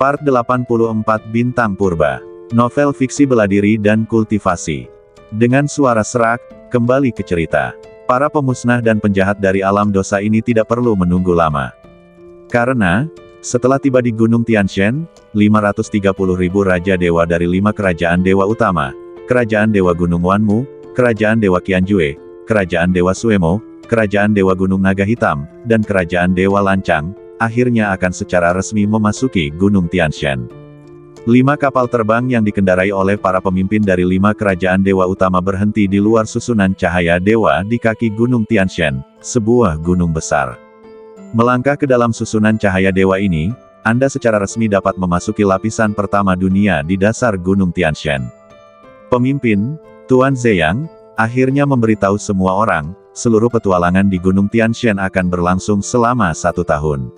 Part 84 Bintang Purba. Novel fiksi bela diri dan kultivasi. Dengan suara serak, kembali ke cerita. Para pemusnah dan penjahat dari alam dosa ini tidak perlu menunggu lama. Karena, setelah tiba di Gunung Tianshan, 530.000 Raja Dewa dari 5 kerajaan dewa utama, Kerajaan Dewa Gunung Wanmu, Kerajaan Dewa Qianjue, Kerajaan Dewa Suemo, Kerajaan Dewa Gunung Naga Hitam, dan Kerajaan Dewa Lancang, akhirnya akan secara resmi memasuki Gunung Tianshan. 5 kapal terbang yang dikendarai oleh para pemimpin dari 5 kerajaan dewa utama berhenti di luar susunan cahaya dewa di kaki Gunung Tianshan, sebuah gunung besar. Melangkah ke dalam susunan cahaya dewa ini, Anda secara resmi dapat memasuki lapisan pertama dunia di dasar Gunung Tianshan. Pemimpin, Tuan Zeyang, akhirnya memberitahu semua orang, seluruh petualangan di Gunung Tianshan akan berlangsung selama 1 tahun.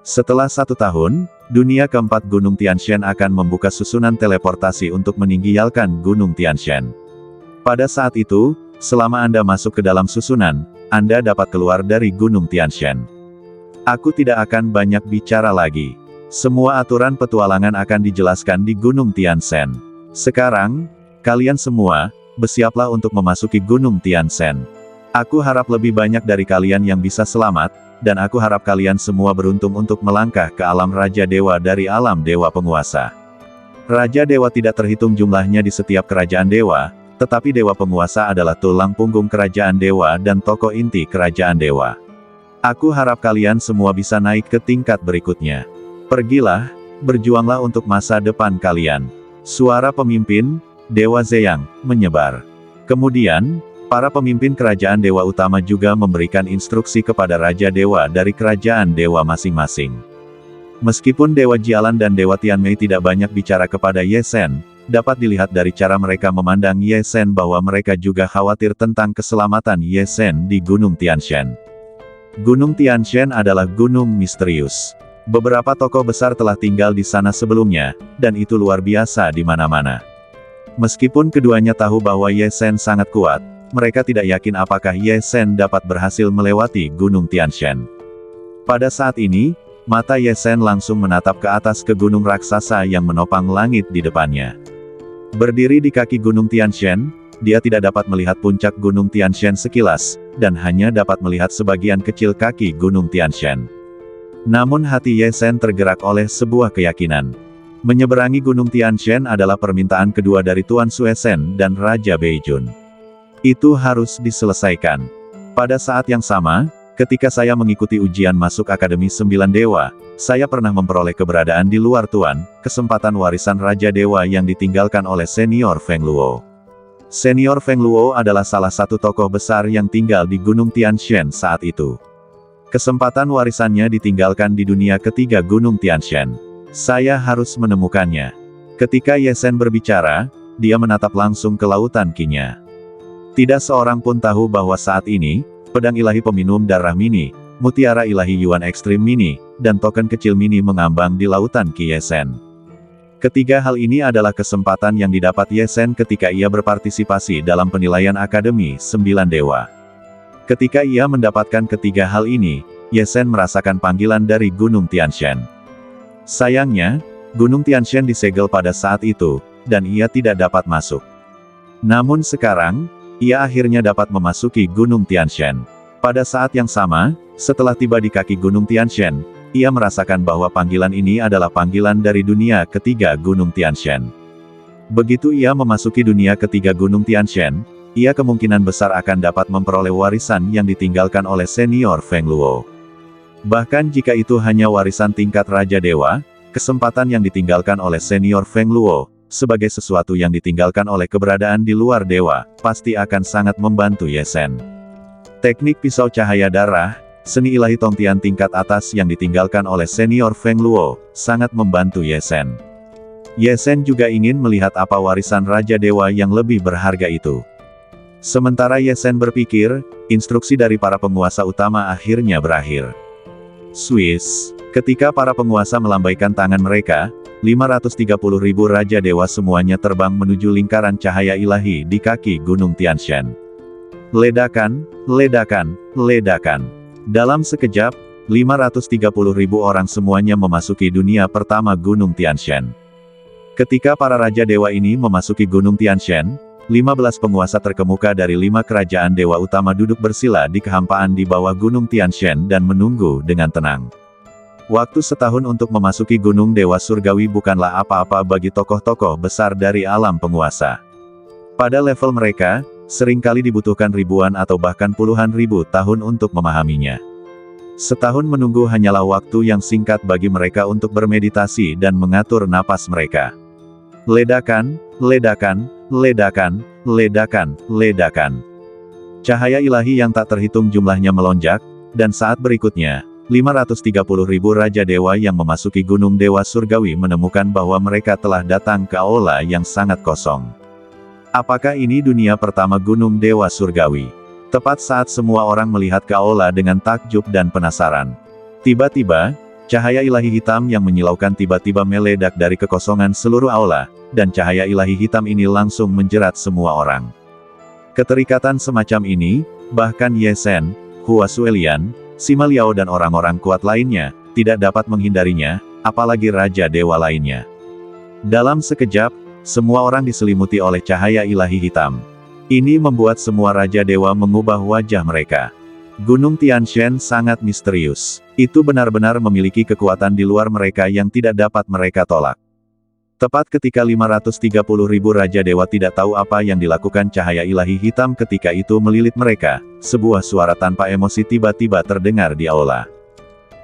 Setelah 1 tahun, dunia keempat Gunung Tianshan akan membuka susunan teleportasi untuk meninggalkan Gunung Tianshan. Pada saat itu, selama Anda masuk ke dalam susunan, Anda dapat keluar dari Gunung Tianshan. Aku tidak akan banyak bicara lagi. Semua aturan petualangan akan dijelaskan di Gunung Tianshan. Sekarang, kalian semua, bersiaplah untuk memasuki Gunung Tianshan. Aku harap lebih banyak dari kalian yang bisa selamat, dan aku harap kalian semua beruntung untuk melangkah ke alam Raja Dewa dari alam Dewa Penguasa. Raja Dewa tidak terhitung jumlahnya di setiap kerajaan dewa, tetapi Dewa Penguasa adalah tulang punggung kerajaan dewa dan tokoh inti kerajaan dewa. Aku harap kalian semua bisa naik ke tingkat berikutnya. Pergilah, berjuanglah untuk masa depan kalian. Suara pemimpin, Dewa Zeyang, menyebar. Kemudian, para pemimpin kerajaan dewa utama juga memberikan instruksi kepada Raja Dewa dari kerajaan dewa masing-masing. Meskipun Dewa Jialan dan Dewa Tianmei tidak banyak bicara kepada Ye Zhen, dapat dilihat dari cara mereka memandang Ye Zhen bahwa mereka juga khawatir tentang keselamatan Ye Zhen di Gunung Tianshan. Gunung Tianshan adalah gunung misterius. Beberapa tokoh besar telah tinggal di sana sebelumnya, dan itu luar biasa di mana-mana. Meskipun keduanya tahu bahwa Ye Zhen sangat kuat, mereka tidak yakin apakah Ye Zhen dapat berhasil melewati Gunung Tianshan. Pada saat ini, mata Ye Zhen langsung menatap ke atas ke gunung raksasa yang menopang langit di depannya. Berdiri di kaki Gunung Tianshan, dia tidak dapat melihat puncak Gunung Tianshan sekilas, dan hanya dapat melihat sebagian kecil kaki Gunung Tianshan. Namun hati Ye Zhen tergerak oleh sebuah keyakinan. Menyeberangi Gunung Tianshan adalah permintaan kedua dari Tuan Sue Zhen dan Raja Beijun. Itu harus diselesaikan. Pada saat yang sama, ketika saya mengikuti ujian masuk Akademi 9 Dewa, saya pernah memperoleh keberadaan di luar Tuan, kesempatan warisan Raja Dewa yang ditinggalkan oleh Senior Feng Luo. Senior Feng Luo adalah salah satu tokoh besar yang tinggal di Gunung Tianshan saat itu. Kesempatan warisannya ditinggalkan di dunia ketiga Gunung Tianshan. Saya harus menemukannya. Ketika Ye Zhen berbicara, dia menatap langsung ke lautan Qi-nya. Tidak seorang pun tahu bahwa saat ini, pedang ilahi peminum darah mini, mutiara ilahi Yuan ekstrim mini, dan token kecil mini mengambang di lautan Qi Ye Zhen. Ketiga hal ini adalah kesempatan yang didapat Ye Zhen ketika ia berpartisipasi dalam penilaian Akademi 9 Dewa. Ketika ia mendapatkan ketiga hal ini, Ye Zhen merasakan panggilan dari Gunung Tianshan. Sayangnya, Gunung Tianshan disegel pada saat itu, dan ia tidak dapat masuk. Namun sekarang, ia akhirnya dapat memasuki Gunung Tianshan. Pada saat yang sama, setelah tiba di kaki Gunung Tianshan, ia merasakan bahwa panggilan ini adalah panggilan dari dunia ketiga Gunung Tianshan. Begitu ia memasuki dunia ketiga Gunung Tianshan, ia kemungkinan besar akan dapat memperoleh warisan yang ditinggalkan oleh Senior Feng Luo. Bahkan jika itu hanya warisan tingkat Raja Dewa, kesempatan yang ditinggalkan oleh Senior Feng Luo, sebagai sesuatu yang ditinggalkan oleh keberadaan di luar dewa, pasti akan sangat membantu Ye Zhen. Teknik pisau cahaya darah, seni ilahi Tongtian tingkat atas yang ditinggalkan oleh Senior Feng Luo, sangat membantu Ye Zhen. Ye Zhen juga ingin melihat apa warisan Raja Dewa yang lebih berharga itu. Sementara Ye Zhen berpikir, instruksi dari para penguasa utama akhirnya berakhir. Swiss, ketika para penguasa melambaikan tangan mereka, 530.000 Raja Dewa semuanya terbang menuju lingkaran cahaya ilahi di kaki Gunung Tianshan. Ledakan, ledakan, ledakan. Dalam sekejap, 530.000 orang semuanya memasuki dunia pertama Gunung Tianshan. Ketika para Raja Dewa ini memasuki Gunung Tianshan, 15 penguasa terkemuka dari 5 kerajaan dewa utama duduk bersila di kehampaan di bawah Gunung Tianshan dan menunggu dengan tenang. Waktu setahun untuk memasuki Gunung Dewa Surgawi bukanlah apa-apa bagi tokoh-tokoh besar dari alam penguasa. Pada level mereka, seringkali dibutuhkan ribuan atau bahkan puluhan ribu tahun untuk memahaminya. Setahun menunggu hanyalah waktu yang singkat bagi mereka untuk bermeditasi dan mengatur napas mereka. Ledakan, ledakan, ledakan, ledakan, ledakan. Cahaya ilahi yang tak terhitung jumlahnya melonjak, dan saat berikutnya, 530.000 Raja Dewa yang memasuki Gunung Dewa Surgawi menemukan bahwa mereka telah datang ke aula yang sangat kosong. Apakah ini dunia pertama Gunung Dewa Surgawi? Tepat saat semua orang melihat ke aula dengan takjub dan penasaran. Tiba-tiba, cahaya ilahi hitam yang menyilaukan tiba-tiba meledak dari kekosongan seluruh aula, dan cahaya ilahi hitam ini langsung menjerat semua orang. Keterikatan semacam ini, bahkan Ye Zhen, Hua Suelian, Sima Liao dan orang-orang kuat lainnya, tidak dapat menghindarinya, apalagi Raja Dewa lainnya. Dalam sekejap, semua orang diselimuti oleh cahaya ilahi hitam. Ini membuat semua Raja Dewa mengubah wajah mereka. Gunung Tianshan sangat misterius. Itu benar-benar memiliki kekuatan di luar mereka yang tidak dapat mereka tolak. Tepat ketika 530.000 Raja Dewa tidak tahu apa yang dilakukan cahaya ilahi hitam ketika itu melilit mereka, sebuah suara tanpa emosi tiba-tiba terdengar di aula.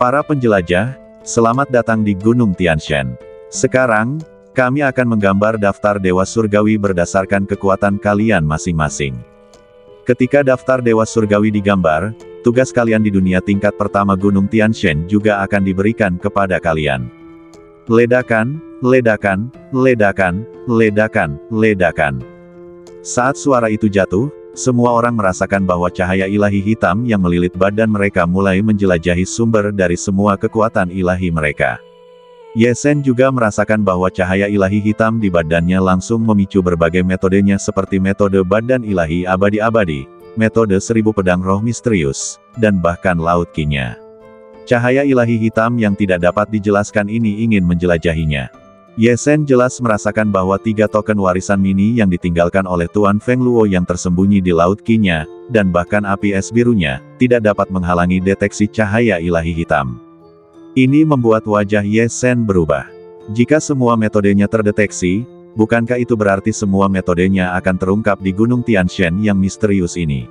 Para penjelajah, selamat datang di Gunung Tianshan. Sekarang, kami akan menggambar daftar Dewa Surgawi berdasarkan kekuatan kalian masing-masing. Ketika daftar Dewa Surgawi digambar, tugas kalian di dunia tingkat pertama Gunung Tianshan juga akan diberikan kepada kalian. Ledakan, ledakan, ledakan, ledakan, ledakan. Saat suara itu jatuh, semua orang merasakan bahwa cahaya ilahi hitam yang melilit badan mereka mulai menjelajahi sumber dari semua kekuatan ilahi mereka. Ye Zhen juga merasakan bahwa cahaya ilahi hitam di badannya langsung memicu berbagai metodenya seperti metode badan ilahi abadi-abadi, metode 1000 pedang roh misterius, dan bahkan laut Qi-nya. Cahaya ilahi hitam yang tidak dapat dijelaskan ini ingin menjelajahinya. Ye Zhen jelas merasakan bahwa 3 token warisan mini yang ditinggalkan oleh Tuan Feng Luo yang tersembunyi di laut Qi-nya, dan bahkan api es birunya, tidak dapat menghalangi deteksi cahaya ilahi hitam. Ini membuat wajah Ye Zhen berubah. Jika semua metodenya terdeteksi, bukankah itu berarti semua metodenya akan terungkap di Gunung Tianshan yang misterius ini?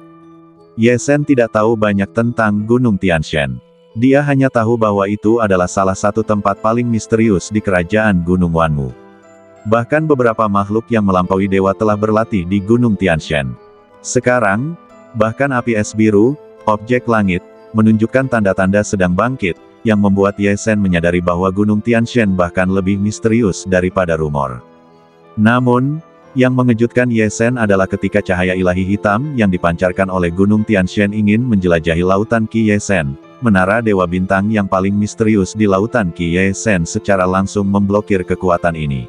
Ye Zhen tidak tahu banyak tentang Gunung Tianshan. Dia hanya tahu bahwa itu adalah salah satu tempat paling misterius di kerajaan Gunung Wanmu. Bahkan beberapa makhluk yang melampaui dewa telah berlatih di Gunung Tianshan. Sekarang, bahkan api es biru, objek langit, menunjukkan tanda-tanda sedang bangkit, yang membuat Ye Zhen menyadari bahwa Gunung Tianshan bahkan lebih misterius daripada rumor. Namun, yang mengejutkan Ye Zhen adalah ketika cahaya ilahi hitam yang dipancarkan oleh Gunung Tianshan ingin menjelajahi lautan Qi Ye Zhen, menara Dewa Bintang yang paling misterius di lautan Qi Ye Zhen secara langsung memblokir kekuatan ini.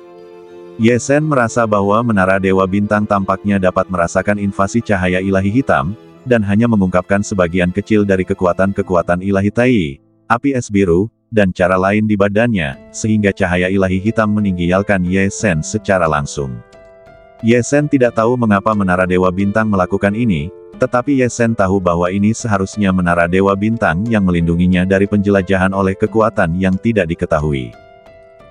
Ye Zhen merasa bahwa menara Dewa Bintang tampaknya dapat merasakan invasi cahaya ilahi hitam, dan hanya mengungkapkan sebagian kecil dari kekuatan-kekuatan ilahi Tai, api es biru, dan cara lain di badannya, sehingga cahaya ilahi hitam meninggalkan Ye Zhen secara langsung. Ye Zhen tidak tahu mengapa menara Dewa Bintang melakukan ini, tetapi Ye Zhen tahu bahwa ini seharusnya menara Dewa Bintang yang melindunginya dari penjelajahan oleh kekuatan yang tidak diketahui.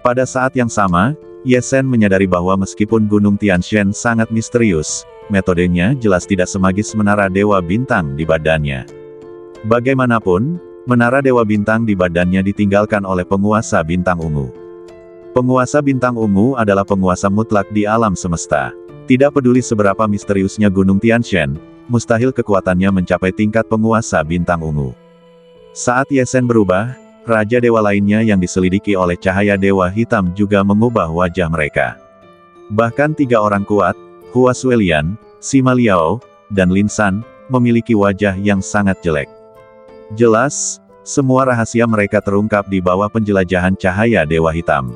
Pada saat yang sama, Ye Zhen menyadari bahwa meskipun Gunung Tianshan sangat misterius, metodenya jelas tidak semagis menara Dewa Bintang di badannya. Bagaimanapun, menara Dewa Bintang di badannya ditinggalkan oleh penguasa Bintang Ungu. Penguasa Bintang Ungu adalah penguasa mutlak di alam semesta. Tidak peduli seberapa misteriusnya Gunung Tianshan, mustahil kekuatannya mencapai tingkat penguasa Bintang Ungu. Saat Ye Zhen berubah, Raja Dewa lainnya yang diselidiki oleh cahaya Dewa Hitam juga mengubah wajah mereka. Bahkan 3 orang kuat, Hua Suelian, Sima Liao, dan Lin San, memiliki wajah yang sangat jelek. Jelas, semua rahasia mereka terungkap di bawah penjelajahan cahaya Dewa Hitam.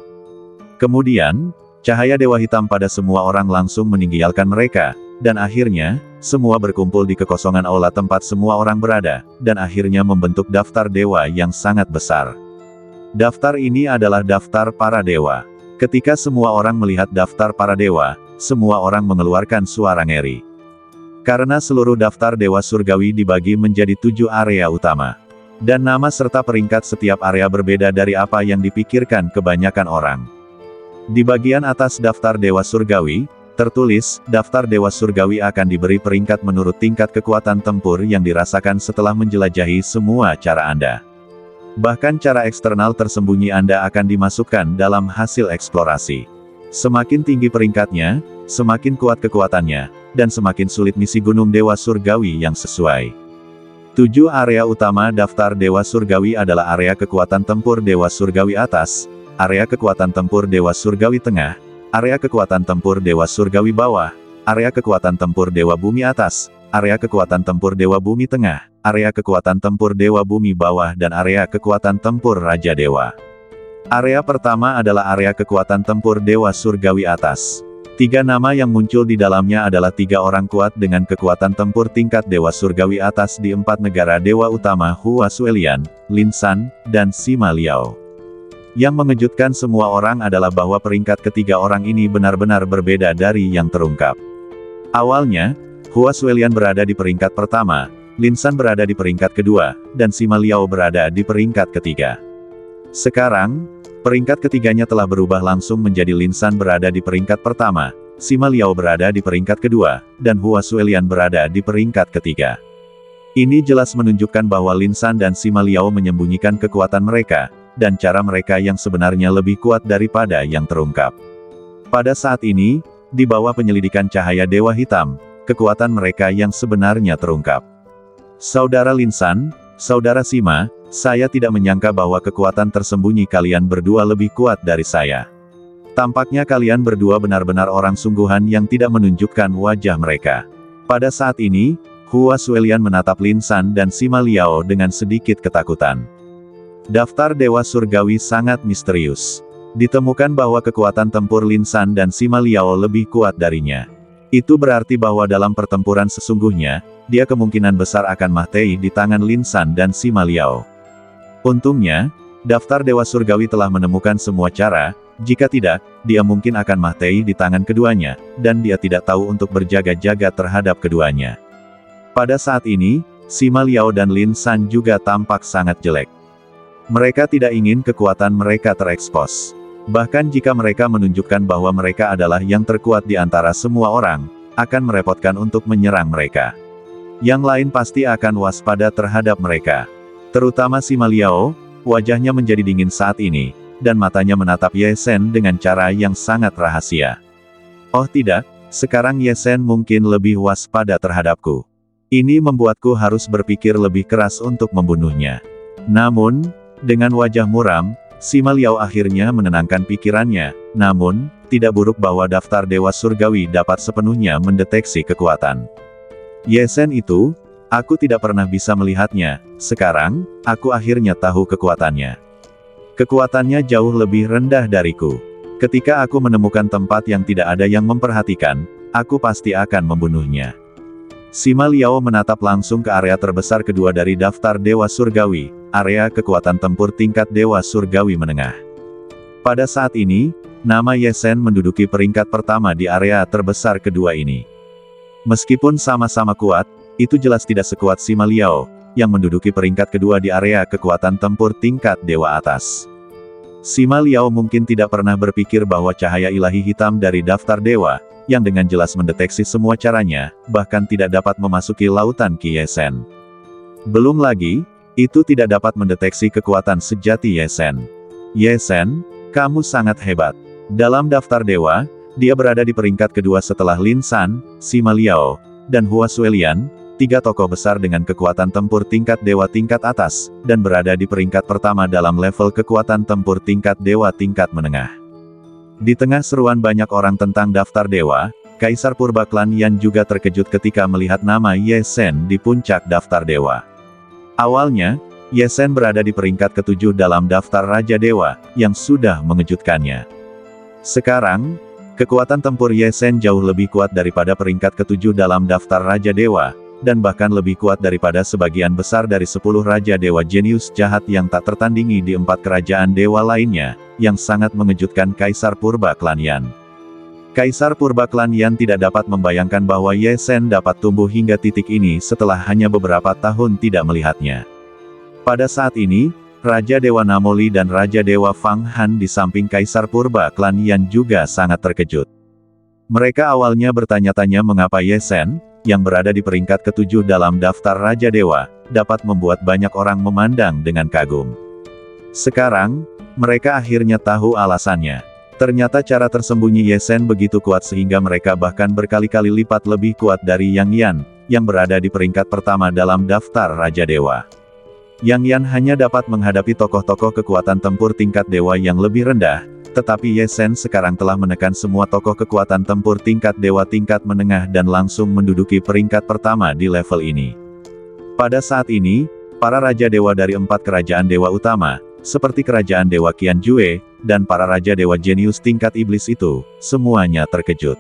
Kemudian, cahaya Dewa Hitam pada semua orang langsung meninggalkan mereka, dan akhirnya, semua berkumpul di kekosongan aula tempat semua orang berada, dan akhirnya membentuk daftar dewa yang sangat besar. Daftar ini adalah daftar para dewa. Ketika semua orang melihat daftar para dewa, semua orang mengeluarkan suara ngeri. Karena seluruh daftar dewa surgawi dibagi menjadi 7 area utama. Dan nama serta peringkat setiap area berbeda dari apa yang dipikirkan kebanyakan orang. Di bagian atas daftar dewa surgawi, tertulis, daftar dewa surgawi akan diberi peringkat menurut tingkat kekuatan tempur yang dirasakan setelah menjelajahi semua cara Anda. Bahkan cara eksternal tersembunyi Anda akan dimasukkan dalam hasil eksplorasi. Semakin tinggi peringkatnya, semakin kuat kekuatannya, dan semakin sulit misi Gunung Dewa Surgawi yang sesuai. 7 area utama daftar Dewa Surgawi adalah area kekuatan tempur Dewa Surgawi atas, area kekuatan tempur Dewa Surgawi tengah, area kekuatan tempur Dewa Surgawi bawah, area kekuatan tempur Dewa Bumi atas, area kekuatan tempur Dewa Bumi tengah, area kekuatan tempur Dewa Bumi bawah dan area kekuatan tempur Raja Dewa. Area pertama adalah area kekuatan tempur Dewa Surgawi atas. 3 nama yang muncul di dalamnya adalah 3 orang kuat dengan kekuatan tempur tingkat Dewa Surgawi atas di 4 negara dewa utama Hua Suelian, Lin San, dan Sima Liao. Yang mengejutkan semua orang adalah bahwa peringkat ketiga orang ini benar-benar berbeda dari yang terungkap. Awalnya, Hua Suelian berada di peringkat pertama, Lin San berada di peringkat kedua, dan Sima Liao berada di peringkat ketiga. Sekarang, peringkat ketiganya telah berubah langsung menjadi Lin San berada di peringkat pertama, Sima Liao berada di peringkat kedua, dan Hua Suelian berada di peringkat ketiga. Ini jelas menunjukkan bahwa Lin San dan Sima Liao menyembunyikan kekuatan mereka, dan cara mereka yang sebenarnya lebih kuat daripada yang terungkap. Pada saat ini, di bawah penyelidikan cahaya Dewa Hitam, kekuatan mereka yang sebenarnya terungkap. Saudara Lin San, Saudara Sima, saya tidak menyangka bahwa kekuatan tersembunyi kalian berdua lebih kuat dari saya. Tampaknya kalian berdua benar-benar orang sungguhan yang tidak menunjukkan wajah mereka. Pada saat ini, Hua Suelian menatap Lin San dan Sima Liao dengan sedikit ketakutan. Daftar Dewa Surgawi sangat misterius. Ditemukan bahwa kekuatan tempur Lin San dan Sima Liao lebih kuat darinya. Itu berarti bahwa dalam pertempuran sesungguhnya, dia kemungkinan besar akan mati di tangan Lin San dan Sima Liao. Untungnya, daftar Dewa Surgawi telah menemukan semua cara, jika tidak, dia mungkin akan mati di tangan keduanya, dan dia tidak tahu untuk berjaga-jaga terhadap keduanya. Pada saat ini, Sima Liao dan Lin San juga tampak sangat jelek. Mereka tidak ingin kekuatan mereka terekspos. Bahkan jika mereka menunjukkan bahwa mereka adalah yang terkuat di antara semua orang, akan merepotkan untuk menyerang mereka. Yang lain pasti akan waspada terhadap mereka. Terutama Sima Liao, wajahnya menjadi dingin saat ini, dan matanya menatap Ye Shen dengan cara yang sangat rahasia. Oh tidak, sekarang Ye Shen mungkin lebih waspada terhadapku. Ini membuatku harus berpikir lebih keras untuk membunuhnya. Namun, dengan wajah muram, Sima Liao akhirnya menenangkan pikirannya, namun, tidak buruk bahwa daftar Dewa Surgawi dapat sepenuhnya mendeteksi kekuatan. Ye Shen itu, aku tidak pernah bisa melihatnya, sekarang, aku akhirnya tahu kekuatannya. Kekuatannya jauh lebih rendah dariku. Ketika aku menemukan tempat yang tidak ada yang memperhatikan, aku pasti akan membunuhnya. Sima Liao menatap langsung ke area terbesar kedua dari daftar Dewa Surgawi, area kekuatan tempur tingkat Dewa Surgawi menengah. Pada saat ini, nama Ye Shen menduduki peringkat pertama di area terbesar kedua ini. Meskipun sama-sama kuat, itu jelas tidak sekuat Sima Liao, yang menduduki peringkat kedua di area kekuatan tempur tingkat Dewa atas. Sima Liao mungkin tidak pernah berpikir bahwa cahaya ilahi hitam dari daftar dewa, yang dengan jelas mendeteksi semua caranya, bahkan tidak dapat memasuki lautan Qi Ye Shen. Belum lagi, itu tidak dapat mendeteksi kekuatan sejati Ye Shen. Ye Shen, kamu sangat hebat. Dalam daftar dewa, dia berada di peringkat kedua setelah Lin San, Sima Liao, dan Hua Suelian, 3 tokoh besar dengan kekuatan tempur tingkat dewa tingkat atas, dan berada di peringkat pertama dalam level kekuatan tempur tingkat dewa tingkat menengah. Di tengah seruan banyak orang tentang daftar dewa, Kaisar Purba Klan Yan juga terkejut ketika melihat nama Ye Shen di puncak daftar dewa. Awalnya, Ye Shen berada di peringkat ke-7 dalam daftar Raja Dewa, yang sudah mengejutkannya. Sekarang, Kekuatan tempur Ye Sen jauh lebih kuat daripada peringkat ke-7 dalam daftar Raja Dewa, dan bahkan lebih kuat daripada sebagian besar dari 10 Raja Dewa jenius jahat yang tak tertandingi di 4 kerajaan dewa lainnya, yang sangat mengejutkan Kaisar Purba Klan Yan. Kaisar Purba Klan Yan tidak dapat membayangkan bahwa Ye Sen dapat tumbuh hingga titik ini setelah hanya beberapa tahun tidak melihatnya. Pada saat ini, Raja Dewa Namoli dan Raja Dewa Fang Han di samping Kaisar Purba Klan Yan juga sangat terkejut. Mereka awalnya bertanya-tanya mengapa Ye Sen, yang berada di peringkat ke-7 dalam daftar Raja Dewa, dapat membuat banyak orang memandang dengan kagum. Sekarang, mereka akhirnya tahu alasannya. Ternyata cara tersembunyi Ye Sen begitu kuat sehingga mereka bahkan berkali-kali lipat lebih kuat dari Yang Yan, yang berada di peringkat pertama dalam daftar Raja Dewa. Yang Yan hanya dapat menghadapi tokoh-tokoh kekuatan tempur tingkat dewa yang lebih rendah, tetapi Ye Sen sekarang telah menekan semua tokoh kekuatan tempur tingkat dewa tingkat menengah dan langsung menduduki peringkat pertama di level ini. Pada saat ini, para Raja Dewa dari 4 kerajaan dewa utama, seperti kerajaan Dewa Qianjue, dan para Raja Dewa jenius tingkat iblis itu, semuanya terkejut.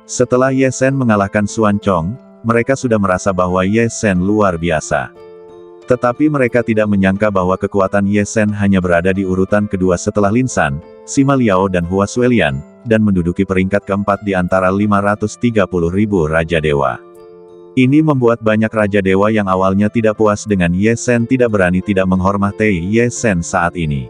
Setelah Ye Sen mengalahkan Xuan Chong, mereka sudah merasa bahwa Ye Sen luar biasa. Tetapi mereka tidak menyangka bahwa kekuatan Ye Sen hanya berada di urutan kedua setelah Lin San, Sima Liao dan Hua Suelian, dan menduduki peringkat keempat di antara 530.000 Raja Dewa. Ini membuat banyak Raja Dewa yang awalnya tidak puas dengan Ye Sen tidak berani tidak menghormati Ye Sen saat ini.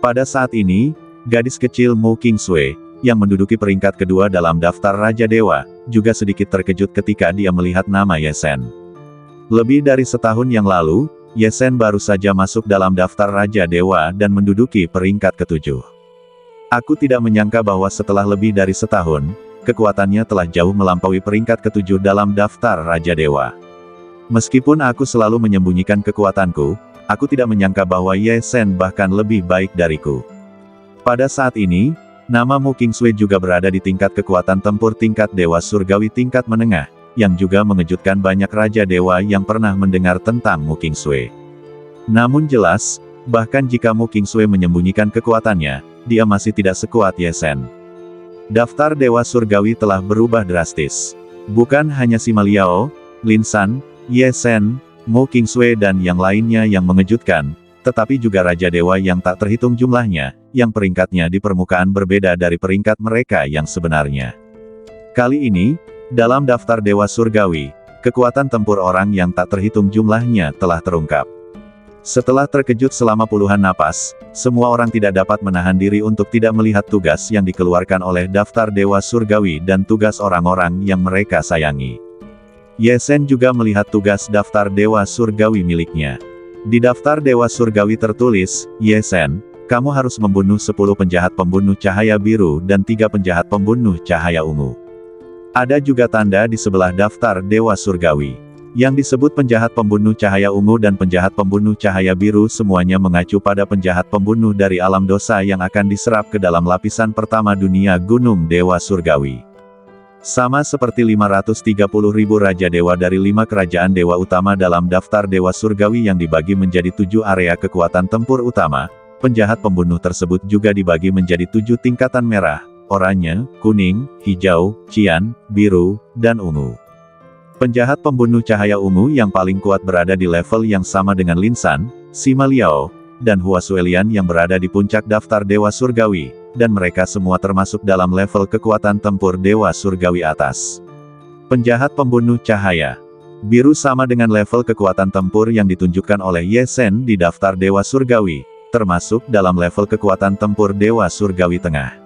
Pada saat ini, gadis kecil Mu Qingsui, yang menduduki peringkat kedua dalam daftar Raja Dewa, juga sedikit terkejut ketika dia melihat nama Ye Sen. Lebih dari setahun yang lalu, Ye Sen baru saja masuk dalam daftar Raja Dewa dan menduduki peringkat ke-7. Aku tidak menyangka bahwa setelah lebih dari setahun, kekuatannya telah jauh melampaui peringkat ke-7 dalam daftar Raja Dewa. Meskipun aku selalu menyembunyikan kekuatanku, aku tidak menyangka bahwa Ye Sen bahkan lebih baik dariku. Pada saat ini, nama Mu Qingsui juga berada di tingkat kekuatan tempur tingkat dewa surgawi tingkat menengah, yang juga mengejutkan banyak Raja Dewa yang pernah mendengar tentang Mu Qingsui. Namun jelas, bahkan jika Mu Qingsui menyembunyikan kekuatannya, dia masih tidak sekuat Ye Sen. Daftar Dewa Surgawi telah berubah drastis. Bukan hanya Sima Liao, Lin San, Ye Sen, Mu Qingsui dan yang lainnya yang mengejutkan, tetapi juga Raja Dewa yang tak terhitung jumlahnya, yang peringkatnya di permukaan berbeda dari peringkat mereka yang sebenarnya. Kali ini, dalam daftar Dewa Surgawi, kekuatan tempur orang yang tak terhitung jumlahnya telah terungkap. Setelah terkejut selama puluhan napas, semua orang tidak dapat menahan diri untuk tidak melihat tugas yang dikeluarkan oleh daftar Dewa Surgawi dan tugas orang-orang yang mereka sayangi. Ye Sen juga melihat tugas daftar Dewa Surgawi miliknya. Di daftar Dewa Surgawi tertulis, Ye Sen, kamu harus membunuh 10 penjahat pembunuh cahaya biru dan 3 penjahat pembunuh cahaya ungu. Ada juga tanda di sebelah daftar Dewa Surgawi. Yang disebut penjahat pembunuh cahaya ungu dan penjahat pembunuh cahaya biru semuanya mengacu pada penjahat pembunuh dari alam dosa yang akan diserap ke dalam lapisan pertama dunia Gunung Dewa Surgawi. Sama seperti 530.000 Raja Dewa dari 5 kerajaan dewa utama dalam daftar Dewa Surgawi yang dibagi menjadi 7 area kekuatan tempur utama, penjahat pembunuh tersebut juga dibagi menjadi 7 tingkatan merah, oranye, kuning, hijau, cian, biru, dan ungu. Penjahat pembunuh cahaya ungu yang paling kuat berada di level yang sama dengan Lin San, Sima Liao, dan Hua Suelian yang berada di puncak daftar Dewa Surgawi, dan mereka semua termasuk dalam level kekuatan tempur Dewa Surgawi atas. Penjahat pembunuh cahaya biru sama dengan level kekuatan tempur yang ditunjukkan oleh Ye Sen di daftar Dewa Surgawi, termasuk dalam level kekuatan tempur Dewa Surgawi tengah.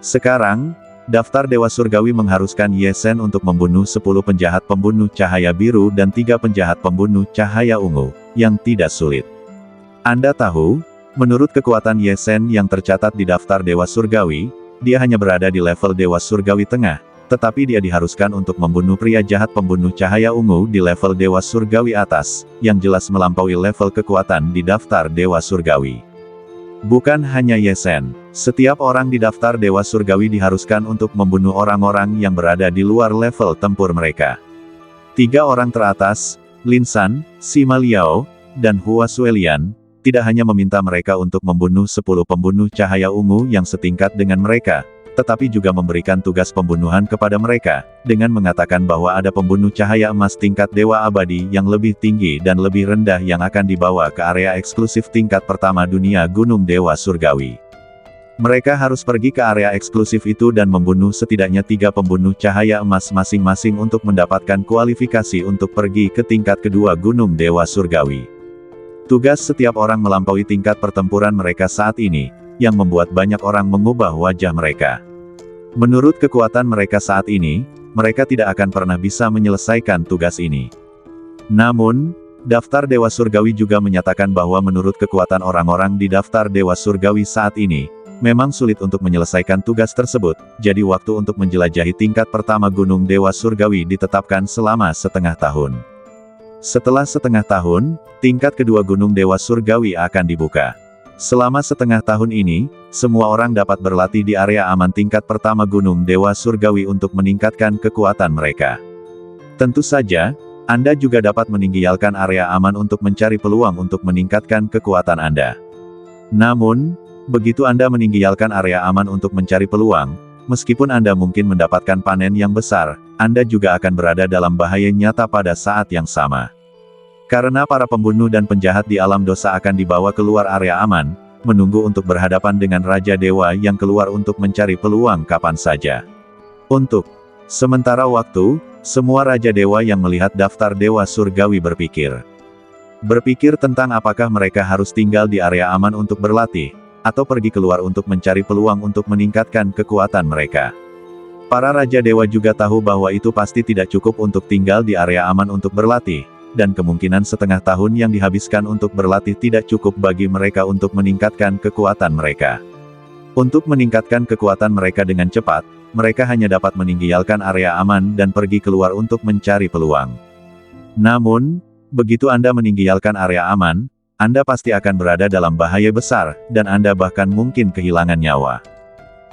Sekarang, daftar Dewa Surgawi mengharuskan Ye Sen untuk membunuh 10 penjahat pembunuh cahaya biru dan 3 penjahat pembunuh cahaya ungu, yang tidak sulit. Anda tahu, menurut kekuatan Ye Sen yang tercatat di daftar Dewa Surgawi, dia hanya berada di level Dewa Surgawi tengah, tetapi dia diharuskan untuk membunuh pria jahat pembunuh cahaya ungu di level Dewa Surgawi atas, yang jelas melampaui level kekuatan di daftar Dewa Surgawi. Bukan hanya Ye Sen, setiap orang di daftar Dewa Surgawi diharuskan untuk membunuh orang-orang yang berada di luar level tempur mereka. 3 orang teratas, Lin San, Sima Liao, dan Hua Suelian, tidak hanya meminta mereka untuk membunuh 10 pembunuh cahaya ungu yang setingkat dengan mereka, tetapi juga memberikan tugas pembunuhan kepada mereka, dengan mengatakan bahwa ada pembunuh cahaya emas tingkat dewa abadi yang lebih tinggi dan lebih rendah yang akan dibawa ke area eksklusif tingkat pertama dunia Gunung Dewa Surgawi. Mereka harus pergi ke area eksklusif itu dan membunuh setidaknya 3 pembunuh cahaya emas masing-masing untuk mendapatkan kualifikasi untuk pergi ke tingkat kedua Gunung Dewa Surgawi. Tugas setiap orang melampaui tingkat pertempuran mereka saat ini, yang membuat banyak orang mengubah wajah mereka. Menurut kekuatan mereka saat ini, mereka tidak akan pernah bisa menyelesaikan tugas ini. Namun, daftar Dewa Surgawi juga menyatakan bahwa menurut kekuatan orang-orang di daftar Dewa Surgawi saat ini, memang sulit untuk menyelesaikan tugas tersebut, jadi waktu untuk menjelajahi tingkat pertama Gunung Dewa Surgawi ditetapkan selama setengah tahun. Setelah setengah tahun, tingkat kedua Gunung Dewa Surgawi akan dibuka. Selama setengah tahun ini, semua orang dapat berlatih di area aman tingkat pertama Gunung Dewa Surgawi untuk meningkatkan kekuatan mereka. Tentu saja, Anda juga dapat meninggalkan area aman untuk mencari peluang untuk meningkatkan kekuatan Anda. Namun, begitu Anda meninggalkan area aman untuk mencari peluang, meskipun Anda mungkin mendapatkan panen yang besar, Anda juga akan berada dalam bahaya nyata pada saat yang sama. Karena para pembunuh dan penjahat di alam dosa akan dibawa keluar area aman, menunggu untuk berhadapan dengan Raja Dewa yang keluar untuk mencari peluang kapan saja. Untuk sementara waktu, semua Raja Dewa yang melihat daftar Dewa Surgawi berpikir tentang apakah mereka harus tinggal di area aman untuk berlatih, atau pergi keluar untuk mencari peluang untuk meningkatkan kekuatan mereka. Para Raja Dewa juga tahu bahwa itu pasti tidak cukup untuk tinggal di area aman untuk berlatih, dan kemungkinan setengah tahun yang dihabiskan untuk berlatih tidak cukup bagi mereka untuk meningkatkan kekuatan mereka. Untuk meningkatkan kekuatan mereka dengan cepat, mereka hanya dapat meninggalkan area aman dan pergi keluar untuk mencari peluang. Namun, begitu Anda meninggalkan area aman, Anda pasti akan berada dalam bahaya besar, dan Anda bahkan mungkin kehilangan nyawa.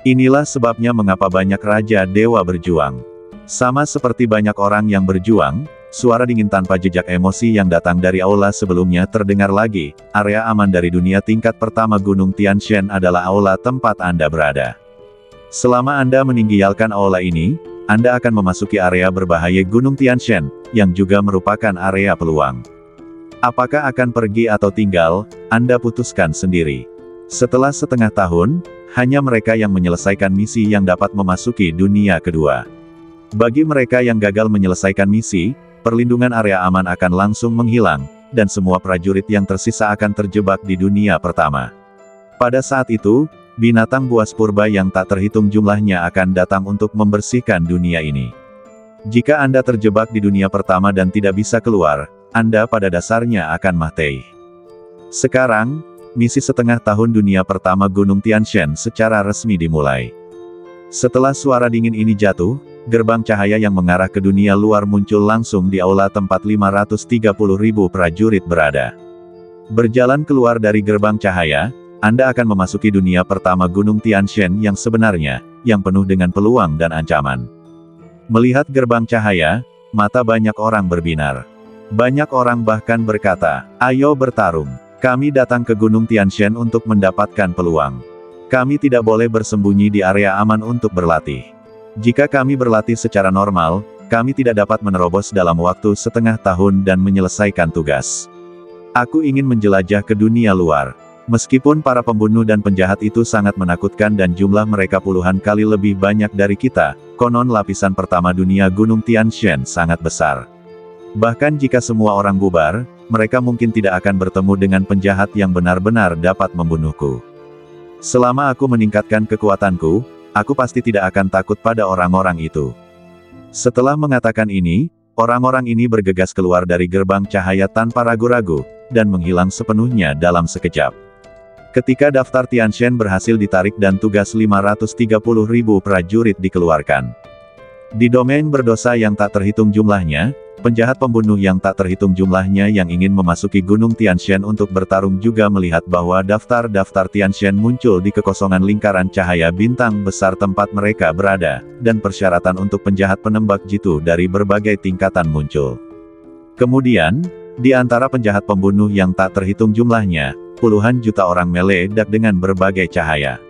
Inilah sebabnya mengapa banyak Raja Dewa berjuang. Sama seperti banyak orang yang berjuang, suara dingin tanpa jejak emosi yang datang dari aula sebelumnya terdengar lagi. Area aman dari dunia tingkat pertama Gunung Tianshan adalah aula tempat Anda berada. Selama Anda meninggalkan aula ini, Anda akan memasuki area berbahaya Gunung Tianshan, yang juga merupakan area peluang. Apakah akan pergi atau tinggal, Anda putuskan sendiri. Setelah setengah tahun, hanya mereka yang menyelesaikan misi yang dapat memasuki dunia kedua. Bagi mereka yang gagal menyelesaikan misi, perlindungan area aman akan langsung menghilang, dan semua prajurit yang tersisa akan terjebak di dunia pertama. Pada saat itu, binatang buas purba yang tak terhitung jumlahnya akan datang untuk membersihkan dunia ini. Jika Anda terjebak di dunia pertama dan tidak bisa keluar, Anda pada dasarnya akan mati. Sekarang, misi setengah tahun dunia pertama Gunung Tianshan secara resmi dimulai. Setelah suara dingin ini jatuh, gerbang cahaya yang mengarah ke dunia luar muncul langsung di aula tempat 530.000 prajurit berada. Berjalan keluar dari gerbang cahaya, Anda akan memasuki dunia pertama Gunung Tianshan yang sebenarnya, yang penuh dengan peluang dan ancaman. Melihat gerbang cahaya, mata banyak orang berbinar. Banyak orang bahkan berkata, "Ayo bertarung. Kami datang ke Gunung Tianshan untuk mendapatkan peluang. Kami tidak boleh bersembunyi di area aman untuk berlatih. Jika kami berlatih secara normal, kami tidak dapat menerobos dalam waktu setengah tahun dan menyelesaikan tugas. Aku ingin menjelajah ke dunia luar. Meskipun para pembunuh dan penjahat itu sangat menakutkan dan jumlah mereka puluhan kali lebih banyak dari kita, konon lapisan pertama dunia Gunung Tianshan sangat besar. Bahkan jika semua orang bubar, mereka mungkin tidak akan bertemu dengan penjahat yang benar-benar dapat membunuhku. Selama aku meningkatkan kekuatanku, aku pasti tidak akan takut pada orang-orang itu." Setelah mengatakan ini, orang-orang ini bergegas keluar dari gerbang cahaya tanpa ragu-ragu, dan menghilang sepenuhnya dalam sekejap. Ketika daftar Tianshan berhasil ditarik dan tugas 530.000 prajurit dikeluarkan. Di domain berdosa yang tak terhitung jumlahnya, penjahat pembunuh yang tak terhitung jumlahnya yang ingin memasuki Gunung Tianshan untuk bertarung juga melihat bahwa daftar-daftar Tianshan muncul di kekosongan lingkaran cahaya bintang besar tempat mereka berada, dan persyaratan untuk penjahat penembak jitu dari berbagai tingkatan muncul. Kemudian, di antara penjahat pembunuh yang tak terhitung jumlahnya, puluhan juta orang meledak dengan berbagai cahaya.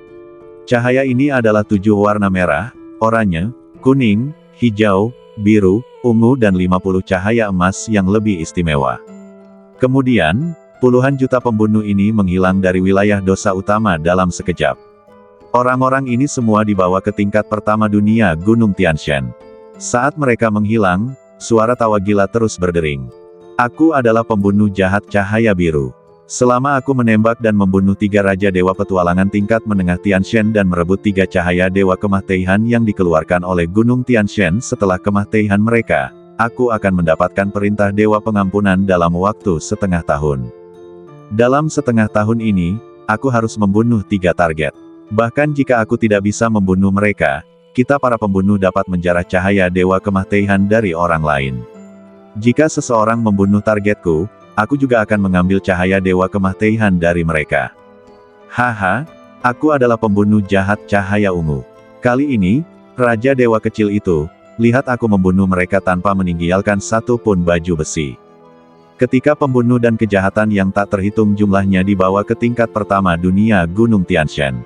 Cahaya ini adalah 7 warna merah, oranye, kuning, hijau, biru, ungu dan 50 cahaya emas yang lebih istimewa. Kemudian, puluhan juta pembunuh ini menghilang dari wilayah dosa utama dalam sekejap. Orang-orang ini semua dibawa ke tingkat pertama dunia Gunung Tianshan. Saat mereka menghilang, suara tawa gila terus berdering. Aku adalah pembunuh jahat cahaya biru. Selama aku menembak dan membunuh 3 Raja Dewa Petualangan tingkat menengah Tianshan dan merebut 3 cahaya Dewa Kemah Teihan yang dikeluarkan oleh Gunung Tianshan setelah Kemah Teihan mereka, aku akan mendapatkan perintah Dewa Pengampunan dalam waktu setengah tahun. Dalam setengah tahun ini, aku harus membunuh 3 target. Bahkan jika aku tidak bisa membunuh mereka, kita para pembunuh dapat menjarah cahaya Dewa Kemah Teihan dari orang lain. Jika seseorang membunuh targetku, aku juga akan mengambil cahaya Dewa Kemah Teihan dari mereka. Haha, aku adalah pembunuh jahat cahaya ungu. Kali ini, Raja Dewa kecil itu, lihat aku membunuh mereka tanpa meninggalkan satu pun baju besi. Ketika pembunuh dan kejahatan yang tak terhitung jumlahnya dibawa ke tingkat pertama dunia Gunung Tianshan.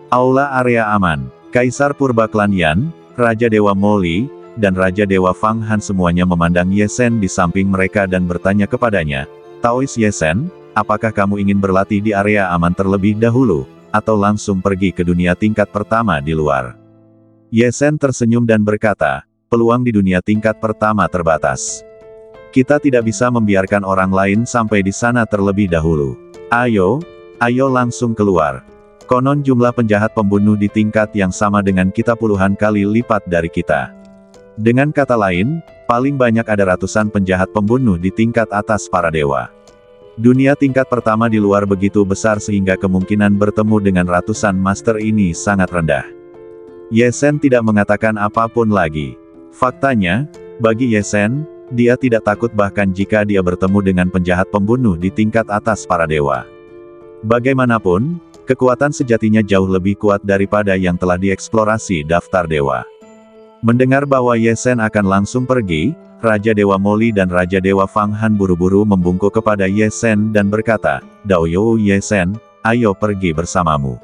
Aula area aman. Kaisar Purba Klan Yan, Raja Dewa Moli, dan Raja Dewa Fang Han semuanya memandang Ye Sen di samping mereka dan bertanya kepadanya, Taois Ye Sen, apakah kamu ingin berlatih di area aman terlebih dahulu, atau langsung pergi ke dunia tingkat pertama di luar? Ye Sen tersenyum dan berkata, peluang di dunia tingkat pertama terbatas. Kita tidak bisa membiarkan orang lain sampai di sana terlebih dahulu. Ayo langsung keluar. Konon jumlah penjahat pembunuh di tingkat yang sama dengan kita puluhan kali lipat dari kita. Dengan kata lain, paling banyak ada ratusan penjahat pembunuh di tingkat atas para dewa. Dunia tingkat pertama di luar begitu besar sehingga kemungkinan bertemu dengan ratusan master ini sangat rendah. Ye Sen tidak mengatakan apapun lagi. Faktanya, bagi Ye Sen, dia tidak takut bahkan jika dia bertemu dengan penjahat pembunuh di tingkat atas para dewa. Bagaimanapun, kekuatan sejatinya jauh lebih kuat daripada yang telah dieksplorasi daftar dewa. Mendengar bahwa Ye Sen akan langsung pergi, Raja Dewa Moli dan Raja Dewa Fang Han buru-buru membungkuk kepada Ye Sen dan berkata, Daoyo Ye Sen, ayo pergi bersamamu.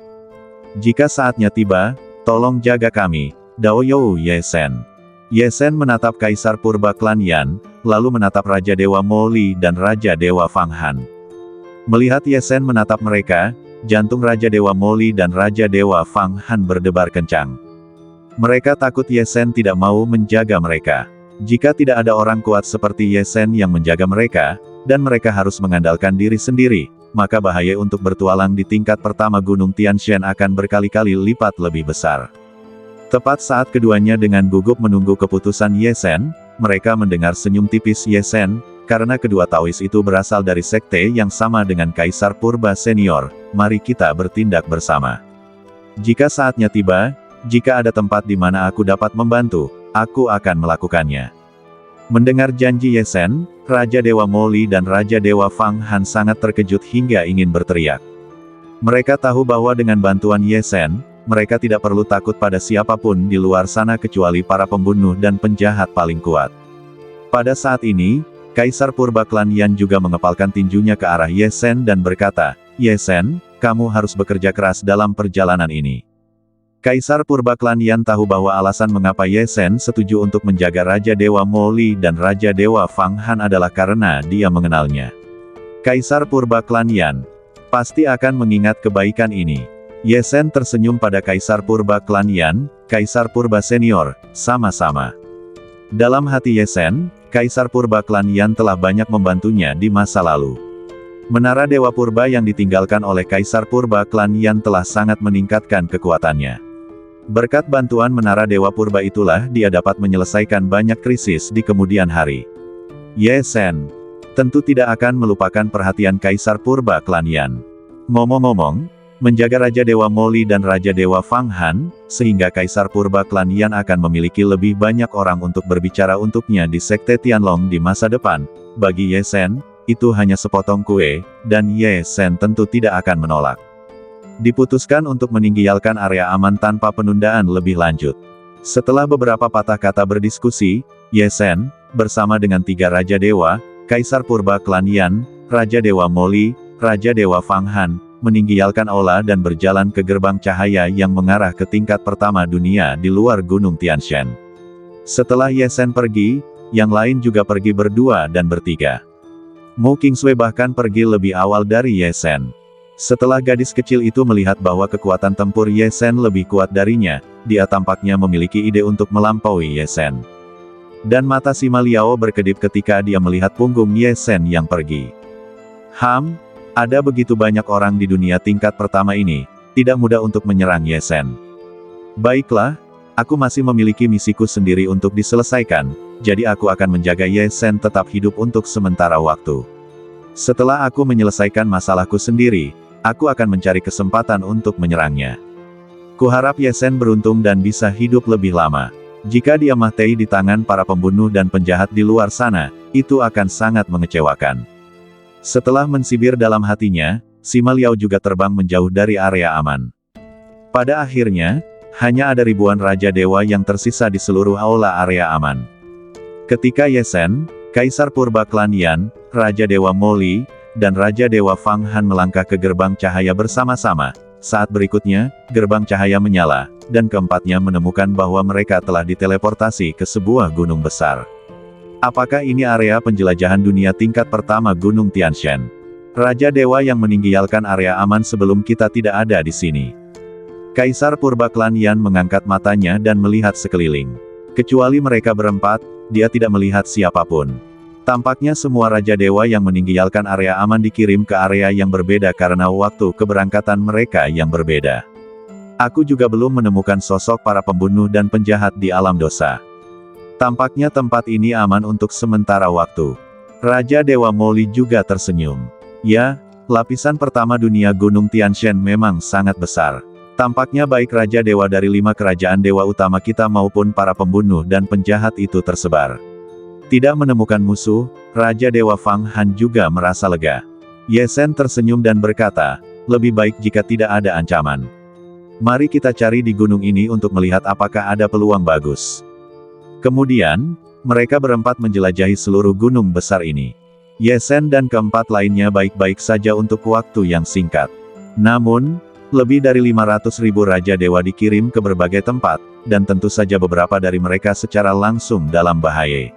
Jika saatnya tiba, tolong jaga kami, Daoyo Ye Sen. Ye Sen menatap Kaisar Purba Klan Yan, lalu menatap Raja Dewa Moli dan Raja Dewa Fang Han. Melihat Ye Sen menatap mereka, jantung Raja Dewa Moli dan Raja Dewa Fang Han berdebar kencang. Mereka takut Ye Sen tidak mau menjaga mereka. Jika tidak ada orang kuat seperti Ye Sen yang menjaga mereka, dan mereka harus mengandalkan diri sendiri, maka bahaya untuk bertualang di tingkat pertama Gunung Tianshan akan berkali-kali lipat lebih besar. Tepat saat keduanya dengan gugup menunggu keputusan Ye Sen, mereka mendengar senyum tipis Ye Sen, karena kedua Taois itu berasal dari sekte yang sama dengan Kaisar Purba Senior, mari kita bertindak bersama. Jika saatnya tiba, jika ada tempat di mana aku dapat membantu, aku akan melakukannya. Mendengar janji Ye Sen, Raja Dewa Moli dan Raja Dewa Fang Han sangat terkejut hingga ingin berteriak. Mereka tahu bahwa dengan bantuan Ye Sen, mereka tidak perlu takut pada siapapun di luar sana kecuali para pembunuh dan penjahat paling kuat. Pada saat ini, Kaisar Purba Klan Yan juga mengepalkan tinjunya ke arah Ye Sen dan berkata, Ye Sen, kamu harus bekerja keras dalam perjalanan ini. Kaisar Purba Klan Yan tahu bahwa alasan mengapa Ye Sen setuju untuk menjaga Raja Dewa Moli dan Raja Dewa Fang Han adalah karena dia mengenalnya. Kaisar Purba Klan Yan pasti akan mengingat kebaikan ini. Ye Sen tersenyum pada Kaisar Purba Klan Yan, Kaisar Purba Senior, sama-sama. Dalam hati Ye Sen, Kaisar Purba Klan Yan telah banyak membantunya di masa lalu. Menara Dewa Purba yang ditinggalkan oleh Kaisar Purba Klan Yan telah sangat meningkatkan kekuatannya. Berkat bantuan Menara Dewa Purba itulah dia dapat menyelesaikan banyak krisis di kemudian hari. Ye Sen tentu tidak akan melupakan perhatian Kaisar Purba Klan Yan. Ngomong-ngomong, menjaga Raja Dewa Moli dan Raja Dewa Fang Han, sehingga Kaisar Purba Klan Yan akan memiliki lebih banyak orang untuk berbicara untuknya di Sekte Tianlong di masa depan. Bagi Ye Sen, itu hanya sepotong kue, dan Ye Sen tentu tidak akan menolak. Diputuskan untuk meninggalkan area aman tanpa penundaan lebih lanjut. Setelah beberapa patah kata berdiskusi, Ye Sen, bersama dengan 3 Raja Dewa, Kaisar Purba Klan Yan, Raja Dewa Moli, Raja Dewa Fang Han, meninggalkan aula dan berjalan ke gerbang cahaya yang mengarah ke tingkat pertama dunia di luar Gunung Tianshan. Setelah Ye Zhen pergi, yang lain juga pergi berdua dan bertiga. Mu Qingsui bahkan pergi lebih awal dari Ye Zhen. Setelah gadis kecil itu melihat bahwa kekuatan tempur Ye Zhen lebih kuat darinya, dia tampaknya memiliki ide untuk melampaui Ye Zhen. Dan mata Sima Liao berkedip ketika dia melihat punggung Ye Zhen yang pergi. Ada begitu banyak orang di dunia tingkat pertama ini, tidak mudah untuk menyerang Ye Zhen. Baiklah, aku masih memiliki misiku sendiri untuk diselesaikan, jadi aku akan menjaga Ye Zhen tetap hidup untuk sementara waktu. Setelah aku menyelesaikan masalahku sendiri, aku akan mencari kesempatan untuk menyerangnya. Kuharap Ye Zhen beruntung dan bisa hidup lebih lama. Jika dia mati di tangan para pembunuh dan penjahat di luar sana, itu akan sangat mengecewakan. Setelah mensibir dalam hatinya, Sima Liao juga terbang menjauh dari area aman. Pada akhirnya, hanya ada ribuan Raja Dewa yang tersisa di seluruh aula area aman. Ketika Ye Zhen, Kaisar Purba Klan Yan, Raja Dewa Moli, dan Raja Dewa Fang Han melangkah ke gerbang cahaya bersama-sama, saat berikutnya, gerbang cahaya menyala, dan keempatnya menemukan bahwa mereka telah diteleportasi ke sebuah gunung besar. Apakah ini area penjelajahan dunia tingkat pertama Gunung Tianshan? Raja Dewa yang meninggalkan area aman sebelum kita tidak ada di sini. Kaisar Purba Klan Yan mengangkat matanya dan melihat sekeliling. Kecuali mereka berempat, dia tidak melihat siapapun. Tampaknya semua Raja Dewa yang meninggalkan area aman dikirim ke area yang berbeda karena waktu keberangkatan mereka yang berbeda. Aku juga belum menemukan sosok para pembunuh dan penjahat di alam dosa. Tampaknya tempat ini aman untuk sementara waktu. Raja Dewa Moli juga tersenyum. Ya, lapisan pertama dunia Gunung Tianshan memang sangat besar. Tampaknya baik Raja Dewa dari 5 kerajaan dewa utama kita maupun para pembunuh dan penjahat itu tersebar. Tidak menemukan musuh, Raja Dewa Fang Han juga merasa lega. Ye Zhen tersenyum dan berkata, lebih baik jika tidak ada ancaman. Mari kita cari di gunung ini untuk melihat apakah ada peluang bagus. Kemudian, mereka berempat menjelajahi seluruh gunung besar ini. Ye Zhen dan keempat lainnya baik-baik saja untuk waktu yang singkat. Namun, lebih dari 500.000 Raja Dewa dikirim ke berbagai tempat, dan tentu saja beberapa dari mereka secara langsung dalam bahaya.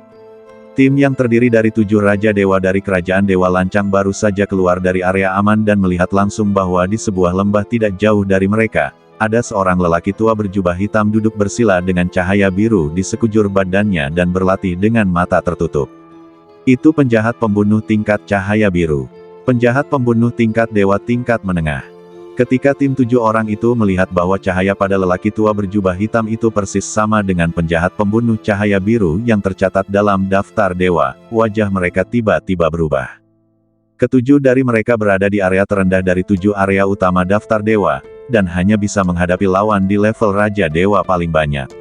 Tim yang terdiri dari 7 Raja Dewa dari Kerajaan Dewa Lancang baru saja keluar dari area aman dan melihat langsung bahwa di sebuah lembah tidak jauh dari mereka, ada seorang lelaki tua berjubah hitam duduk bersila dengan cahaya biru di sekujur badannya dan berlatih dengan mata tertutup. Itu penjahat pembunuh tingkat cahaya biru. Penjahat pembunuh tingkat dewa tingkat menengah. Ketika tim 7 orang itu melihat bahwa cahaya pada lelaki tua berjubah hitam itu persis sama dengan penjahat pembunuh cahaya biru yang tercatat dalam daftar dewa, wajah mereka tiba-tiba berubah. Ketujuh dari mereka berada di area terendah dari 7 area utama daftar dewa, dan hanya bisa menghadapi lawan di level Raja Dewa paling banyak.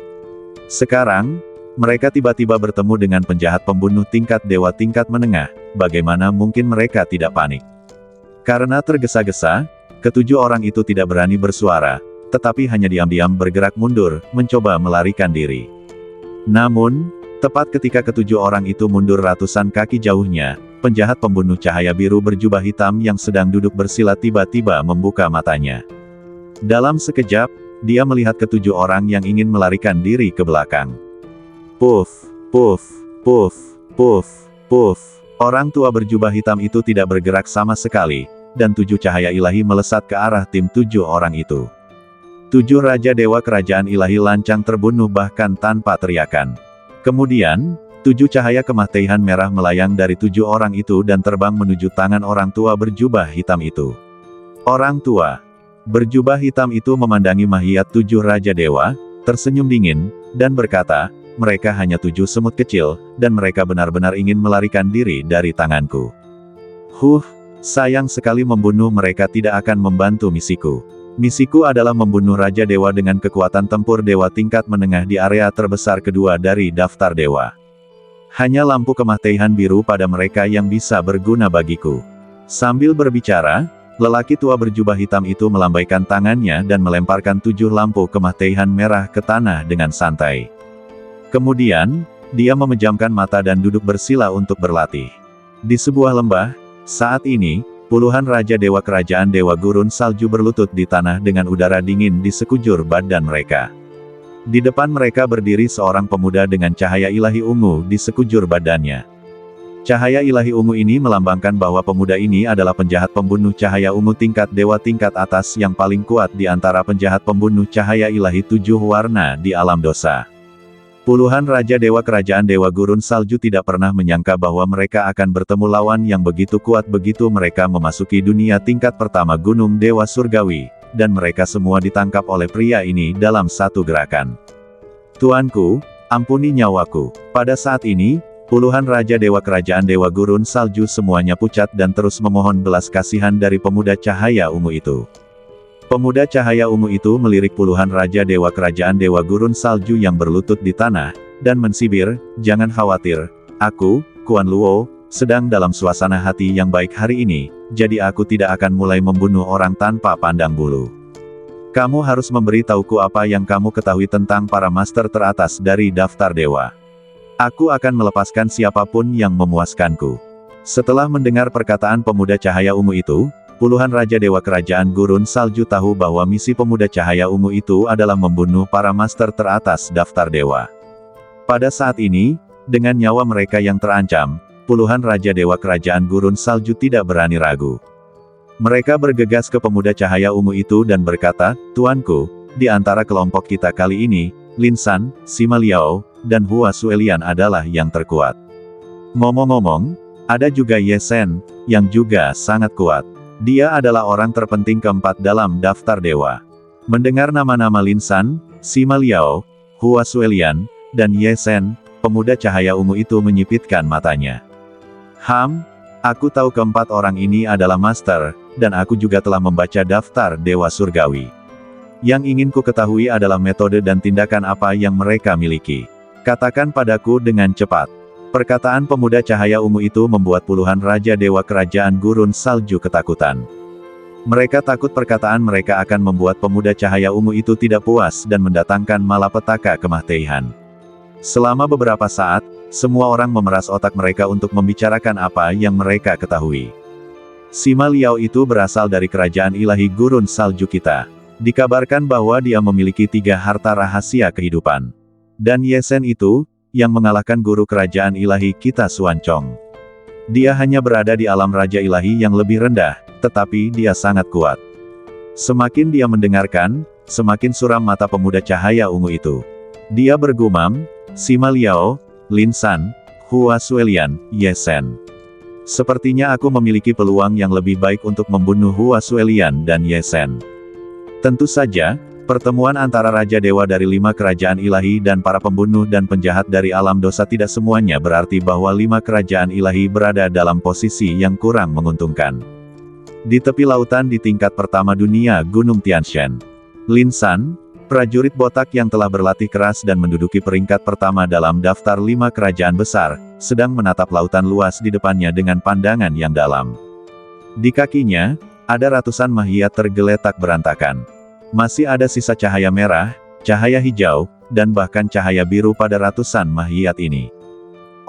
Sekarang, mereka tiba-tiba bertemu dengan penjahat pembunuh tingkat dewa tingkat menengah, bagaimana mungkin mereka tidak panik? Karena tergesa-gesa, ketujuh orang itu tidak berani bersuara, tetapi hanya diam-diam bergerak mundur, mencoba melarikan diri. Namun, tepat ketika ketujuh orang itu mundur ratusan kaki jauhnya, penjahat pembunuh cahaya biru berjubah hitam yang sedang duduk bersila tiba-tiba membuka matanya. Dalam sekejap, dia melihat ketujuh orang yang ingin melarikan diri ke belakang. Puff, puff, puff, puff, puff. Orang tua berjubah hitam itu tidak bergerak sama sekali, dan 7 cahaya ilahi melesat ke arah tim 7 orang itu. 7 Raja Dewa Kerajaan Ilahi Lancang terbunuh bahkan tanpa teriakan. Kemudian, 7 cahaya kematian merah melayang dari 7 orang itu dan terbang menuju tangan orang tua berjubah hitam itu. Orang tua berjubah hitam itu memandangi mahiyat 7 Raja Dewa, tersenyum dingin, dan berkata, mereka hanya 7 semut kecil, dan mereka benar-benar ingin melarikan diri dari tanganku. Sayang sekali membunuh mereka tidak akan membantu misiku. Misiku adalah membunuh Raja Dewa dengan kekuatan tempur dewa tingkat menengah di area terbesar kedua dari daftar dewa. Hanya lampu kematian biru pada mereka yang bisa berguna bagiku. Sambil berbicara, lelaki tua berjubah hitam itu melambaikan tangannya dan melemparkan 7 lampu kematian merah ke tanah dengan santai. Kemudian, dia memejamkan mata dan duduk bersila untuk berlatih. Di sebuah lembah, saat ini, puluhan Raja Dewa Kerajaan Dewa Gurun Salju berlutut di tanah dengan udara dingin di sekujur badan mereka. Di depan mereka berdiri seorang pemuda dengan cahaya ilahi ungu di sekujur badannya. Cahaya ilahi ungu ini melambangkan bahwa pemuda ini adalah penjahat pembunuh cahaya ungu tingkat dewa tingkat atas yang paling kuat di antara penjahat pembunuh cahaya ilahi 7 warna di alam dosa. Puluhan Raja Dewa Kerajaan Dewa Gurun Salju tidak pernah menyangka bahwa mereka akan bertemu lawan yang begitu kuat begitu mereka memasuki dunia tingkat pertama Gunung Dewa Surgawi, dan mereka semua ditangkap oleh pria ini dalam satu gerakan. Tuanku, ampuni nyawaku. Pada saat ini, puluhan Raja Dewa Kerajaan Dewa Gurun Salju semuanya pucat dan terus memohon belas kasihan dari pemuda cahaya ungu itu. Pemuda cahaya ungu itu melirik puluhan Raja Dewa Kerajaan Dewa Gurun Salju yang berlutut di tanah, dan mensibir, "Jangan khawatir, aku, Kuan Luo, sedang dalam suasana hati yang baik hari ini, jadi aku tidak akan mulai membunuh orang tanpa pandang bulu. Kamu harus memberitahuku apa yang kamu ketahui tentang para master teratas dari daftar dewa. Aku akan melepaskan siapapun yang memuaskanku." Setelah mendengar perkataan pemuda cahaya ungu itu, puluhan Raja Dewa Kerajaan Gurun Salju tahu bahwa misi pemuda cahaya ungu itu adalah membunuh para master teratas daftar dewa. Pada saat ini, dengan nyawa mereka yang terancam, puluhan Raja Dewa Kerajaan Gurun Salju tidak berani ragu. Mereka bergegas ke pemuda cahaya ungu itu dan berkata, "Tuanku, di antara kelompok kita kali ini, Lin San, Sima Liao, dan Hua Suelian adalah yang terkuat. Ngomong-ngomong, ada juga Ye Shen, yang juga sangat kuat. Dia adalah orang terpenting keempat dalam daftar dewa." Mendengar nama-nama Lin San, Sima Liao, Hua Suelian, dan Ye Shen, pemuda cahaya ungu itu menyipitkan matanya. Aku tahu keempat orang ini adalah master, dan aku juga telah membaca daftar dewa surgawi. Yang ingin ku ketahui adalah metode dan tindakan apa yang mereka miliki. Katakan padaku dengan cepat." Perkataan pemuda cahaya ungu itu membuat puluhan Raja Dewa Kerajaan Gurun Salju ketakutan. Mereka takut perkataan mereka akan membuat pemuda cahaya ungu itu tidak puas dan mendatangkan malapetaka kematian. Selama beberapa saat, semua orang memeras otak mereka untuk membicarakan apa yang mereka ketahui. Sima Liao itu berasal dari kerajaan ilahi Gurun Salju kita. Dikabarkan bahwa dia memiliki 3 harta rahasia kehidupan. Dan Ye Shen itu, yang mengalahkan guru kerajaan ilahi kita Xuanchong. Dia hanya berada di alam raja ilahi yang lebih rendah, tetapi dia sangat kuat. Semakin dia mendengarkan, semakin suram mata pemuda cahaya ungu itu. Dia bergumam, "Sima Liao, Lin San, Hua Suelian, Ye Shen. Sepertinya aku memiliki peluang yang lebih baik untuk membunuh Hua Suelian dan Ye Shen." Tentu saja, pertemuan antara Raja Dewa dari 5 kerajaan ilahi dan para pembunuh dan penjahat dari alam dosa tidak semuanya berarti bahwa 5 kerajaan ilahi berada dalam posisi yang kurang menguntungkan. Di tepi lautan di tingkat pertama dunia Gunung Tianshan, Lin San, prajurit botak yang telah berlatih keras dan menduduki peringkat pertama dalam daftar 5 kerajaan besar, sedang menatap lautan luas di depannya dengan pandangan yang dalam. Di kakinya, ada ratusan mahiyat tergeletak berantakan. Masih ada sisa cahaya merah, cahaya hijau, dan bahkan cahaya biru pada ratusan mahiyat ini.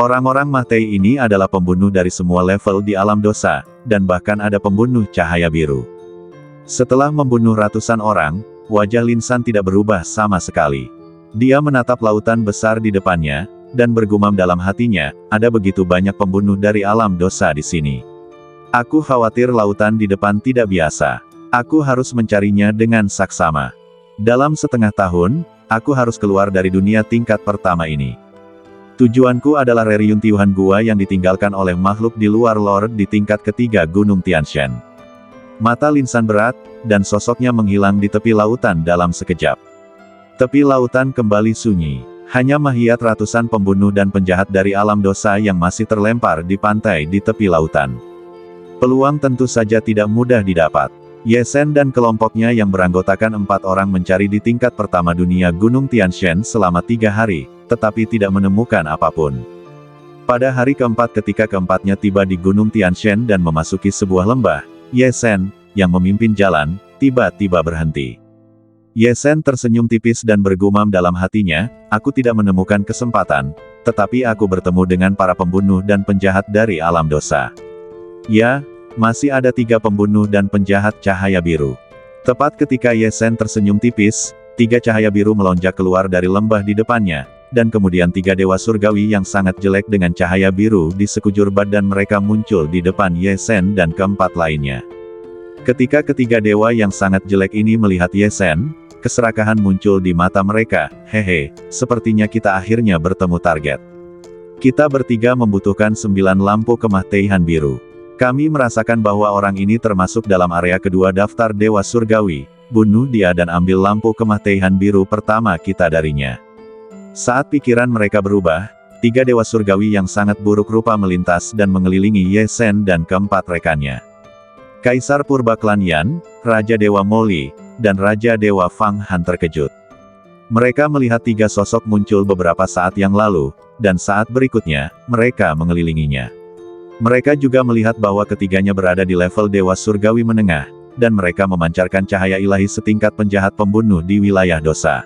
Orang-orang Mahtei ini adalah pembunuh dari semua level di alam dosa, dan bahkan ada pembunuh cahaya biru. Setelah membunuh ratusan orang, wajah Lin San tidak berubah sama sekali. Dia menatap lautan besar di depannya, dan bergumam dalam hatinya, ada begitu banyak pembunuh dari alam dosa di sini. Aku khawatir lautan di depan tidak biasa. Aku harus mencarinya dengan saksama. Dalam setengah tahun, aku harus keluar dari dunia tingkat pertama ini. Tujuanku adalah reruntuhan gua yang ditinggalkan oleh makhluk di luar Lord di tingkat ketiga Gunung Tianshan. Mata Lin San berat, dan sosoknya menghilang di tepi lautan dalam sekejap. Tepi lautan kembali sunyi. Hanya mahiyat ratusan pembunuh dan penjahat dari alam dosa yang masih terlempar di pantai di tepi lautan. Peluang tentu saja tidak mudah didapat. Ye Shen dan kelompoknya yang beranggotakan 4 orang mencari di tingkat pertama dunia Gunung Tianshan selama 3 hari, tetapi tidak menemukan apapun. Pada hari keempat ketika keempatnya tiba di Gunung Tianshan dan memasuki sebuah lembah, Ye Shen, yang memimpin jalan, tiba-tiba berhenti. Ye Shen tersenyum tipis dan bergumam dalam hatinya, "Aku tidak menemukan kesempatan, tetapi aku bertemu dengan para pembunuh dan penjahat dari alam dosa. Ya, Masih ada 3 pembunuh dan penjahat cahaya biru. Tepat ketika Ye Sen tersenyum tipis, 3 cahaya biru melonjak keluar dari lembah di depannya, dan kemudian 3 dewa surgawi yang sangat jelek dengan cahaya biru di sekujur badan mereka muncul di depan Ye Sen dan keempat lainnya. Ketika ketiga dewa yang sangat jelek ini melihat Ye Sen, keserakahan muncul di mata mereka. Hehe, sepertinya kita akhirnya bertemu target. Kita bertiga membutuhkan 9 lampu kemah Teihan biru. Kami merasakan bahwa orang ini termasuk dalam area kedua daftar dewa surgawi. Bunuh dia dan ambil lampu kemah Teihan biru pertama kita darinya. Saat pikiran mereka berubah, 3 dewa surgawi yang sangat buruk rupa melintas dan mengelilingi Ye Sen dan keempat rekannya. Kaisar Purba Klan Yan, Raja Dewa Moli, dan Raja Dewa Fang Han terkejut. Mereka melihat 3 sosok muncul beberapa saat yang lalu, dan saat berikutnya, mereka mengelilinginya. Mereka juga melihat bahwa ketiganya berada di level Dewa Surgawi Menengah, dan mereka memancarkan cahaya ilahi setingkat penjahat pembunuh di wilayah dosa.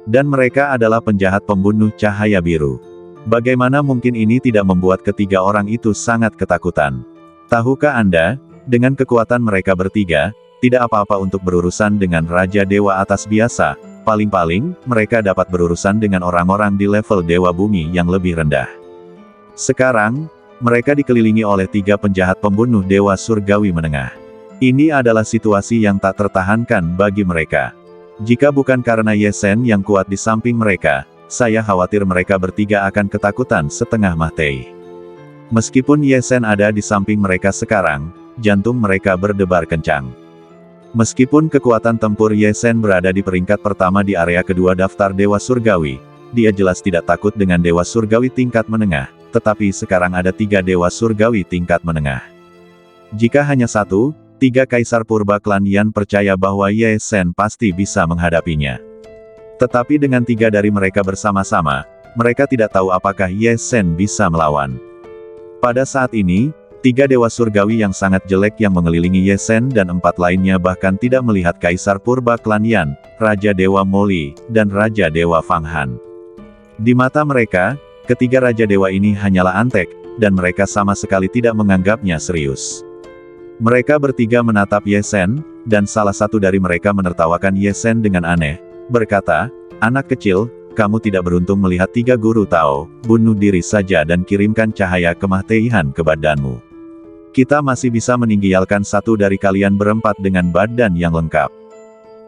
Dan mereka adalah penjahat pembunuh cahaya biru. Bagaimana mungkin ini tidak membuat ketiga orang itu sangat ketakutan? Tahukah Anda, dengan kekuatan mereka bertiga, tidak apa-apa untuk berurusan dengan Raja Dewa atas biasa, paling-paling, mereka dapat berurusan dengan orang-orang di level Dewa Bumi yang lebih rendah. Sekarang, mereka dikelilingi oleh 3 penjahat pembunuh Dewa Surgawi Menengah. Ini adalah situasi yang tak tertahankan bagi mereka. Jika bukan karena Ye Sen yang kuat di samping mereka, saya khawatir mereka bertiga akan ketakutan setengah mati. Meskipun Ye Sen ada di samping mereka sekarang, jantung mereka berdebar kencang. Meskipun kekuatan tempur Ye Sen berada di peringkat pertama di area kedua daftar Dewa Surgawi, dia jelas tidak takut dengan Dewa Surgawi tingkat menengah. Tetapi sekarang ada 3 dewa surgawi tingkat menengah. Jika hanya 1, 3 kaisar purba klan Yan percaya bahwa Ye Sen pasti bisa menghadapinya. Tetapi dengan 3 dari mereka bersama-sama, mereka tidak tahu apakah Ye Sen bisa melawan. Pada saat ini, 3 dewa surgawi yang sangat jelek yang mengelilingi Ye Sen dan 4 lainnya bahkan tidak melihat kaisar purba klan Yan, Raja Dewa Moli, dan Raja Dewa Fang Han. Di mata mereka, ketiga Raja Dewa ini hanyalah antek, dan mereka sama sekali tidak menganggapnya serius. Mereka bertiga menatap Ye Sen, dan salah satu dari mereka menertawakan Ye Sen dengan aneh, berkata, "Anak kecil, kamu tidak beruntung melihat 3 guru Tao, bunuh diri saja dan kirimkan cahaya kemah Teihan ke badanmu. Kita masih bisa meninggalkan 1 dari kalian berempat dengan badan yang lengkap.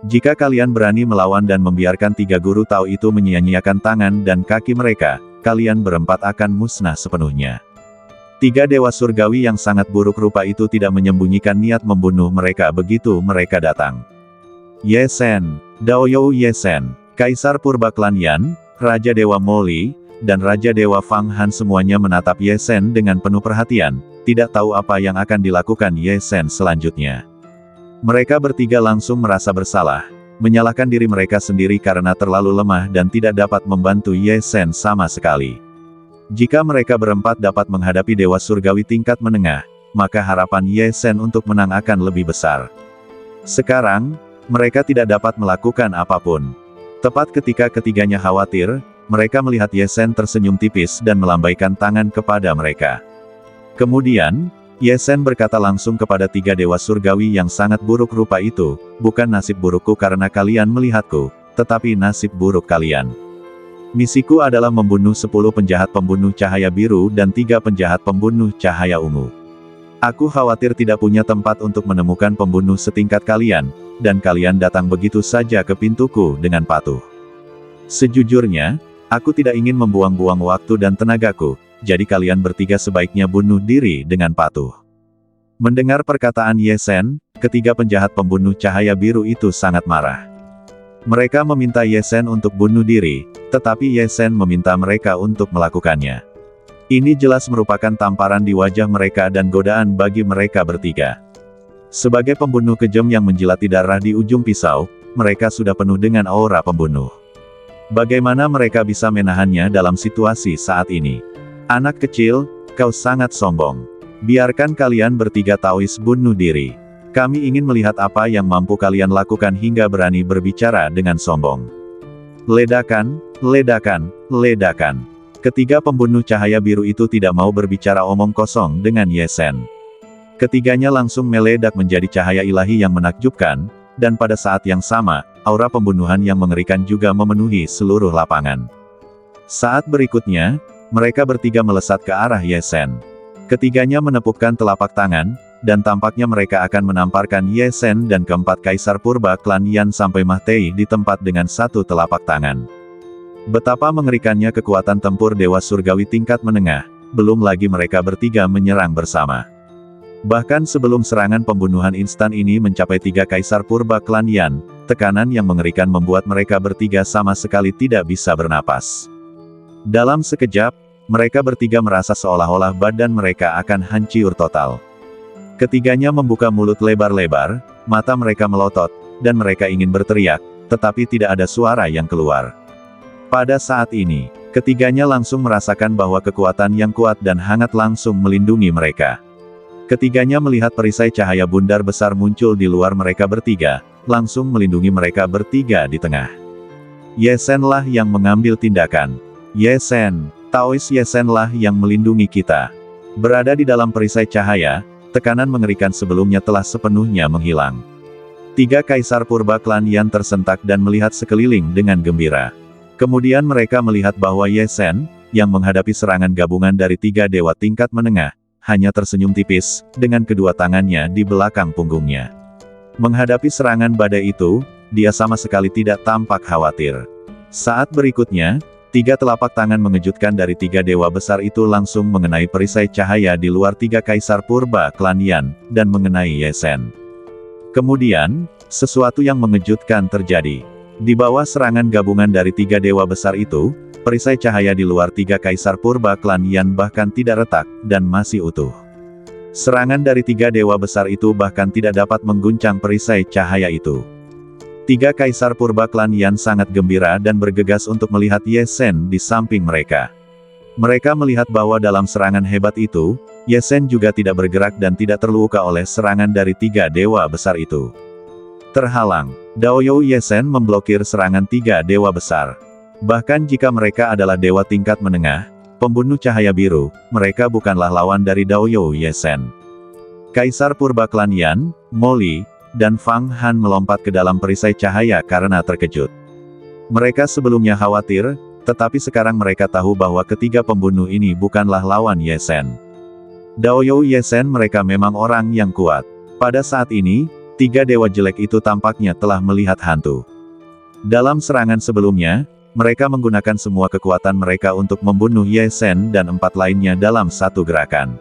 Jika kalian berani melawan dan membiarkan 3 guru Tao itu menyia-nyiakan tangan dan kaki mereka, kalian berempat akan musnah sepenuhnya." 3 dewa surgawi yang sangat buruk rupa itu tidak menyembunyikan niat membunuh mereka begitu mereka datang. Ye Sen, Daoyou Ye Sen, Kaisar Purba Klan Yan, Raja Dewa Moli, dan Raja Dewa Fang Han semuanya menatap Ye Sen dengan penuh perhatian, tidak tahu apa yang akan dilakukan Ye Sen selanjutnya. Mereka bertiga langsung merasa bersalah, menyalahkan diri mereka sendiri karena terlalu lemah dan tidak dapat membantu Ye Sen sama sekali. Jika mereka berempat dapat menghadapi Dewa Surgawi tingkat menengah, maka harapan Ye Sen untuk menang akan lebih besar. Sekarang, mereka tidak dapat melakukan apapun. Tepat ketika ketiganya khawatir, mereka melihat Ye Sen tersenyum tipis dan melambaikan tangan kepada mereka. Kemudian, Ye Sen berkata langsung kepada 3 dewa surgawi yang sangat buruk rupa itu, "Bukan nasib burukku karena kalian melihatku, tetapi nasib buruk kalian. Misiku adalah membunuh 10 penjahat pembunuh cahaya biru dan 3 penjahat pembunuh cahaya ungu. Aku khawatir tidak punya tempat untuk menemukan pembunuh setingkat kalian, dan kalian datang begitu saja ke pintuku dengan patuh. Sejujurnya, aku tidak ingin membuang-buang waktu dan tenagaku, jadi kalian bertiga sebaiknya bunuh diri dengan patuh." Mendengar perkataan Ye Sen, ketiga penjahat pembunuh cahaya biru itu sangat marah. Mereka meminta Ye Sen untuk bunuh diri, tetapi Ye Sen meminta mereka untuk melakukannya. Ini jelas merupakan tamparan di wajah mereka dan godaan bagi mereka bertiga. Sebagai pembunuh kejam yang menjilati darah di ujung pisau, mereka sudah penuh dengan aura pembunuh. Bagaimana mereka bisa menahannya dalam situasi saat ini? Anak kecil, kau sangat sombong. Biarkan kalian bertiga Taois bunuh diri. Kami ingin melihat apa yang mampu kalian lakukan hingga berani berbicara dengan sombong. Ledakan, ledakan, ledakan. Ketiga pembunuh cahaya biru itu tidak mau berbicara omong kosong dengan Ye Sen. Ketiganya langsung meledak menjadi cahaya ilahi yang menakjubkan, dan pada saat yang sama, aura pembunuhan yang mengerikan juga memenuhi seluruh lapangan. Saat berikutnya, mereka bertiga melesat ke arah Ye Sen. Ketiganya menepukkan telapak tangan, dan tampaknya mereka akan menamparkan Ye Sen dan keempat kaisar purba klan Yan sampai mati di tempat dengan satu telapak tangan. Betapa mengerikannya kekuatan tempur Dewa Surgawi tingkat menengah, belum lagi mereka bertiga menyerang bersama. Bahkan sebelum serangan pembunuhan instan ini mencapai tiga kaisar purba klan Yan, tekanan yang mengerikan membuat mereka bertiga sama sekali tidak bisa bernapas. Dalam sekejap, mereka bertiga merasa seolah-olah badan mereka akan hancur total. Ketiganya membuka mulut lebar-lebar, mata mereka melotot, dan mereka ingin berteriak, tetapi tidak ada suara yang keluar. Pada saat ini, ketiganya langsung merasakan bahwa kekuatan yang kuat dan hangat langsung melindungi mereka. Ketiganya melihat perisai cahaya bundar besar muncul di luar mereka bertiga, langsung melindungi mereka bertiga di tengah. Ye Sen lah yang mengambil tindakan. Ye Sen, Taois Ye Sen lah yang melindungi kita. Berada di dalam perisai cahaya, tekanan mengerikan sebelumnya telah sepenuhnya menghilang. Tiga kaisar purba klan Yan tersentak dan melihat sekeliling dengan gembira. Kemudian mereka melihat bahwa Ye Sen, yang menghadapi serangan gabungan dari tiga dewa tingkat menengah, hanya tersenyum tipis, dengan kedua tangannya di belakang punggungnya. Menghadapi serangan badai itu, dia sama sekali tidak tampak khawatir. Saat berikutnya, tiga telapak tangan mengejutkan dari tiga dewa besar itu langsung mengenai perisai cahaya di luar tiga kaisar purba klan Yan, dan mengenai Ye Sen. Kemudian, sesuatu yang mengejutkan terjadi. Di bawah serangan gabungan dari tiga dewa besar itu, perisai cahaya di luar tiga kaisar purba klan Yan bahkan tidak retak, dan masih utuh. Serangan dari tiga dewa besar itu bahkan tidak dapat mengguncang perisai cahaya itu. Tiga kaisar purba klan Yan sangat gembira dan bergegas untuk melihat Ye Sen di samping mereka. Mereka melihat bahwa dalam serangan hebat itu, Ye Sen juga tidak bergerak dan tidak terluka oleh serangan dari tiga dewa besar itu. Terhalang, Daoyou Ye Sen memblokir serangan tiga dewa besar. Bahkan jika mereka adalah dewa tingkat menengah, pembunuh cahaya biru, mereka bukanlah lawan dari Daoyou Ye Sen. Kaisar purba klan Yan, Moli, dan Fang Han melompat ke dalam perisai cahaya karena terkejut. Mereka sebelumnya khawatir, tetapi sekarang mereka tahu bahwa ketiga pembunuh ini bukanlah lawan Ye Sen. Daoyou Ye Sen mereka memang orang yang kuat. Pada saat ini, tiga dewa jelek itu tampaknya telah melihat hantu. Dalam serangan sebelumnya, mereka menggunakan semua kekuatan mereka untuk membunuh Ye Sen dan empat lainnya dalam satu gerakan.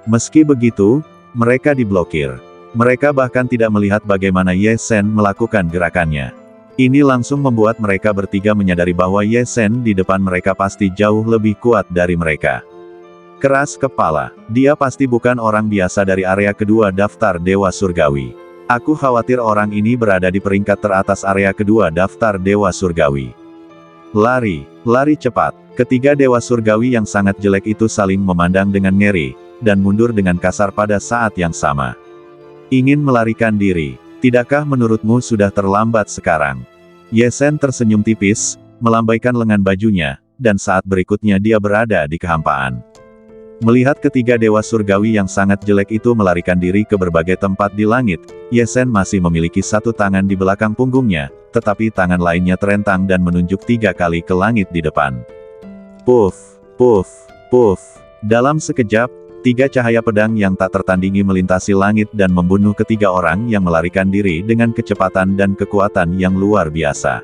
Meski begitu, mereka diblokir. Mereka bahkan tidak melihat bagaimana Ye Sen melakukan gerakannya. Ini langsung membuat mereka bertiga menyadari bahwa Ye Sen di depan mereka pasti jauh lebih kuat dari mereka. Keras kepala, dia pasti bukan orang biasa dari area kedua daftar Dewa Surgawi. Aku khawatir orang ini berada di peringkat teratas area kedua daftar Dewa Surgawi. Lari, lari cepat. Ketiga Dewa Surgawi yang sangat jelek itu saling memandang dengan ngeri, dan mundur dengan kasar pada saat yang sama. Ingin melarikan diri, tidakkah menurutmu sudah terlambat sekarang? Ye Sen tersenyum tipis, melambaikan lengan bajunya, dan saat berikutnya dia berada di kehampaan. Melihat ketiga Dewa Surgawi yang sangat jelek itu melarikan diri ke berbagai tempat di langit, Ye Sen masih memiliki satu tangan di belakang punggungnya, tetapi tangan lainnya terentang dan menunjuk 3 kali ke langit di depan. Puff, puff, puff. Dalam sekejap, 3 cahaya pedang yang tak tertandingi melintasi langit dan membunuh ketiga orang yang melarikan diri dengan kecepatan dan kekuatan yang luar biasa.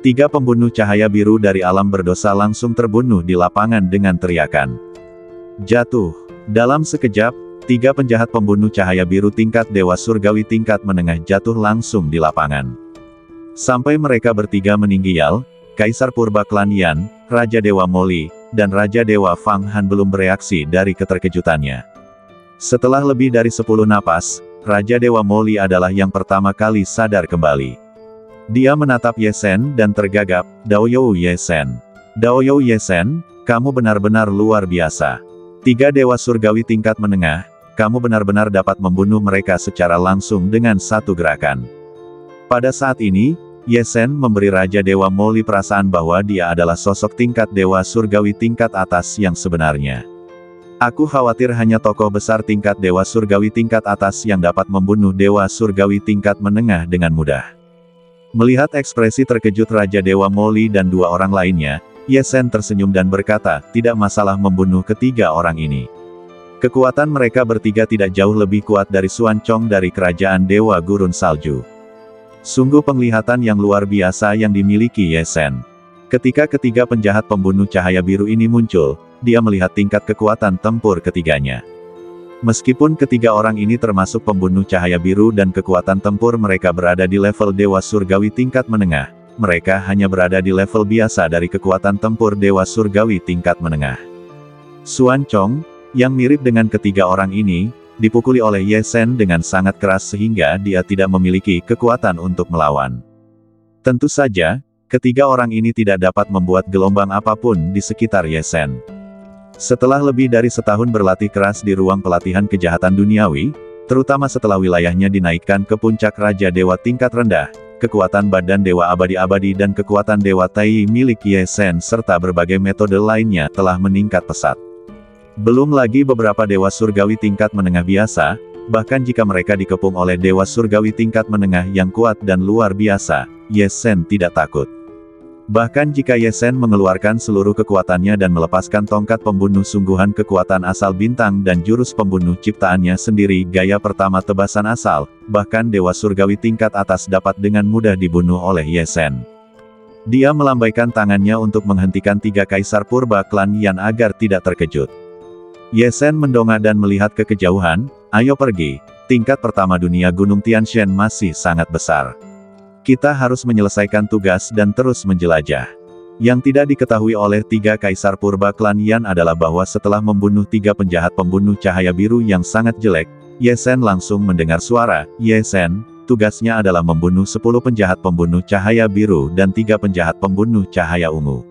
3 pembunuh cahaya biru dari alam berdosa langsung terbunuh di lapangan dengan teriakan. Jatuh. Dalam sekejap, 3 penjahat pembunuh cahaya biru tingkat Dewa Surgawi tingkat menengah jatuh langsung di lapangan. Sampai mereka bertiga meninggal, Kaisar Purba Klan Yan, Raja Dewa Moli, dan Raja Dewa Fang Han belum bereaksi dari keterkejutannya. Setelah lebih dari 10 napas, Raja Dewa Moli adalah yang pertama kali sadar kembali. Dia menatap Ye Sen dan tergagap, Daoyou Ye Sen. Daoyou Ye Sen, kamu benar-benar luar biasa. 3 Dewa Surgawi tingkat menengah, kamu benar-benar dapat membunuh mereka secara langsung dengan satu gerakan. Pada saat ini, Ye Sen memberi Raja Dewa Moli perasaan bahwa dia adalah sosok tingkat Dewa Surgawi tingkat atas yang sebenarnya. Aku khawatir hanya tokoh besar tingkat dewa surgawi tingkat atas yang dapat membunuh dewa surgawi tingkat menengah dengan mudah. Melihat ekspresi terkejut Raja Dewa Moli dan dua orang lainnya, Ye Sen tersenyum dan berkata, tidak masalah membunuh ketiga orang ini. Kekuatan mereka bertiga tidak jauh lebih kuat dari Xuan Chong dari kerajaan Dewa Gurun Salju. Sungguh penglihatan yang luar biasa yang dimiliki Ye Sen. Ketika ketiga penjahat pembunuh cahaya biru ini muncul, dia melihat tingkat kekuatan tempur ketiganya. Meskipun ketiga orang ini termasuk pembunuh cahaya biru dan kekuatan tempur mereka berada di level dewa surgawi tingkat menengah, mereka hanya berada di level biasa dari kekuatan tempur dewa surgawi tingkat menengah. Xuan Chong, yang mirip dengan ketiga orang ini, dipukuli oleh Ye Sen dengan sangat keras sehingga dia tidak memiliki kekuatan untuk melawan. Tentu saja, ketiga orang ini tidak dapat membuat gelombang apapun di sekitar Ye Sen. Setelah lebih dari setahun berlatih keras di ruang pelatihan kejahatan duniawi, terutama setelah wilayahnya dinaikkan ke puncak Raja Dewa tingkat rendah, kekuatan badan Dewa Abadi-Abadi dan kekuatan Dewa Tai milik Ye Sen serta berbagai metode lainnya telah meningkat pesat. Belum lagi beberapa Dewa Surgawi tingkat menengah biasa, bahkan jika mereka dikepung oleh Dewa Surgawi tingkat menengah yang kuat dan luar biasa, Ye Sen tidak takut. Bahkan jika Ye Sen mengeluarkan seluruh kekuatannya dan melepaskan tongkat pembunuh sungguhan kekuatan asal bintang dan jurus pembunuh ciptaannya sendiri gaya pertama tebasan asal, bahkan Dewa Surgawi tingkat atas dapat dengan mudah dibunuh oleh Ye Sen. Dia melambaikan tangannya untuk menghentikan tiga kaisar purba klan Yan agar tidak terkejut. Ye Sen mendongak dan melihat ke kejauhan, ayo pergi, tingkat pertama dunia Gunung Tianshan masih sangat besar. Kita harus menyelesaikan tugas dan terus menjelajah. Yang tidak diketahui oleh tiga kaisar purba klan Yan adalah bahwa setelah membunuh tiga penjahat pembunuh cahaya biru yang sangat jelek, Ye Sen langsung mendengar suara, Ye Sen, tugasnya adalah membunuh 10 penjahat pembunuh cahaya biru dan 3 penjahat pembunuh cahaya ungu.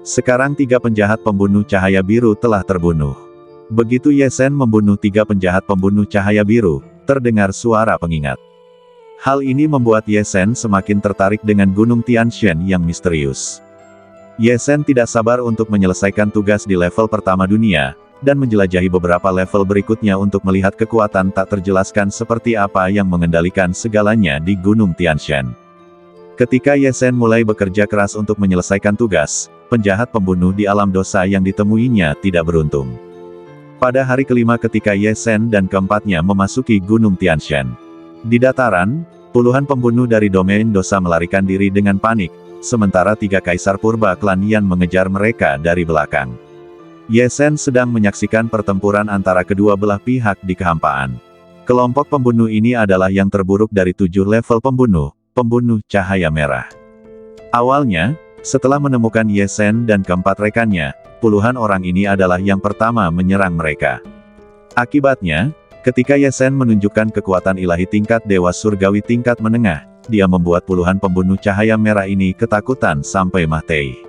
Sekarang 3 penjahat pembunuh cahaya biru telah terbunuh. Begitu Ye Sen membunuh 3 penjahat pembunuh cahaya biru, terdengar suara pengingat. Hal ini membuat Ye Sen semakin tertarik dengan Gunung Tianshan yang misterius. Ye Sen tidak sabar untuk menyelesaikan tugas di level pertama dunia, dan menjelajahi beberapa level berikutnya untuk melihat kekuatan tak terjelaskan seperti apa yang mengendalikan segalanya di Gunung Tianshan. Ketika Ye Sen mulai bekerja keras untuk menyelesaikan tugas, penjahat pembunuh di alam dosa yang ditemuinya tidak beruntung. Pada hari kelima ketika Ye Sen dan keempatnya memasuki Gunung Tianshan. Di dataran, puluhan pembunuh dari domain dosa melarikan diri dengan panik, sementara 3 kaisar purba klan Yan mengejar mereka dari belakang. Ye Sen sedang menyaksikan pertempuran antara kedua belah pihak di kehampaan. Kelompok pembunuh ini adalah yang terburuk dari 7 level pembunuh cahaya merah. Awalnya, setelah menemukan Ye Sen dan keempat rekannya, puluhan orang ini adalah yang pertama menyerang mereka. Akibatnya, ketika Ye Sen menunjukkan kekuatan ilahi tingkat dewa surgawi tingkat menengah, dia membuat puluhan pembunuh cahaya merah ini ketakutan sampai mati.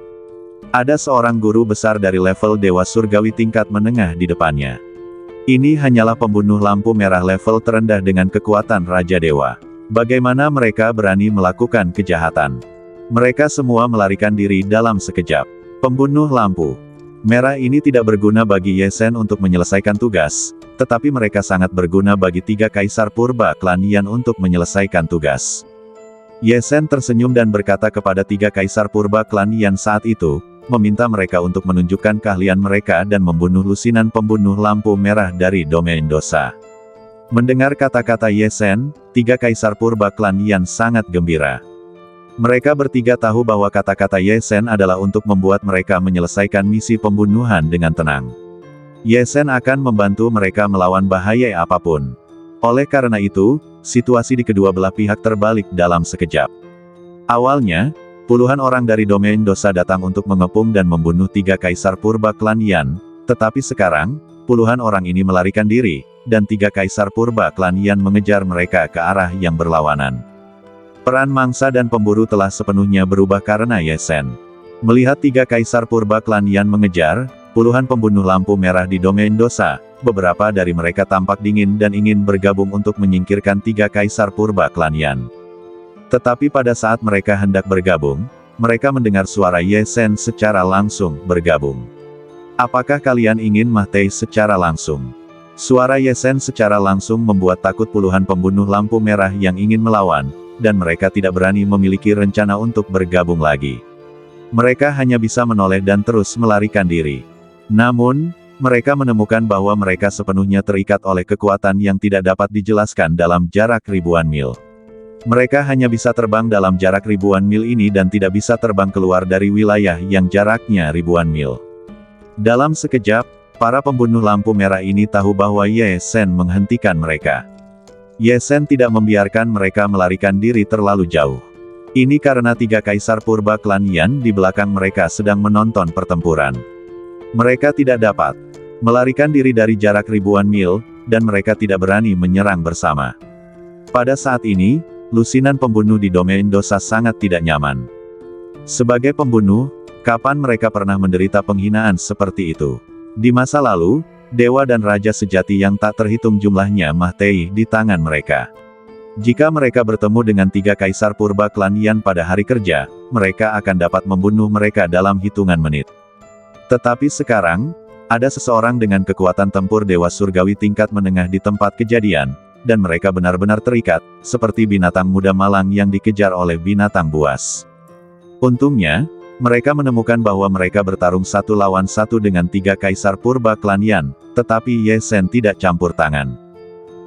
Ada seorang guru besar dari level dewa surgawi tingkat menengah di depannya. Ini hanyalah pembunuh lampu merah level terendah dengan kekuatan Raja Dewa. Bagaimana mereka berani melakukan kejahatan? Mereka semua melarikan diri dalam sekejap. Pembunuh lampu merah ini tidak berguna bagi Ye Sen untuk menyelesaikan tugas, tetapi mereka sangat berguna bagi 3 kaisar purba klan Yan untuk menyelesaikan tugas. Ye Sen tersenyum dan berkata kepada 3 kaisar purba klan Yan saat itu, meminta mereka untuk menunjukkan keahlian mereka dan membunuh lusinan pembunuh lampu merah dari domain dosa. Mendengar kata-kata Ye Sen, 3 kaisar purba klan Yan sangat gembira. Mereka bertiga tahu bahwa kata-kata Ye Sen adalah untuk membuat mereka menyelesaikan misi pembunuhan dengan tenang. Ye Sen akan membantu mereka melawan bahaya apapun. Oleh karena itu, situasi di kedua belah pihak terbalik dalam sekejap. Awalnya, puluhan orang dari domain dosa datang untuk mengepung dan membunuh 3 kaisar purba klan Yan, tetapi sekarang, puluhan orang ini melarikan diri, dan 3 kaisar purba klan Yan mengejar mereka ke arah yang berlawanan. Peran mangsa dan pemburu telah sepenuhnya berubah karena Ye Sen. Melihat 3 kaisar purba klan Yan mengejar, puluhan pembunuh lampu merah di domain dosa, beberapa dari mereka tampak dingin dan ingin bergabung untuk menyingkirkan 3 kaisar purba klan Yan. Tetapi pada saat mereka hendak bergabung, mereka mendengar suara Ye Sen secara langsung bergabung. Apakah kalian ingin mati secara langsung? Suara Ye Sen secara langsung membuat takut puluhan pembunuh lampu merah yang ingin melawan, dan mereka tidak berani memiliki rencana untuk bergabung lagi. Mereka hanya bisa menoleh dan terus melarikan diri. Namun, mereka menemukan bahwa mereka sepenuhnya terikat oleh kekuatan yang tidak dapat dijelaskan dalam jarak ribuan mil. Mereka hanya bisa terbang dalam jarak ribuan mil ini dan tidak bisa terbang keluar dari wilayah yang jaraknya ribuan mil. Dalam sekejap, para pembunuh lampu merah ini tahu bahwa Ye Sen menghentikan mereka. Ye Sen tidak membiarkan mereka melarikan diri terlalu jauh. Ini karena 3 kaisar purba klan Yan di belakang mereka sedang menonton pertempuran. Mereka tidak dapat melarikan diri dari jarak ribuan mil, dan mereka tidak berani menyerang bersama. Pada saat ini, lusinan pembunuh di domain dosa sangat tidak nyaman. Sebagai pembunuh, kapan mereka pernah menderita penghinaan seperti itu? Di masa lalu, dewa dan raja sejati yang tak terhitung jumlahnya mati di tangan mereka. Jika mereka bertemu dengan 3 kaisar purba klan Yan pada hari kerja, mereka akan dapat membunuh mereka dalam hitungan menit. Tetapi sekarang, ada seseorang dengan kekuatan tempur dewa surgawi tingkat menengah di tempat kejadian, dan mereka benar-benar terikat, seperti binatang muda malang yang dikejar oleh binatang buas. Untungnya, mereka menemukan bahwa mereka bertarung 1 lawan 1 dengan 3 kaisar purba klan Yan, tetapi Ye Sen tidak campur tangan.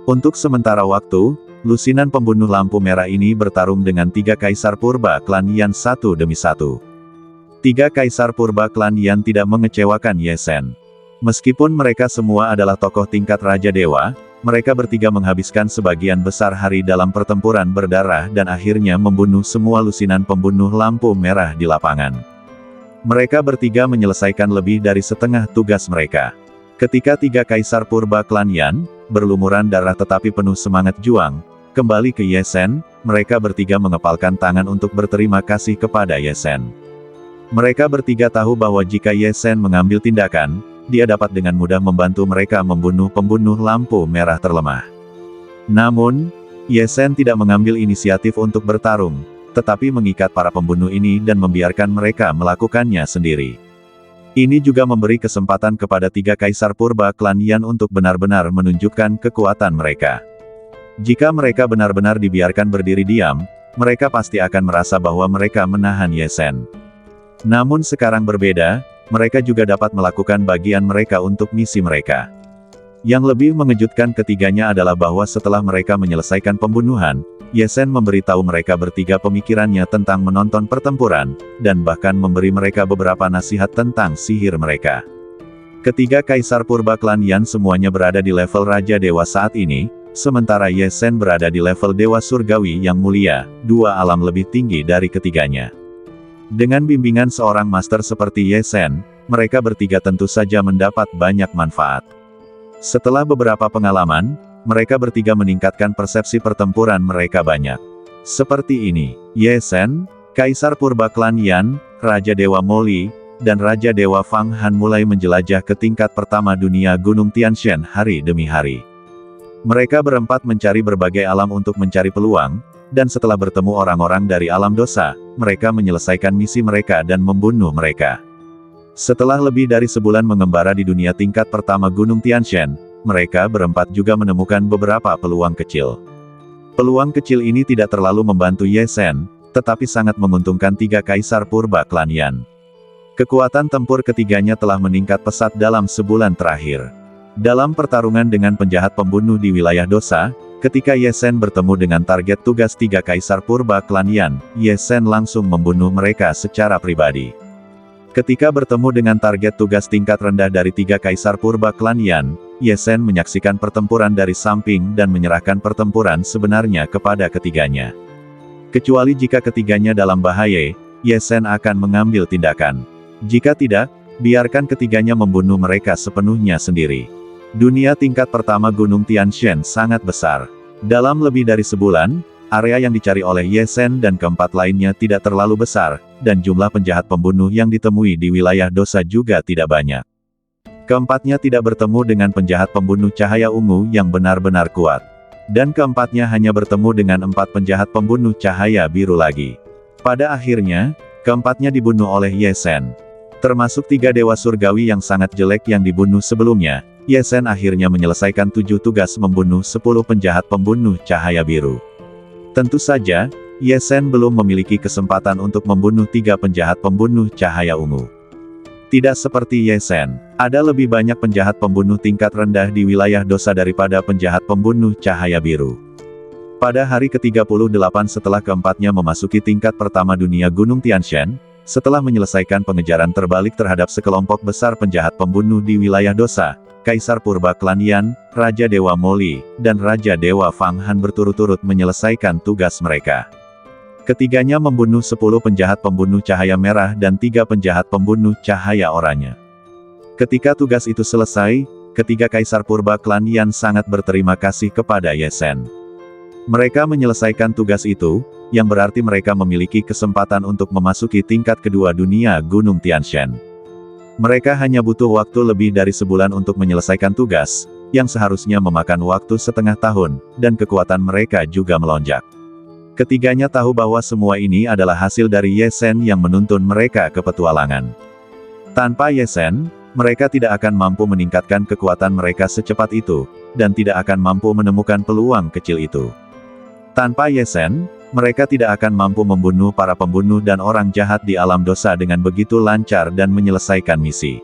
Untuk sementara waktu, lusinan pembunuh lampu merah ini bertarung dengan 3 kaisar purba klan Yan satu demi satu. 3 kaisar purba klan Yan tidak mengecewakan Ye Sen. Meskipun mereka semua adalah tokoh tingkat Raja Dewa, mereka bertiga menghabiskan sebagian besar hari dalam pertempuran berdarah dan akhirnya membunuh semua lusinan pembunuh lampu merah di lapangan. Mereka bertiga menyelesaikan lebih dari setengah tugas mereka. Ketika 3 kaisar purba klan Yan, berlumuran darah tetapi penuh semangat juang, kembali ke Ye Sen, mereka bertiga mengepalkan tangan untuk berterima kasih kepada Ye Sen. Mereka bertiga tahu bahwa jika Ye Sen mengambil tindakan, dia dapat dengan mudah membantu mereka membunuh pembunuh lampu merah terlemah. Namun, Ye Sen tidak mengambil inisiatif untuk bertarung, tetapi mengikat para pembunuh ini dan membiarkan mereka melakukannya sendiri. Ini juga memberi kesempatan kepada 3 kaisar purba klan Yan untuk benar-benar menunjukkan kekuatan mereka. Jika mereka benar-benar dibiarkan berdiri diam, mereka pasti akan merasa bahwa mereka menahan Ye Sen. Namun sekarang berbeda, mereka juga dapat melakukan bagian mereka untuk misi mereka. Yang lebih mengejutkan ketiganya adalah bahwa setelah mereka menyelesaikan pembunuhan, Ye Sen memberitahu mereka bertiga pemikirannya tentang menonton pertempuran, dan bahkan memberi mereka beberapa nasihat tentang sihir mereka. Ketiga kaisar purba klan Yan semuanya berada di level Raja Dewa saat ini, sementara Ye Sen berada di level Dewa Surgawi yang mulia, 2 alam lebih tinggi dari ketiganya. Dengan bimbingan seorang master seperti Ye Sen, mereka bertiga tentu saja mendapat banyak manfaat. Setelah beberapa pengalaman, mereka bertiga meningkatkan persepsi pertempuran mereka banyak. Seperti ini, Ye Sen, Kaisar Purba Klan Yan, Raja Dewa Moli, dan Raja Dewa Fang Han mulai menjelajah ke tingkat pertama dunia Gunung Tianshan hari demi hari. Mereka berempat mencari berbagai alam untuk mencari peluang, dan setelah bertemu orang-orang dari alam dosa, mereka menyelesaikan misi mereka dan membunuh mereka. Setelah lebih dari sebulan mengembara di dunia tingkat pertama Gunung Tianshan, mereka berempat juga menemukan beberapa peluang kecil. Peluang kecil ini tidak terlalu membantu Ye Sen, tetapi sangat menguntungkan 3 kaisar purba klan Yan. Kekuatan tempur ketiganya telah meningkat pesat dalam sebulan terakhir. Dalam pertarungan dengan penjahat pembunuh di wilayah dosa, ketika Ye Sen bertemu dengan target tugas 3 kaisar purba klan Yan, Ye Sen langsung membunuh mereka secara pribadi. Ketika bertemu dengan target tugas tingkat rendah dari 3 kaisar purba klan Yan, Ye Sen menyaksikan pertempuran dari samping dan menyerahkan pertempuran sebenarnya kepada ketiganya. Kecuali jika ketiganya dalam bahaya, Ye Sen akan mengambil tindakan. Jika tidak, biarkan ketiganya membunuh mereka sepenuhnya sendiri. Dunia tingkat pertama Gunung Tianshan sangat besar. Dalam lebih dari sebulan, area yang dicari oleh Ye Sen dan keempat lainnya tidak terlalu besar, dan jumlah penjahat pembunuh yang ditemui di wilayah dosa juga tidak banyak. Keempatnya tidak bertemu dengan penjahat pembunuh cahaya ungu yang benar-benar kuat. Dan keempatnya hanya bertemu dengan 4 penjahat pembunuh cahaya biru lagi. Pada akhirnya, keempatnya dibunuh oleh Ye Sen. Termasuk 3 dewa surgawi yang sangat jelek yang dibunuh sebelumnya, Ye Zhen akhirnya menyelesaikan 7 tugas membunuh 10 penjahat pembunuh cahaya biru. Tentu saja, Ye Zhen belum memiliki kesempatan untuk membunuh 3 penjahat pembunuh cahaya ungu. Tidak seperti Ye Zhen, ada lebih banyak penjahat pembunuh tingkat rendah di wilayah dosa daripada penjahat pembunuh cahaya biru. Pada hari ke-38 setelah keempatnya memasuki tingkat pertama dunia Gunung Tianshan, setelah menyelesaikan pengejaran terbalik terhadap sekelompok besar penjahat pembunuh di wilayah dosa, Kaisar Purba Klan Yan, Raja Dewa Moli, dan Raja Dewa Fang Han berturut-turut menyelesaikan tugas mereka. Ketiganya membunuh 10 penjahat pembunuh cahaya merah dan 3 penjahat pembunuh cahaya oranye. Ketika tugas itu selesai, ketiga Kaisar Purba Klan Yan sangat berterima kasih kepada Ye Zhen. Mereka menyelesaikan tugas itu, yang berarti mereka memiliki kesempatan untuk memasuki tingkat kedua dunia Gunung Tianshan. Mereka hanya butuh waktu lebih dari sebulan untuk menyelesaikan tugas, yang seharusnya memakan waktu setengah tahun, dan kekuatan mereka juga melonjak. Ketiganya tahu bahwa semua ini adalah hasil dari Ye Zhen yang menuntun mereka ke petualangan. Tanpa Ye Zhen, mereka tidak akan mampu meningkatkan kekuatan mereka secepat itu, dan tidak akan mampu menemukan peluang kecil itu. Tanpa Ye Zhen, mereka tidak akan mampu membunuh para pembunuh dan orang jahat di alam dosa dengan begitu lancar dan menyelesaikan misi.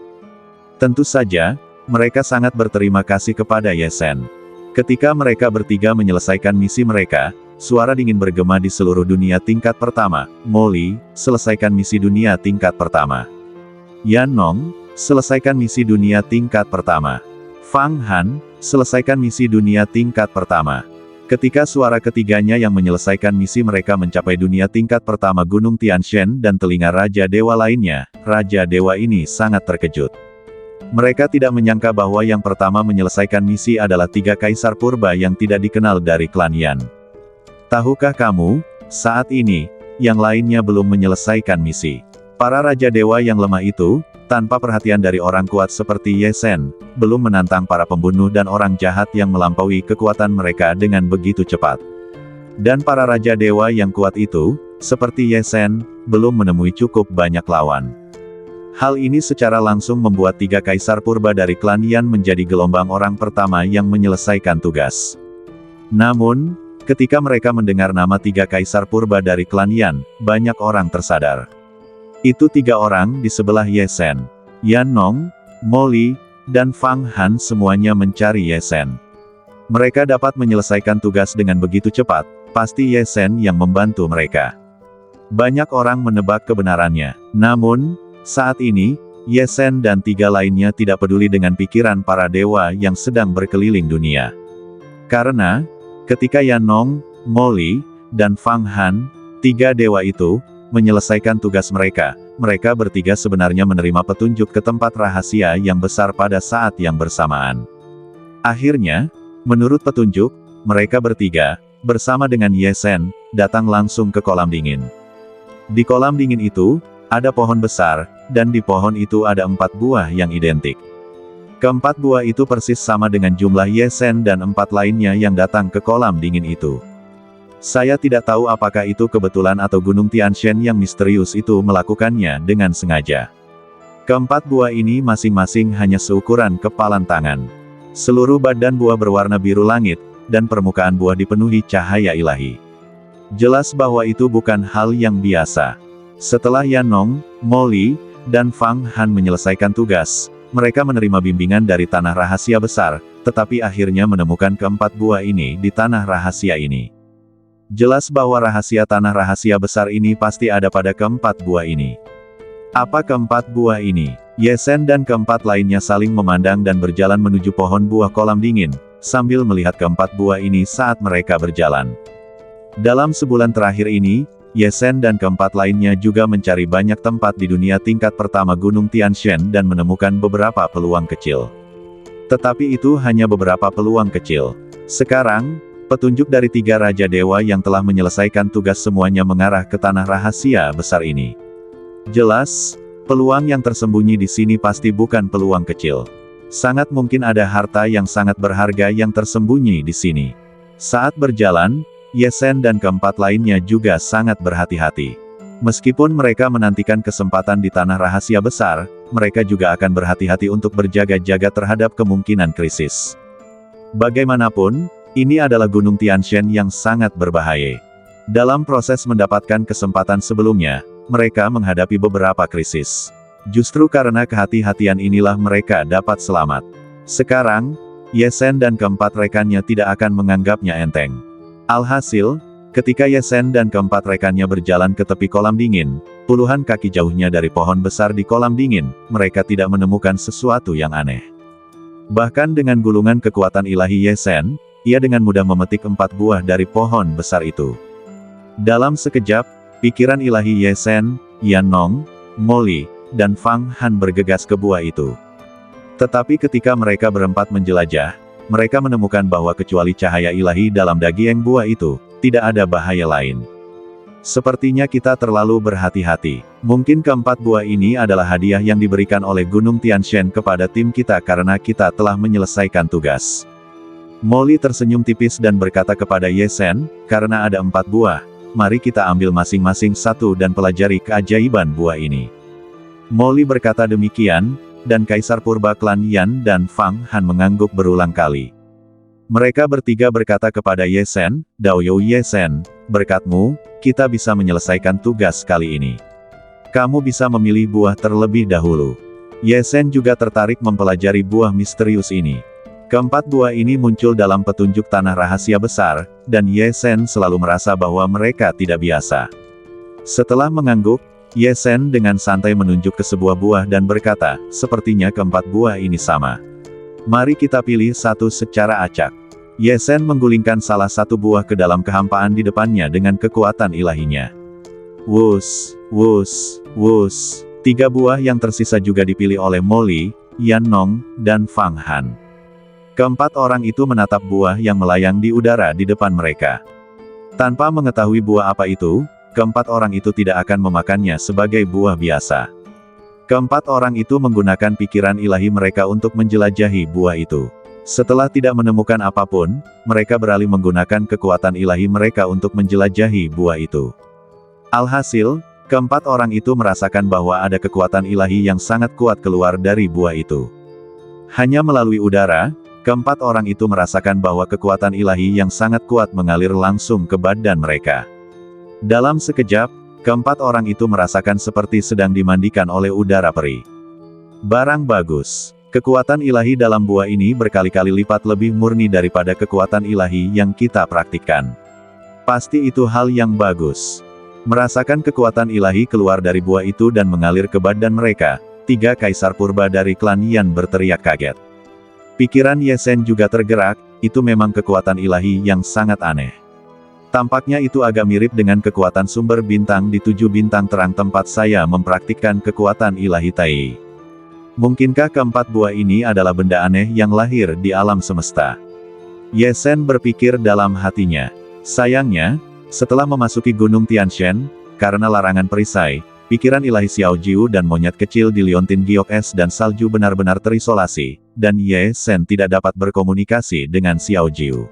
Tentu saja, mereka sangat berterima kasih kepada Ye Zhen. Ketika mereka bertiga menyelesaikan misi mereka, suara dingin bergema di seluruh dunia tingkat pertama. Moli, selesaikan misi dunia tingkat pertama. Yan Nong, selesaikan misi dunia tingkat pertama. Fang Han, selesaikan misi dunia tingkat pertama. Ketika suara ketiganya yang menyelesaikan misi mereka mencapai dunia tingkat pertama Gunung Tianshan dan telinga Raja Dewa lainnya, Raja Dewa ini sangat terkejut. Mereka tidak menyangka bahwa yang pertama menyelesaikan misi adalah 3 Kaisar Purba yang tidak dikenal dari klan Yan. Tahukah kamu, saat ini, yang lainnya belum menyelesaikan misi. Para Raja Dewa yang lemah itu, tanpa perhatian dari orang kuat seperti Ye Zhen, belum menantang para pembunuh dan orang jahat yang melampaui kekuatan mereka dengan begitu cepat. Dan para Raja Dewa yang kuat itu, seperti Ye Zhen, belum menemui cukup banyak lawan. Hal ini secara langsung membuat 3 Kaisar Purba dari klan Yan menjadi gelombang orang pertama yang menyelesaikan tugas. Namun, ketika mereka mendengar nama 3 Kaisar Purba dari klan Yan, banyak orang tersadar. Itu 3 orang di sebelah Ye Zhen. Yan Nong, Moli, dan Fang Han semuanya mencari Ye Zhen. Mereka dapat menyelesaikan tugas dengan begitu cepat, pasti Ye Zhen yang membantu mereka. Banyak orang menebak kebenarannya. Namun, saat ini, Ye Zhen dan 3 lainnya tidak peduli dengan pikiran para dewa yang sedang berkeliling dunia. Karena, ketika Yan Nong, Moli, dan Fang Han, 3 dewa itu, menyelesaikan tugas mereka, mereka bertiga sebenarnya menerima petunjuk ke tempat rahasia yang besar pada saat yang bersamaan. Akhirnya, menurut petunjuk, mereka bertiga, bersama dengan Ye Zhen, datang langsung ke kolam dingin. Di kolam dingin itu, ada pohon besar, dan di pohon itu ada 4 buah yang identik. Keempat buah itu persis sama dengan jumlah Ye Zhen dan 4 lainnya yang datang ke kolam dingin itu. Saya tidak tahu apakah itu kebetulan atau Gunung Tianshan yang misterius itu melakukannya dengan sengaja. Keempat buah ini masing-masing hanya seukuran kepalan tangan. Seluruh badan buah berwarna biru langit, dan permukaan buah dipenuhi cahaya ilahi. Jelas bahwa itu bukan hal yang biasa. Setelah Yan Nong, Moli, dan Fang Han menyelesaikan tugas, mereka menerima bimbingan dari tanah rahasia besar, tetapi akhirnya menemukan keempat buah ini di tanah rahasia ini. Jelas bahwa rahasia tanah rahasia besar ini pasti ada pada keempat buah ini. Apa keempat buah ini? Ye Zhen dan keempat lainnya saling memandang dan berjalan menuju pohon buah kolam dingin, sambil melihat keempat buah ini saat mereka berjalan. Dalam sebulan terakhir ini, Ye Zhen dan keempat lainnya juga mencari banyak tempat di dunia tingkat pertama Gunung Tianshan dan menemukan beberapa peluang kecil. Tetapi itu hanya beberapa peluang kecil. Sekarang, petunjuk dari 3 Raja Dewa yang telah menyelesaikan tugas semuanya mengarah ke tanah rahasia besar ini. Jelas, peluang yang tersembunyi di sini pasti bukan peluang kecil. Sangat mungkin ada harta yang sangat berharga yang tersembunyi di sini. Saat berjalan, Ye Zhen dan keempat lainnya juga sangat berhati-hati. Meskipun mereka menantikan kesempatan di tanah rahasia besar, mereka juga akan berhati-hati untuk berjaga-jaga terhadap kemungkinan krisis. Bagaimanapun, ini adalah Gunung Tianshan yang sangat berbahaya. Dalam proses mendapatkan kesempatan sebelumnya, mereka menghadapi beberapa krisis. Justru karena kehati-hatian inilah mereka dapat selamat. Sekarang, Ye Zhen dan keempat rekannya tidak akan menganggapnya enteng. Alhasil, ketika Ye Zhen dan keempat rekannya berjalan ke tepi kolam dingin, puluhan kaki jauhnya dari pohon besar di kolam dingin, mereka tidak menemukan sesuatu yang aneh. Bahkan dengan gulungan kekuatan ilahi Ye Zhen, ia dengan mudah memetik 4 buah dari pohon besar itu. Dalam sekejap, pikiran ilahi Ye Zhen, Yan Nong, Molly, dan Fang Han bergegas ke buah itu. Tetapi ketika mereka berempat menjelajah, mereka menemukan bahwa kecuali cahaya ilahi dalam daging buah itu, tidak ada bahaya lain. Sepertinya kita terlalu berhati-hati. Mungkin keempat buah ini adalah hadiah yang diberikan oleh Gunung Tianshan kepada tim kita karena kita telah menyelesaikan tugas. Molly tersenyum tipis dan berkata kepada Ye Zhen, karena ada 4 buah, mari kita ambil masing-masing satu dan pelajari keajaiban buah ini. Molly berkata demikian, dan Kaisar Purba klan Yan dan Fang Han mengangguk berulang kali. Mereka bertiga berkata kepada Ye Zhen, Daoyou Ye Zhen, berkatmu, kita bisa menyelesaikan tugas kali ini. Kamu bisa memilih buah terlebih dahulu. Ye Zhen juga tertarik mempelajari buah misterius ini. Keempat buah ini muncul dalam petunjuk tanah rahasia besar, dan Ye Zhen selalu merasa bahwa mereka tidak biasa. Setelah mengangguk, Ye Zhen dengan santai menunjuk ke sebuah buah dan berkata, sepertinya keempat buah ini sama. Mari kita pilih satu secara acak. Ye Zhen menggulingkan salah satu buah ke dalam kehampaan di depannya dengan kekuatan ilahinya. Wus, wus, wus. 3 buah yang tersisa juga dipilih oleh Molly, Yan Nong, dan Fang Han. Keempat orang itu menatap buah yang melayang di udara di depan mereka. Tanpa mengetahui buah apa itu, keempat orang itu tidak akan memakannya sebagai buah biasa. Keempat orang itu menggunakan pikiran ilahi mereka untuk menjelajahi buah itu. Setelah tidak menemukan apapun, mereka beralih menggunakan kekuatan ilahi mereka untuk menjelajahi buah itu. Alhasil, keempat orang itu merasakan bahwa ada kekuatan ilahi yang sangat kuat keluar dari buah itu. Hanya melalui udara, keempat orang itu merasakan bahwa kekuatan ilahi yang sangat kuat mengalir langsung ke badan mereka. Dalam sekejap, keempat orang itu merasakan seperti sedang dimandikan oleh udara perih. Barang bagus. Kekuatan ilahi dalam buah ini berkali-kali lipat lebih murni daripada kekuatan ilahi yang kita praktikkan. Pasti itu hal yang bagus. Merasakan kekuatan ilahi keluar dari buah itu dan mengalir ke badan mereka, 3 kaisar purba dari klan Yan berteriak kaget. Pikiran Ye Zhen juga tergerak, itu memang kekuatan ilahi yang sangat aneh. Tampaknya itu agak mirip dengan kekuatan sumber bintang di 7 bintang terang tempat saya mempraktikkan kekuatan ilahi Tai. Mungkinkah keempat buah ini adalah benda aneh yang lahir di alam semesta? Ye Zhen berpikir dalam hatinya. Sayangnya, setelah memasuki Gunung Tianshan, karena larangan perisai, pikiran ilahi Xiao Jiu dan monyet kecil di Liontin Giok Es dan salju benar-benar terisolasi, dan Ye Zhen tidak dapat berkomunikasi dengan Xiao Jiu.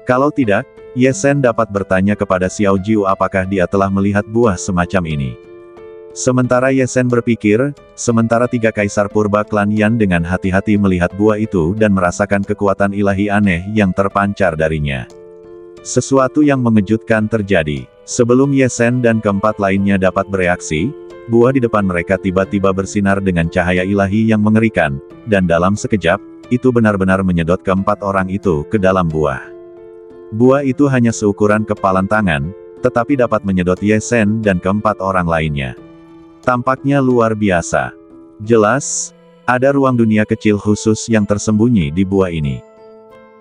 Kalau tidak, Ye Zhen dapat bertanya kepada Xiao Jiu apakah dia telah melihat buah semacam ini. Sementara Ye Zhen berpikir, sementara 3 kaisar purba klan Yan dengan hati-hati melihat buah itu dan merasakan kekuatan ilahi aneh yang terpancar darinya. Sesuatu yang mengejutkan terjadi. Sebelum Ye Zhen dan keempat lainnya dapat bereaksi, buah di depan mereka tiba-tiba bersinar dengan cahaya ilahi yang mengerikan, dan dalam sekejap, itu benar-benar menyedot keempat orang itu ke dalam buah. Buah itu hanya seukuran kepalan tangan, tetapi dapat menyedot Ye Zhen dan keempat orang lainnya. Tampaknya luar biasa. Jelas, ada ruang dunia kecil khusus yang tersembunyi di buah ini.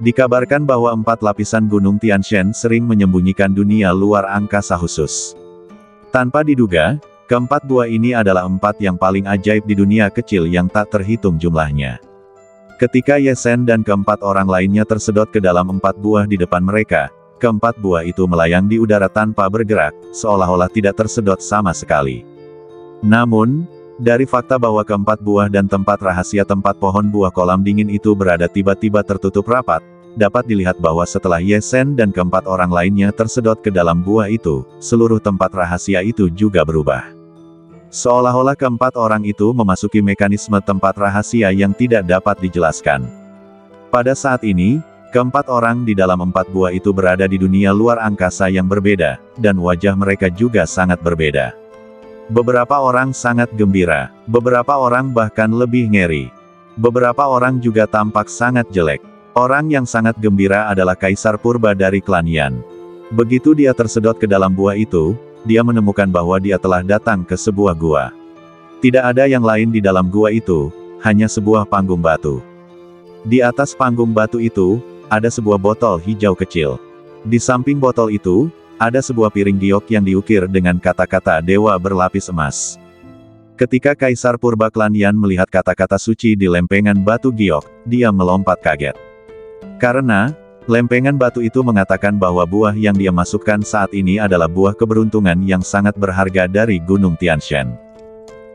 Dikabarkan bahwa 4 lapisan Gunung Tianshan sering menyembunyikan dunia luar angkasa khusus. Tanpa diduga, keempat buah ini adalah 4 yang paling ajaib di dunia kecil yang tak terhitung jumlahnya. Ketika Ye Zhen dan keempat orang lainnya tersedot ke dalam 4 buah di depan mereka, keempat buah itu melayang di udara tanpa bergerak, seolah-olah tidak tersedot sama sekali. Namun, dari fakta bahwa keempat buah dan tempat rahasia tempat pohon buah kolam dingin itu berada tiba-tiba tertutup rapat, dapat dilihat bahwa setelah Ye Sen dan keempat orang lainnya tersedot ke dalam gua itu, seluruh tempat rahasia itu juga berubah. Seolah-olah keempat orang itu memasuki mekanisme tempat rahasia yang tidak dapat dijelaskan. Pada saat ini, keempat orang di dalam empat gua itu berada di dunia luar angkasa yang berbeda, dan wajah mereka juga sangat berbeda. Beberapa orang sangat gembira, beberapa orang bahkan lebih ngeri. Beberapa orang juga tampak sangat jelek. Orang yang sangat gembira adalah Kaisar Purba dari klan Yan. Begitu dia tersedot ke dalam gua itu, dia menemukan bahwa dia telah datang ke sebuah gua. Tidak ada yang lain di dalam gua itu, hanya sebuah panggung batu. Di atas panggung batu itu, ada sebuah botol hijau kecil. Di samping botol itu, ada sebuah piring giok yang diukir dengan kata-kata dewa berlapis emas. Ketika Kaisar Purba klan Yan melihat kata-kata suci di lempengan batu giok, dia melompat kaget. Karena, lempengan batu itu mengatakan bahwa buah yang dia masukkan saat ini adalah buah keberuntungan yang sangat berharga dari Gunung Tianshan.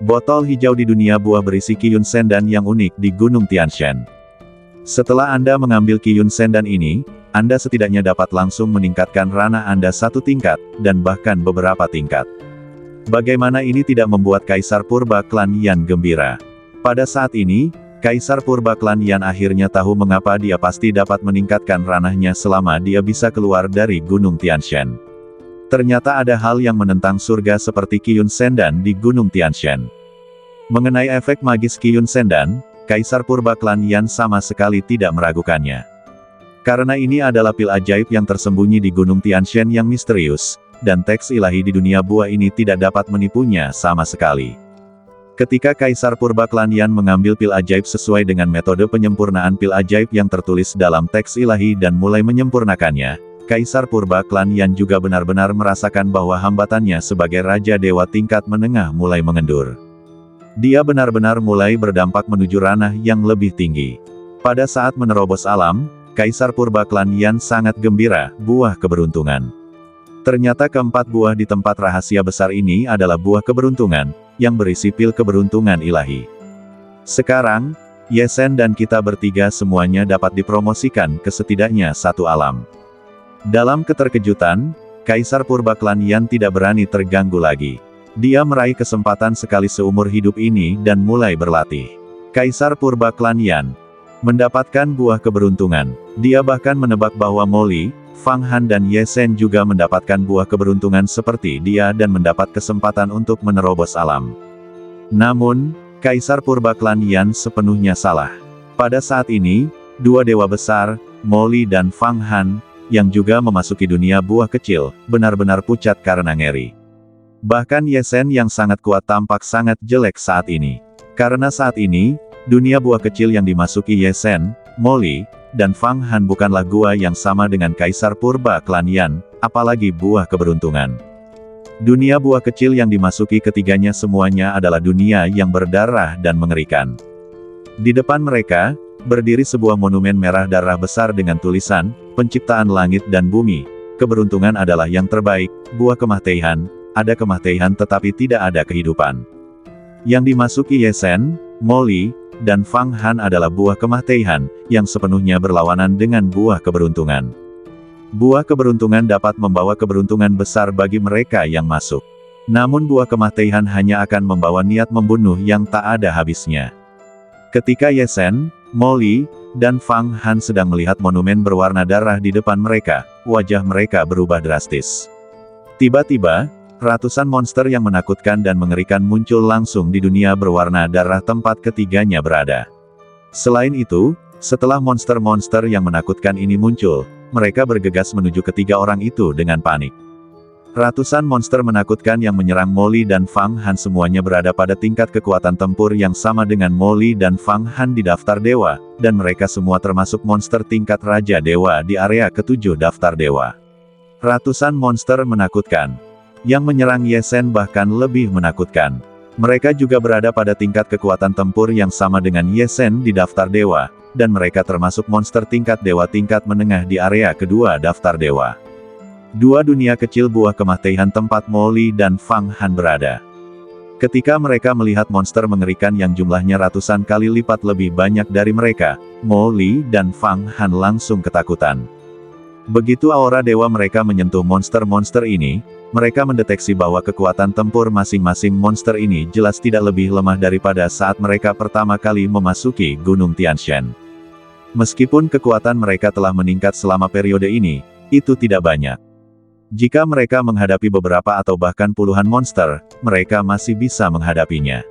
Botol hijau di dunia buah berisi Qiyun Sendan yang unik di Gunung Tianshan. Setelah Anda mengambil Qiyun Sendan ini, Anda setidaknya dapat langsung meningkatkan ranah Anda satu tingkat, dan bahkan beberapa tingkat. Bagaimana ini tidak membuat Kaisar Purba klan Yan gembira? Pada saat ini, Kaisar Purba klan Yan akhirnya tahu mengapa dia pasti dapat meningkatkan ranahnya selama dia bisa keluar dari Gunung Tianshan. Ternyata ada hal yang menentang surga seperti Qiyun Sendan di Gunung Tianshan. Mengenai efek magis Qiyun Sendan, Kaisar Purba klan Yan sama sekali tidak meragukannya. Karena ini adalah pil ajaib yang tersembunyi di Gunung Tianshan yang misterius, dan teks ilahi di dunia buah ini tidak dapat menipunya sama sekali. Ketika Kaisar Purba klan Yan mengambil pil ajaib sesuai dengan metode penyempurnaan pil ajaib yang tertulis dalam teks ilahi dan mulai menyempurnakannya, Kaisar Purba klan Yan juga benar-benar merasakan bahwa hambatannya sebagai Raja Dewa tingkat menengah mulai mengendur. Dia benar-benar mulai berdampak menuju ranah yang lebih tinggi. Pada saat menerobos alam, Kaisar Purba klan Yan sangat gembira, buah keberuntungan. Ternyata keempat buah di tempat rahasia besar ini adalah buah keberuntungan, yang berisi pil keberuntungan ilahi. Sekarang, Ye Sen dan kita bertiga semuanya dapat dipromosikan ke setidaknya satu alam. Dalam keterkejutan, Kaisar Purba klan Yan tidak berani terganggu lagi. Dia meraih kesempatan sekali seumur hidup ini dan mulai berlatih. Kaisar Purba klan Yan mendapatkan buah keberuntungan. Dia bahkan menebak bahwa Molly, Fang Han dan Ye Sen juga mendapatkan buah keberuntungan seperti dia dan mendapat kesempatan untuk menerobos alam. Namun, Kaisar Purba klan Yan sepenuhnya salah. Pada saat ini, dua dewa besar, Molly dan Fang Han, yang juga memasuki dunia buah kecil, benar-benar pucat karena ngeri. Bahkan Ye Sen yang sangat kuat tampak sangat jelek saat ini. Karena saat ini, dunia buah kecil yang dimasuki Ye Sen, Molly, dan Fang Han bukanlah gua yang sama dengan Kaisar Purba klan Yan, apalagi buah keberuntungan. Dunia buah kecil yang dimasuki ketiganya semuanya adalah dunia yang berdarah dan mengerikan. Di depan mereka, berdiri sebuah monumen merah darah besar dengan tulisan, penciptaan langit dan bumi. Keberuntungan adalah yang terbaik, buah kematian, ada kematian tetapi tidak ada kehidupan. Yang dimasuki Ye Sen, Molly, dan Fang Han adalah buah kematian, yang sepenuhnya berlawanan dengan buah keberuntungan. Buah keberuntungan dapat membawa keberuntungan besar bagi mereka yang masuk. Namun buah kematian hanya akan membawa niat membunuh yang tak ada habisnya. Ketika Ye Sen, Molly, dan Fang Han sedang melihat monumen berwarna darah di depan mereka, wajah mereka berubah drastis. Tiba-tiba, ratusan monster yang menakutkan dan mengerikan muncul langsung di dunia berwarna darah tempat ketiganya berada. Selain itu, setelah monster-monster yang menakutkan ini muncul, mereka bergegas menuju ketiga orang itu dengan panik. Ratusan monster menakutkan yang menyerang Molly dan Fang Han semuanya berada pada tingkat kekuatan tempur yang sama dengan Molly dan Fang Han di daftar dewa, dan mereka semua termasuk monster tingkat Raja Dewa di area ketujuh daftar dewa. Ratusan monster menakutkan yang menyerang Ye Sen bahkan lebih menakutkan. Mereka juga berada pada tingkat kekuatan tempur yang sama dengan Ye Sen di daftar dewa, dan mereka termasuk monster tingkat dewa tingkat menengah di area kedua daftar dewa. Dua dunia kecil buah kematian tempat Molly dan Fang Han berada. Ketika mereka melihat monster mengerikan yang jumlahnya ratusan kali lipat lebih banyak dari mereka, Mo Li dan Fang Han langsung ketakutan. Begitu aura dewa mereka menyentuh monster-monster ini, mereka mendeteksi bahwa kekuatan tempur masing-masing monster ini jelas tidak lebih lemah daripada saat mereka pertama kali memasuki Gunung Tianshan. Meskipun kekuatan mereka telah meningkat selama periode ini, itu tidak banyak. Jika mereka menghadapi beberapa atau bahkan puluhan monster, mereka masih bisa menghadapinya.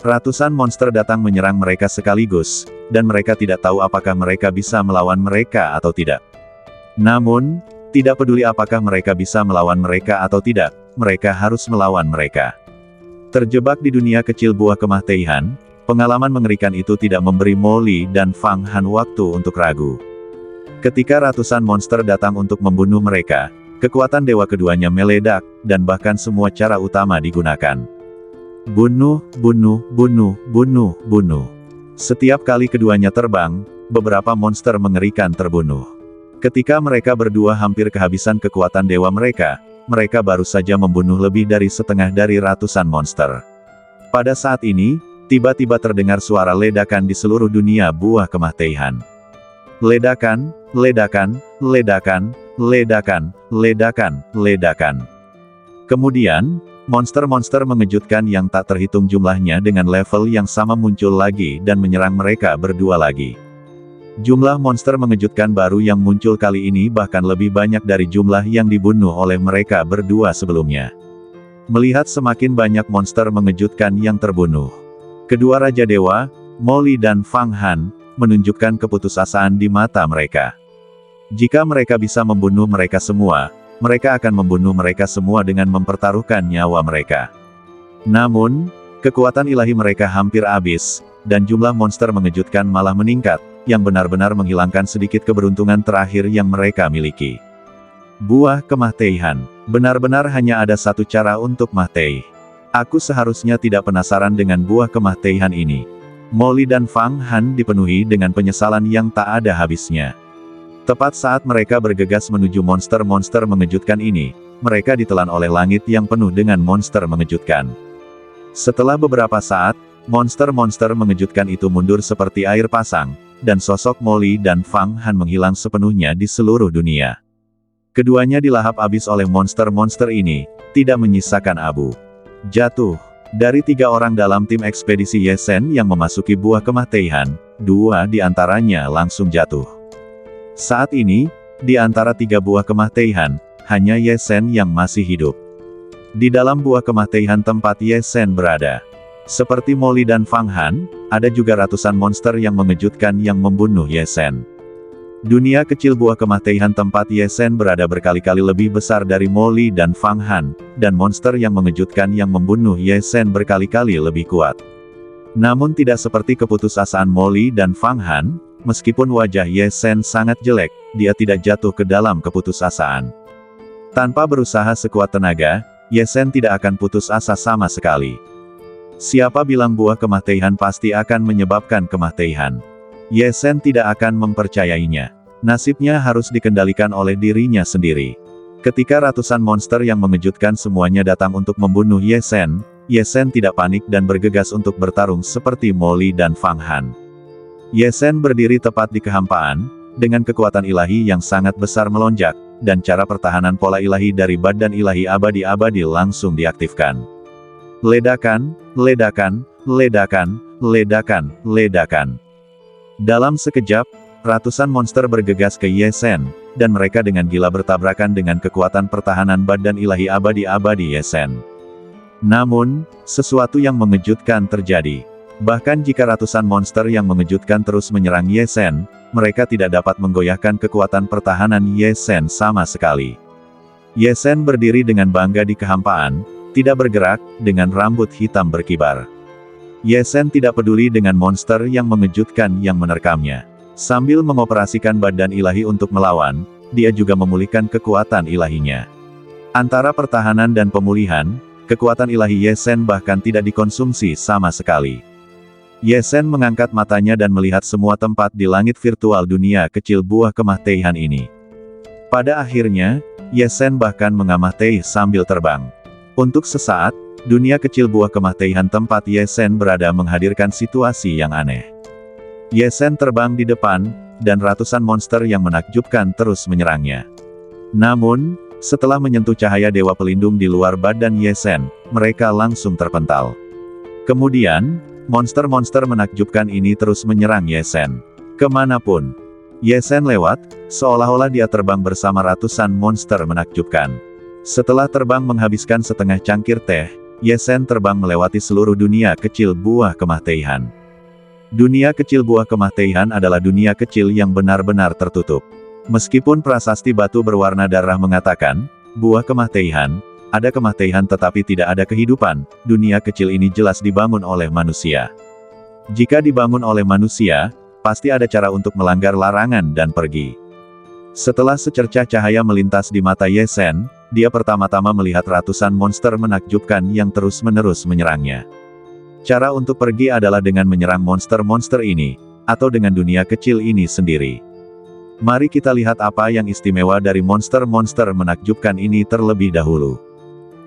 Ratusan monster datang menyerang mereka sekaligus, dan mereka tidak tahu apakah mereka bisa melawan mereka atau tidak. Namun, tidak peduli apakah mereka bisa melawan mereka atau tidak, mereka harus melawan mereka. Terjebak di dunia kecil buah kemah Teihan, pengalaman mengerikan itu tidak memberi Mo Li dan Fang Han waktu untuk ragu. Ketika ratusan monster datang untuk membunuh mereka, kekuatan dewa keduanya meledak, dan bahkan semua cara utama digunakan. Bunuh, bunuh, bunuh, bunuh, bunuh. Setiap kali keduanya terbang, beberapa monster mengerikan terbunuh. Ketika mereka berdua hampir kehabisan kekuatan dewa mereka baru saja membunuh lebih dari setengah dari ratusan monster. Pada saat ini, tiba-tiba terdengar suara ledakan di seluruh dunia buah kemah Teihan. Ledakan, ledakan, ledakan, ledakan, ledakan, ledakan. Kemudian, monster-monster mengejutkan yang tak terhitung jumlahnya dengan level yang sama muncul lagi dan menyerang mereka berdua lagi. Jumlah monster mengejutkan baru yang muncul kali ini bahkan lebih banyak dari jumlah yang dibunuh oleh mereka berdua sebelumnya. Melihat semakin banyak monster mengejutkan yang terbunuh, kedua Raja Dewa, Mo Li dan Fang Han, menunjukkan keputusasaan di mata mereka. Jika mereka bisa membunuh mereka semua, mereka akan membunuh mereka semua dengan mempertaruhkan nyawa mereka. Namun, kekuatan ilahi mereka hampir habis, dan jumlah monster mengejutkan malah meningkat, yang benar-benar menghilangkan sedikit keberuntungan terakhir yang mereka miliki. Buah kemah Teihan, benar-benar hanya ada satu cara untuk Mah Tei. Aku seharusnya tidak penasaran dengan buah kemah Teihan ini. Mo Li dan Fang Han dipenuhi dengan penyesalan yang tak ada habisnya. Tepat saat mereka bergegas menuju monster-monster mengejutkan ini, mereka ditelan oleh langit yang penuh dengan monster mengejutkan. Setelah beberapa saat, monster-monster mengejutkan itu mundur seperti air pasang, dan sosok Mo Li dan Fang Han menghilang sepenuhnya di seluruh dunia. Keduanya dilahap habis oleh monster-monster ini, tidak menyisakan abu. Jatuh. Dari 3 orang dalam tim ekspedisi Ye Sen yang memasuki buah kemah Teihan, 2 di antaranya langsung jatuh. Saat ini, di antara 3 buah kemah Teihan, hanya Ye Sen yang masih hidup. Di dalam buah kemah Teihan tempat Ye Sen berada, seperti Mo Li dan Fang Han, ada juga ratusan monster yang mengejutkan yang membunuh Ye Sen. Dunia kecil buah kemah Teihan tempat Ye Sen berada berkali-kali lebih besar dari Mo Li dan Fang Han, dan monster yang mengejutkan yang membunuh Ye Sen berkali-kali lebih kuat. Namun tidak seperti keputusasaan Mo Li dan Fang Han, meskipun wajah Ye Sen sangat jelek, dia tidak jatuh ke dalam keputusasaan. Tanpa berusaha sekuat tenaga, Ye Sen tidak akan putus asa sama sekali. Siapa bilang buah kemah Teihan pasti akan menyebabkan kematian? Ye Sen tidak akan mempercayainya. Nasibnya harus dikendalikan oleh dirinya sendiri. Ketika ratusan monster yang mengejutkan semuanya datang untuk membunuh Ye Sen tidak panik dan bergegas untuk bertarung seperti Mo Li dan Fang Han. Ye Sen berdiri tepat di kehampaan, dengan kekuatan ilahi yang sangat besar melonjak, dan cara pertahanan pola ilahi dari badan ilahi abadi-abadi langsung diaktifkan. Ledakan, ledakan, ledakan, ledakan, ledakan. Dalam sekejap, ratusan monster bergegas ke Ye Sen, dan mereka dengan gila bertabrakan dengan kekuatan pertahanan badan ilahi abadi-abadi Ye Sen. Namun, sesuatu yang mengejutkan terjadi. Bahkan jika ratusan monster yang mengejutkan terus menyerang Ye Sen, mereka tidak dapat menggoyahkan kekuatan pertahanan Ye Sen sama sekali. Ye Sen berdiri dengan bangga di kehampaan, tidak bergerak, dengan rambut hitam berkibar. Ye Sen tidak peduli dengan monster yang mengejutkan yang menerkamnya. Sambil mengoperasikan badan ilahi untuk melawan, dia juga memulihkan kekuatan ilahinya. Antara pertahanan dan pemulihan, kekuatan ilahi Ye Sen bahkan tidak dikonsumsi sama sekali. Ye Sen mengangkat matanya dan melihat semua tempat di langit virtual dunia kecil buah kemah Teihan ini. Pada akhirnya, Ye Sen bahkan mengamati sambil terbang. Untuk sesaat, dunia kecil buah kemah-teihan tempat Ye Sen berada menghadirkan situasi yang aneh. Ye Sen terbang di depan, dan ratusan monster yang menakjubkan terus menyerangnya. Namun, setelah menyentuh cahaya dewa pelindung di luar badan Ye Sen, mereka langsung terpental. Kemudian, monster-monster menakjubkan ini terus menyerang Ye Sen. Kemanapun Ye Sen lewat, seolah-olah dia terbang bersama ratusan monster menakjubkan. Setelah terbang menghabiskan setengah cangkir teh, Ye Sen terbang melewati seluruh dunia kecil buah kemah-teihan. Dunia kecil buah kemah-teihan adalah dunia kecil yang benar-benar tertutup. Meskipun prasasti batu berwarna darah mengatakan, buah kemah-teihan, ada kemah-teihan tetapi tidak ada kehidupan, dunia kecil ini jelas dibangun oleh manusia. Jika dibangun oleh manusia, pasti ada cara untuk melanggar larangan dan pergi. Setelah secercah cahaya melintas di mata Ye Sen, dia pertama-tama melihat ratusan monster menakjubkan yang terus-menerus menyerangnya. Cara untuk pergi adalah dengan menyerang monster-monster ini, atau dengan dunia kecil ini sendiri. Mari kita lihat apa yang istimewa dari monster-monster menakjubkan ini terlebih dahulu.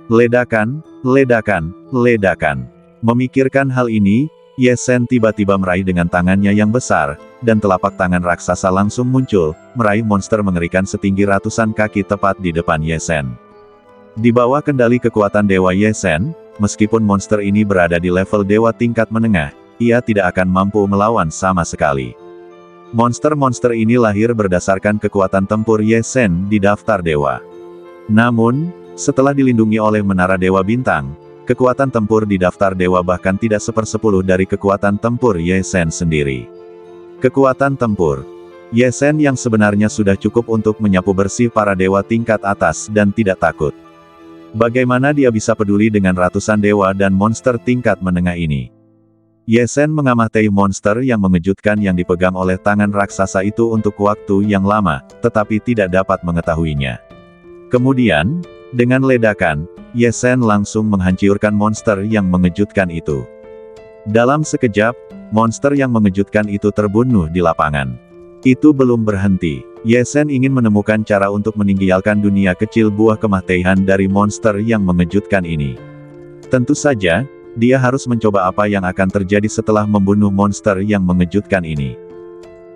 Ledakan, ledakan, ledakan. Memikirkan hal ini, Ye Sen tiba-tiba meraih dengan tangannya yang besar, dan telapak tangan raksasa langsung muncul, meraih monster mengerikan setinggi ratusan kaki tepat di depan Ye Sen. Di bawah kendali kekuatan Dewa Ye Sen, meskipun monster ini berada di level dewa tingkat menengah, ia tidak akan mampu melawan sama sekali. Monster-monster ini lahir berdasarkan kekuatan tempur Ye Sen di daftar dewa. Namun, setelah dilindungi oleh Menara Dewa Bintang, kekuatan tempur di daftar dewa bahkan tidak sepersepuluh dari kekuatan tempur Ye Sen sendiri. Kekuatan tempur Ye Sen yang sebenarnya sudah cukup untuk menyapu bersih para dewa tingkat atas dan tidak takut. Bagaimana dia bisa peduli dengan ratusan dewa dan monster tingkat menengah ini? Ye Sen mengamati monster yang mengejutkan yang dipegang oleh tangan raksasa itu untuk waktu yang lama, tetapi tidak dapat mengetahuinya. Kemudian, dengan ledakan, Ye Sen langsung menghancurkan monster yang mengejutkan itu. Dalam sekejap, monster yang mengejutkan itu terbunuh di lapangan. Itu belum berhenti. Ye Sen ingin menemukan cara untuk meninggalkan dunia kecil buah kemah-teihan dari monster yang mengejutkan ini. Tentu saja, dia harus mencoba apa yang akan terjadi setelah membunuh monster yang mengejutkan ini.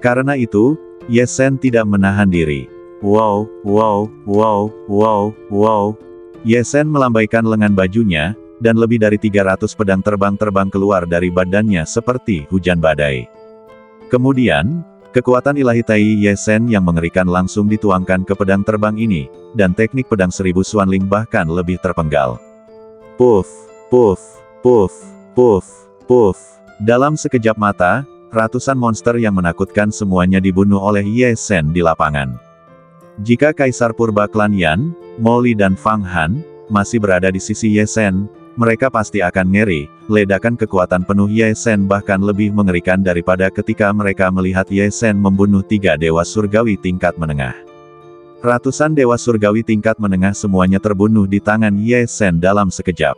Karena itu, Ye Sen tidak menahan diri. Wow, wow, wow, wow, wow. Ye Sen melambaikan lengan bajunya, dan lebih dari 300 pedang terbang keluar dari badannya seperti hujan badai. Kemudian, kekuatan ilahi Tai Ye Sen yang mengerikan langsung dituangkan ke pedang terbang ini, dan teknik pedang 1000 Xuanling bahkan lebih terpenggal. Puff, puff, puff, puff, puff. Dalam sekejap mata, ratusan monster yang menakutkan semuanya dibunuh oleh Ye Sen di lapangan. Jika Kaisar Purba Klan Yan, Moli dan Fang Han, masih berada di sisi Ye Sen, mereka pasti akan ngeri. Ledakan kekuatan penuh Ye Sen bahkan lebih mengerikan daripada ketika mereka melihat Ye Sen membunuh 3 dewa surgawi tingkat menengah. Ratusan dewa surgawi tingkat menengah semuanya terbunuh di tangan Ye Sen dalam sekejap.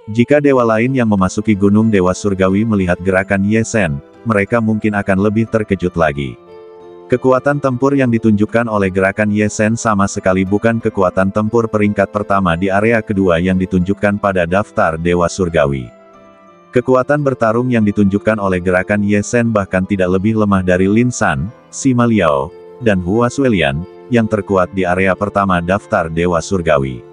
Jika dewa lain yang memasuki gunung dewa surgawi melihat gerakan Ye Sen, mereka mungkin akan lebih terkejut lagi. Kekuatan tempur yang ditunjukkan oleh gerakan Ye Sen sama sekali bukan kekuatan tempur peringkat pertama di area kedua yang ditunjukkan pada daftar dewa surgawi. Kekuatan bertarung yang ditunjukkan oleh gerakan Ye Sen bahkan tidak lebih lemah dari Lin San, Sima Liao, dan Hua Suelian, yang terkuat di area pertama daftar dewa surgawi.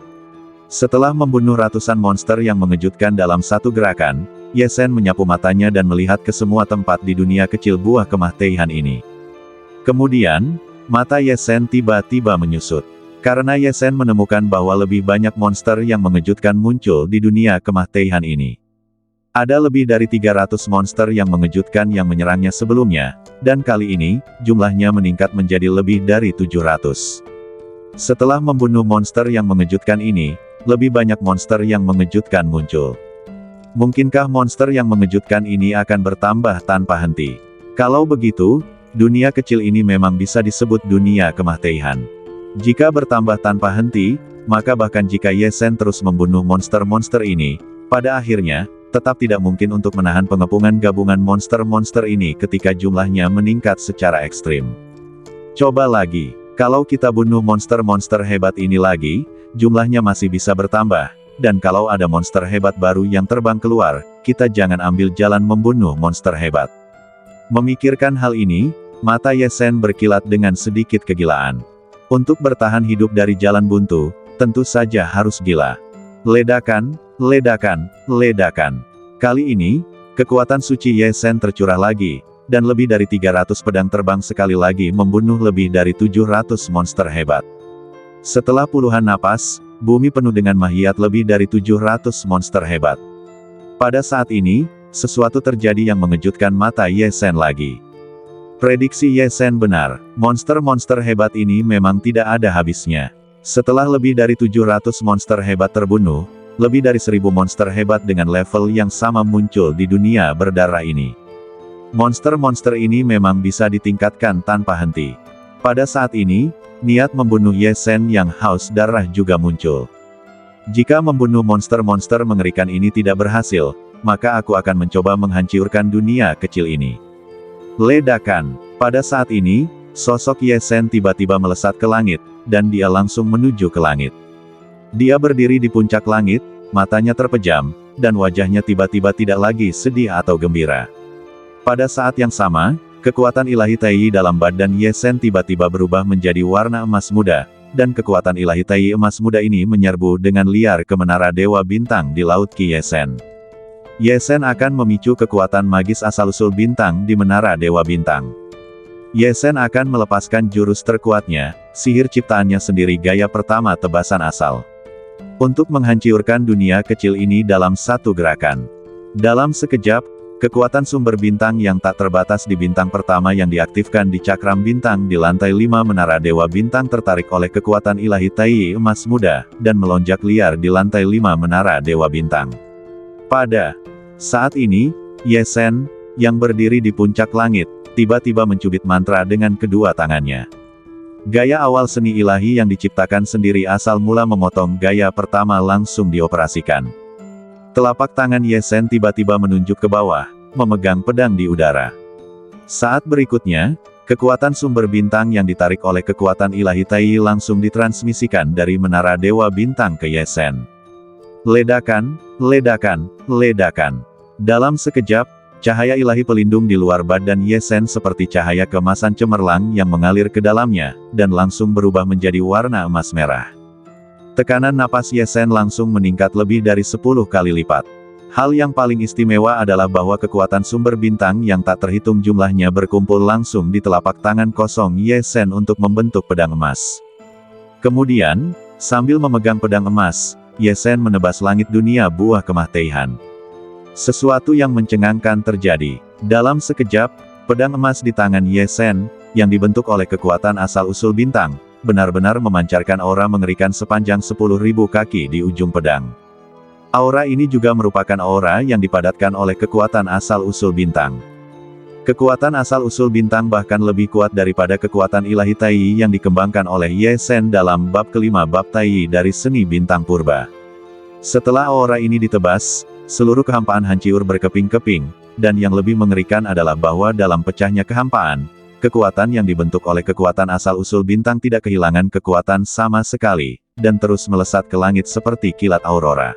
Setelah membunuh ratusan monster yang mengejutkan dalam satu gerakan, Ye Sen menyapu matanya dan melihat ke semua tempat di dunia kecil buah kemah-teihan ini. Kemudian, mata Ye Sen tiba-tiba menyusut. Karena Ye Sen menemukan bahwa lebih banyak monster yang mengejutkan muncul di dunia kemah-teihan ini. Ada lebih dari 300 monster yang mengejutkan yang menyerangnya sebelumnya, dan kali ini, jumlahnya meningkat menjadi lebih dari 700. Setelah membunuh monster yang mengejutkan ini, lebih banyak monster yang mengejutkan muncul. Mungkinkah monster yang mengejutkan ini akan bertambah tanpa henti? Kalau begitu, dunia kecil ini memang bisa disebut dunia kemah-teihan. Jika bertambah tanpa henti, maka bahkan jika Ye Sen terus membunuh monster-monster ini, pada akhirnya, tetap tidak mungkin untuk menahan pengepungan gabungan monster-monster ini ketika jumlahnya meningkat secara ekstrim. Coba lagi, kalau kita bunuh monster-monster hebat ini lagi, jumlahnya masih bisa bertambah, dan kalau ada monster hebat baru yang terbang keluar, kita jangan ambil jalan membunuh monster hebat. Memikirkan hal ini, mata Ye Sen berkilat dengan sedikit kegilaan. Untuk bertahan hidup dari jalan buntu, tentu saja harus gila. Ledakan, ledakan, ledakan. Kali ini, kekuatan suci Ye Sen tercurah lagi, dan lebih dari 300 pedang terbang sekali lagi membunuh lebih dari 700 monster hebat. Setelah puluhan napas, bumi penuh dengan mahiat lebih dari 700 monster hebat. Pada saat ini, sesuatu terjadi yang mengejutkan mata Ye Sen lagi. Prediksi Ye Sen benar, monster-monster hebat ini memang tidak ada habisnya. Setelah lebih dari 700 monster hebat terbunuh, lebih dari 1000 monster hebat dengan level yang sama muncul di dunia berdarah ini. Monster-monster ini memang bisa ditingkatkan tanpa henti. Pada saat ini, niat membunuh Ye Sen yang haus darah juga muncul. Jika membunuh monster-monster mengerikan ini tidak berhasil, maka aku akan mencoba menghancurkan dunia kecil ini. Ledakan. Pada saat ini, sosok Ye Sen tiba-tiba melesat ke langit, dan dia langsung menuju ke langit. Dia berdiri di puncak langit, matanya terpejam, dan wajahnya tiba-tiba tidak lagi sedih atau gembira. Pada saat yang sama, kekuatan ilahi Tai dalam badan Ye Sen tiba-tiba berubah menjadi warna emas muda, dan kekuatan ilahi Tai emas muda ini menyerbu dengan liar ke menara Dewa Bintang di Laut Qi Ye Sen. Ye Sen akan memicu kekuatan magis asal-usul bintang di menara Dewa Bintang. Ye Sen akan melepaskan jurus terkuatnya, sihir ciptaannya sendiri gaya pertama tebasan asal. Untuk menghancurkan dunia kecil ini dalam satu gerakan. Dalam sekejap, kekuatan sumber bintang yang tak terbatas di bintang pertama yang diaktifkan di cakram bintang di lantai 5 menara Dewa Bintang tertarik oleh kekuatan ilahi Tai emas muda, dan melonjak liar di lantai 5 menara Dewa Bintang. Pada saat ini, Ye Sen, yang berdiri di puncak langit, tiba-tiba mencubit mantra dengan kedua tangannya. Gaya awal seni ilahi yang diciptakan sendiri asal mula memotong gaya pertama langsung dioperasikan. Telapak tangan Ye Sen tiba-tiba menunjuk ke bawah, memegang pedang di udara. Saat berikutnya, kekuatan sumber bintang yang ditarik oleh kekuatan ilahi Tai langsung ditransmisikan dari menara Dewa Bintang ke Ye Sen. Ledakan, ledakan, ledakan. Dalam sekejap, cahaya ilahi pelindung di luar badan Ye Sen seperti cahaya keemasan cemerlang yang mengalir ke dalamnya, dan langsung berubah menjadi warna emas merah. Tekanan napas Ye Sen langsung meningkat lebih dari 10 kali lipat. Hal yang paling istimewa adalah bahwa kekuatan sumber bintang yang tak terhitung jumlahnya berkumpul langsung di telapak tangan kosong Ye Sen untuk membentuk pedang emas. Kemudian, sambil memegang pedang emas, Ye Sen menebas langit dunia buah kemah-teihan. Sesuatu yang mencengangkan terjadi. Dalam sekejap, pedang emas di tangan Ye Sen, yang dibentuk oleh kekuatan asal-usul bintang, benar-benar memancarkan aura mengerikan sepanjang 10.000 kaki di ujung pedang. Aura ini juga merupakan aura yang dipadatkan oleh kekuatan asal-usul bintang. Kekuatan asal-usul bintang bahkan lebih kuat daripada kekuatan ilahi Tai yang dikembangkan oleh Ye Sen dalam bab kelima bab Tai dari seni bintang purba. Setelah aura ini ditebas, seluruh kehampaan hancur berkeping-keping, dan yang lebih mengerikan adalah bahwa dalam pecahnya kehampaan, kekuatan yang dibentuk oleh kekuatan asal-usul bintang tidak kehilangan kekuatan sama sekali, dan terus melesat ke langit seperti kilat aurora.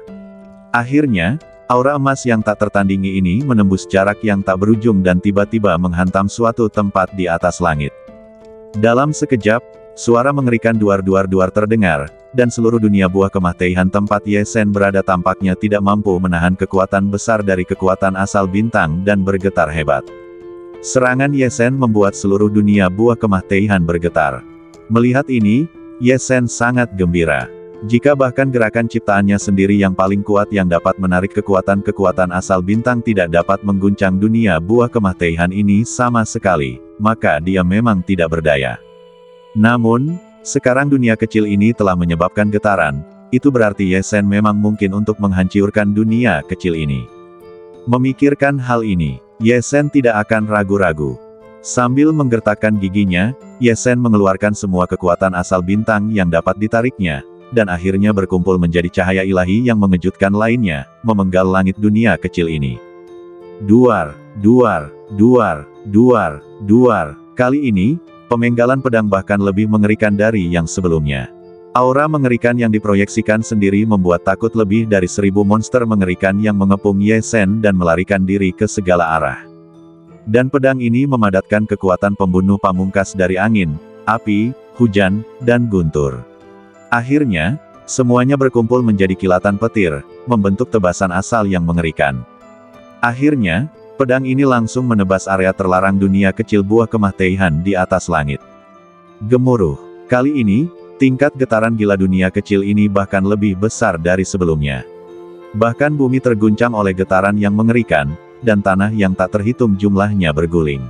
Akhirnya, aura emas yang tak tertandingi ini menembus jarak yang tak berujung dan tiba-tiba menghantam suatu tempat di atas langit. Dalam sekejap, suara mengerikan duar-duar-duar terdengar, dan seluruh dunia buah kemah-teihan tempat Ye Sen berada tampaknya tidak mampu menahan kekuatan besar dari kekuatan asal bintang dan bergetar hebat. Serangan Ye Sen membuat seluruh dunia buah kemah-teihan bergetar. Melihat ini, Ye Sen sangat gembira. Jika bahkan gerakan ciptaannya sendiri yang paling kuat yang dapat menarik kekuatan-kekuatan asal bintang tidak dapat mengguncang dunia buah kemah-teihan ini sama sekali, maka dia memang tidak berdaya. Namun, sekarang dunia kecil ini telah menyebabkan getaran, itu berarti Ye Sen memang mungkin untuk menghancurkan dunia kecil ini. Memikirkan hal ini, Ye Sen tidak akan ragu-ragu. Sambil menggertakkan giginya, Ye Sen mengeluarkan semua kekuatan asal bintang yang dapat ditariknya, dan akhirnya berkumpul menjadi cahaya ilahi yang mengejutkan lainnya, memenggal langit dunia kecil ini. Duar, duar, duar, duar, duar. Kali ini, pemenggalan pedang bahkan lebih mengerikan dari yang sebelumnya. Aura mengerikan yang diproyeksikan sendiri membuat takut lebih dari 1000 monster mengerikan yang mengepung Ye Sen dan melarikan diri ke segala arah. Dan pedang ini memadatkan kekuatan pembunuh pamungkas dari angin, api, hujan, dan guntur. Akhirnya, semuanya berkumpul menjadi kilatan petir, membentuk tebasan asal yang mengerikan. Akhirnya, pedang ini langsung menebas area terlarang dunia kecil buah kemah-teihan di atas langit. Gemuruh. Kali ini, tingkat getaran gila dunia kecil ini bahkan lebih besar dari sebelumnya. Bahkan bumi terguncang oleh getaran yang mengerikan, dan tanah yang tak terhitung jumlahnya berguling.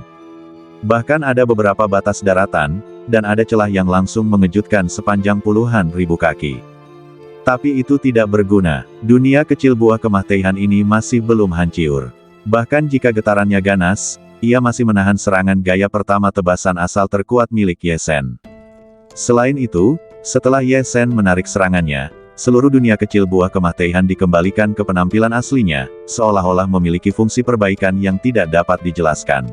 Bahkan ada beberapa batas daratan, dan ada celah yang langsung mengejutkan sepanjang puluhan ribu kaki. Tapi itu tidak berguna, dunia kecil buah kemah-teihan ini masih belum hancur. Bahkan jika getarannya ganas, ia masih menahan serangan gaya pertama tebasan asal terkuat milik Ye Sen. Selain itu, setelah Ye Sen menarik serangannya, seluruh dunia kecil buah kemah-teihan dikembalikan ke penampilan aslinya, seolah-olah memiliki fungsi perbaikan yang tidak dapat dijelaskan.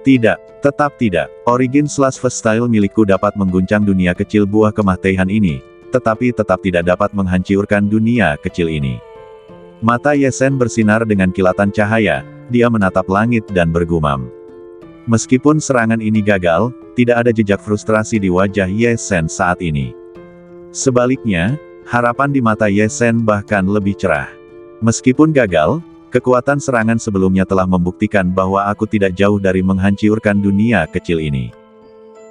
Tidak, tetap tidak. Origin/Style milikku dapat mengguncang dunia kecil buah kemah-teihan ini, tetapi tetap tidak dapat menghancurkan dunia kecil ini. Mata Ye Sen bersinar dengan kilatan cahaya, dia menatap langit dan bergumam. Meskipun serangan ini gagal, tidak ada jejak frustrasi di wajah Ye Sen saat ini. Sebaliknya, harapan di mata Ye Sen bahkan lebih cerah. Meskipun gagal, kekuatan serangan sebelumnya telah membuktikan bahwa aku tidak jauh dari menghancurkan dunia kecil ini.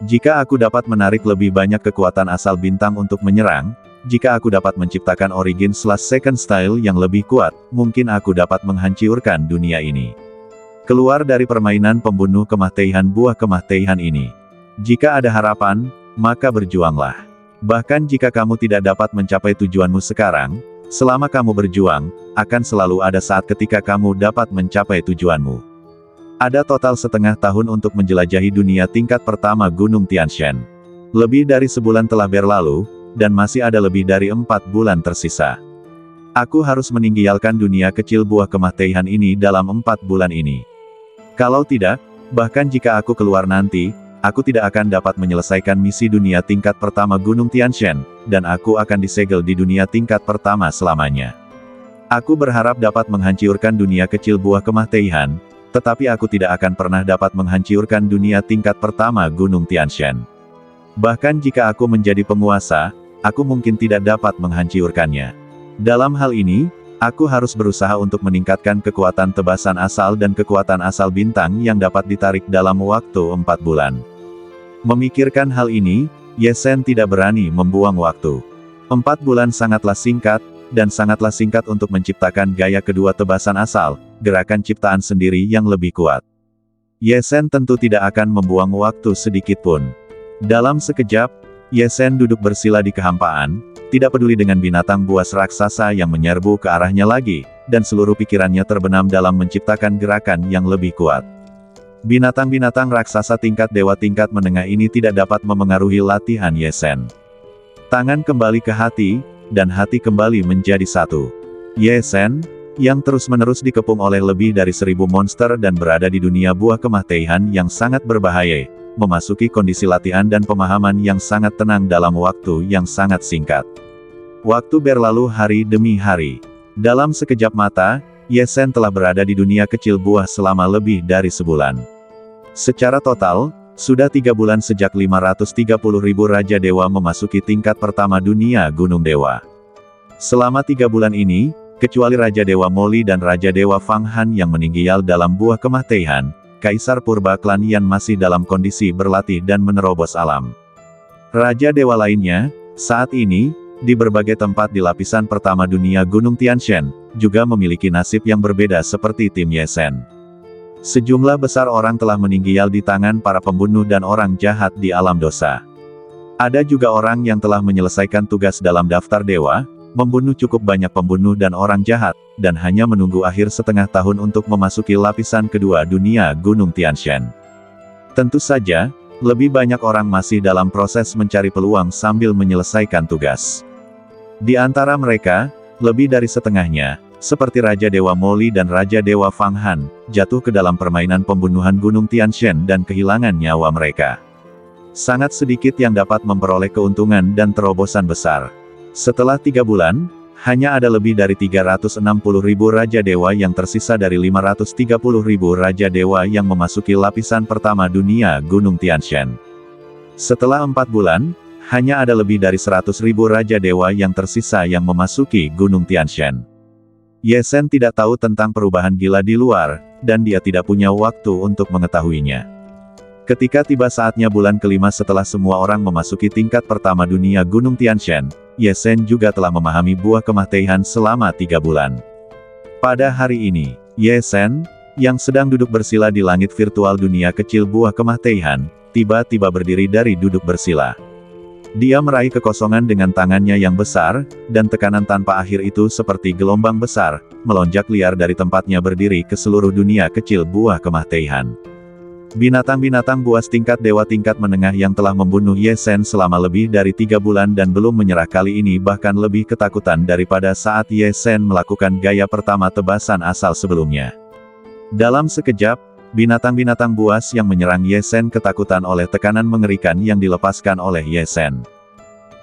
Jika aku dapat menarik lebih banyak kekuatan asal bintang untuk menyerang, jika aku dapat menciptakan Origin/Second Style yang lebih kuat, mungkin aku dapat menghancurkan dunia ini. Keluar dari permainan pembunuh kemah-teihan buah kemah-teihan ini. Jika ada harapan, maka berjuanglah. Bahkan jika kamu tidak dapat mencapai tujuanmu sekarang, selama kamu berjuang, akan selalu ada saat ketika kamu dapat mencapai tujuanmu. Ada total setengah tahun untuk menjelajahi dunia tingkat pertama Gunung Tianshan. Lebih dari sebulan telah berlalu, dan masih ada lebih dari 4 bulan tersisa. Aku harus meninggalkan dunia kecil buah kemah-teihan ini dalam 4 bulan ini. Kalau tidak, bahkan jika aku keluar nanti, aku tidak akan dapat menyelesaikan misi dunia tingkat pertama Gunung Tianshan, dan aku akan disegel di dunia tingkat pertama selamanya. Aku berharap dapat menghancurkan dunia kecil buah kemah-teihan, tetapi aku tidak akan pernah dapat menghancurkan dunia tingkat pertama Gunung Tianshan. Bahkan jika aku menjadi penguasa, aku mungkin tidak dapat menghancurkannya. Dalam hal ini, aku harus berusaha untuk meningkatkan kekuatan tebasan asal dan kekuatan asal bintang yang dapat ditarik dalam waktu 4 bulan. Memikirkan hal ini, Ye Sen tidak berani membuang waktu. 4 bulan sangatlah singkat, dan sangatlah singkat untuk menciptakan gaya kedua tebasan asal, gerakan ciptaan sendiri yang lebih kuat. Ye Sen tentu tidak akan membuang waktu sedikit pun. Dalam sekejap, Ye Sen duduk bersila di kehampaan, tidak peduli dengan binatang buas raksasa yang menyerbu ke arahnya lagi, dan seluruh pikirannya terbenam dalam menciptakan gerakan yang lebih kuat. Binatang-binatang raksasa tingkat dewa tingkat menengah ini tidak dapat memengaruhi latihan Ye Sen. Tangan kembali ke hati, dan hati kembali menjadi satu. Ye Sen, yang terus-menerus dikepung oleh lebih dari 1000 monster dan berada di dunia buah kemah-teihan yang sangat berbahaya, memasuki kondisi latihan dan pemahaman yang sangat tenang dalam waktu yang sangat singkat. Waktu berlalu hari demi hari. Dalam sekejap mata, Ye Sen telah berada di dunia kecil buah selama lebih dari sebulan. Secara total, sudah 3 bulan sejak 530.000 Raja Dewa memasuki tingkat pertama dunia Gunung Dewa. Selama 3 bulan ini, kecuali Raja Dewa Moli dan Raja Dewa Fang Han yang meninggal dalam buah kemah-teihan, Kaisar Purba Klan Yan masih dalam kondisi berlatih dan menerobos alam. Raja Dewa lainnya, saat ini, di berbagai tempat di lapisan pertama dunia Gunung Tianshan, juga memiliki nasib yang berbeda seperti tim Ye Sen. Sejumlah besar orang telah meninggal di tangan para pembunuh dan orang jahat di alam dosa. Ada juga orang yang telah menyelesaikan tugas dalam daftar dewa, membunuh cukup banyak pembunuh dan orang jahat, dan hanya menunggu akhir setengah tahun untuk memasuki lapisan kedua dunia Gunung Tianshan. Tentu saja, lebih banyak orang masih dalam proses mencari peluang sambil menyelesaikan tugas. Di antara mereka, lebih dari setengahnya, seperti Raja Dewa Moli dan Raja Dewa Fang Han, jatuh ke dalam permainan pembunuhan Gunung Tianshan dan kehilangan nyawa mereka. Sangat sedikit yang dapat memperoleh keuntungan dan terobosan besar. Setelah 3 bulan, hanya ada lebih dari 360.000 Raja Dewa yang tersisa dari 530.000 Raja Dewa yang memasuki lapisan pertama dunia Gunung Tianshan. Setelah 4 bulan, hanya ada lebih dari 100.000 Raja Dewa yang tersisa yang memasuki Gunung Tianshan. Ye Zhen tidak tahu tentang perubahan gila di luar, dan dia tidak punya waktu untuk mengetahuinya. Ketika tiba saatnya bulan kelima setelah semua orang memasuki tingkat pertama dunia Gunung Tianshan, Ye Zhen juga telah memahami buah kematian selama 3 bulan. Pada hari ini, Ye Zhen, yang sedang duduk bersila di langit virtual dunia kecil buah kematian, tiba-tiba berdiri dari duduk bersila. Dia meraih kekosongan dengan tangannya yang besar, dan tekanan tanpa akhir itu seperti gelombang besar, melonjak liar dari tempatnya berdiri ke seluruh dunia kecil buah kematian. Binatang-binatang buas tingkat dewa tingkat menengah yang telah membunuh Ye Zhen selama lebih dari 3 bulan dan belum menyerah kali ini bahkan lebih ketakutan daripada saat Ye Zhen melakukan gaya pertama tebasan asal sebelumnya. Dalam sekejap, binatang-binatang buas yang menyerang Ye Zhen ketakutan oleh tekanan mengerikan yang dilepaskan oleh Ye Zhen.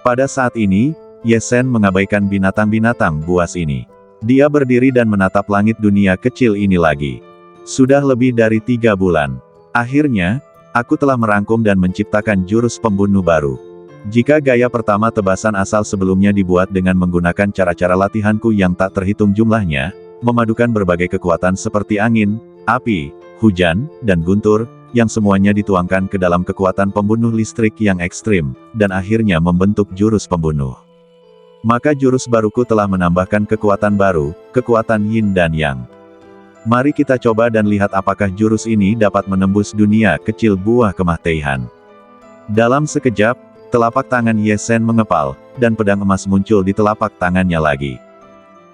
Pada saat ini, Ye Zhen mengabaikan binatang-binatang buas ini. Dia berdiri dan menatap langit dunia kecil ini lagi. Sudah lebih dari 3 bulan. Akhirnya, aku telah merangkum dan menciptakan jurus pembunuh baru. Jika gaya pertama tebasan asal sebelumnya dibuat dengan menggunakan cara-cara latihanku yang tak terhitung jumlahnya, memadukan berbagai kekuatan seperti angin, api, hujan, dan guntur, yang semuanya dituangkan ke dalam kekuatan pembunuh listrik yang ekstrim, dan akhirnya membentuk jurus pembunuh. Maka jurus baruku telah menambahkan kekuatan baru, kekuatan yin dan yang. Mari kita coba dan lihat apakah jurus ini dapat menembus dunia kecil buah kematian. Dalam sekejap, telapak tangan Ye Zhen mengepal, dan pedang emas muncul di telapak tangannya lagi.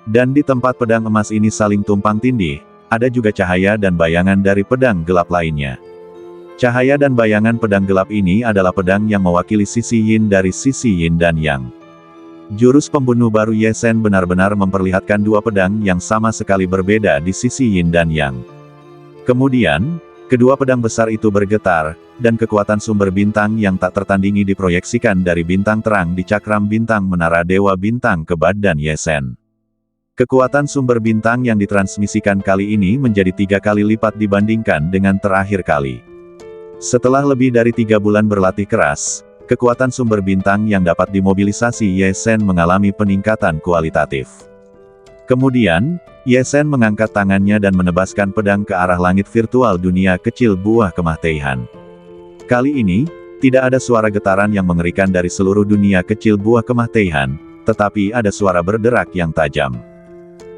Dan di tempat pedang emas ini saling tumpang tindih, ada juga cahaya dan bayangan dari pedang gelap lainnya. Cahaya dan bayangan pedang gelap ini adalah pedang yang mewakili sisi yin dari sisi yin dan yang. Jurus pembunuh baru Ye Zhen benar-benar memperlihatkan dua pedang yang sama sekali berbeda di sisi yin dan yang. Kemudian, kedua pedang besar itu bergetar, dan kekuatan sumber bintang yang tak tertandingi diproyeksikan dari bintang terang di cakram bintang menara Dewa Bintang ke badan Ye Zhen. Kekuatan sumber bintang yang ditransmisikan kali ini menjadi 3 kali lipat dibandingkan dengan terakhir kali. Setelah lebih dari 3 bulan berlatih keras, kekuatan sumber bintang yang dapat dimobilisasi Ye Zhen mengalami peningkatan kualitatif. Kemudian, Ye Zhen mengangkat tangannya dan menebaskan pedang ke arah langit virtual dunia kecil buah kematian. Kali ini, tidak ada suara getaran yang mengerikan dari seluruh dunia kecil buah kematian, tetapi ada suara berderak yang tajam.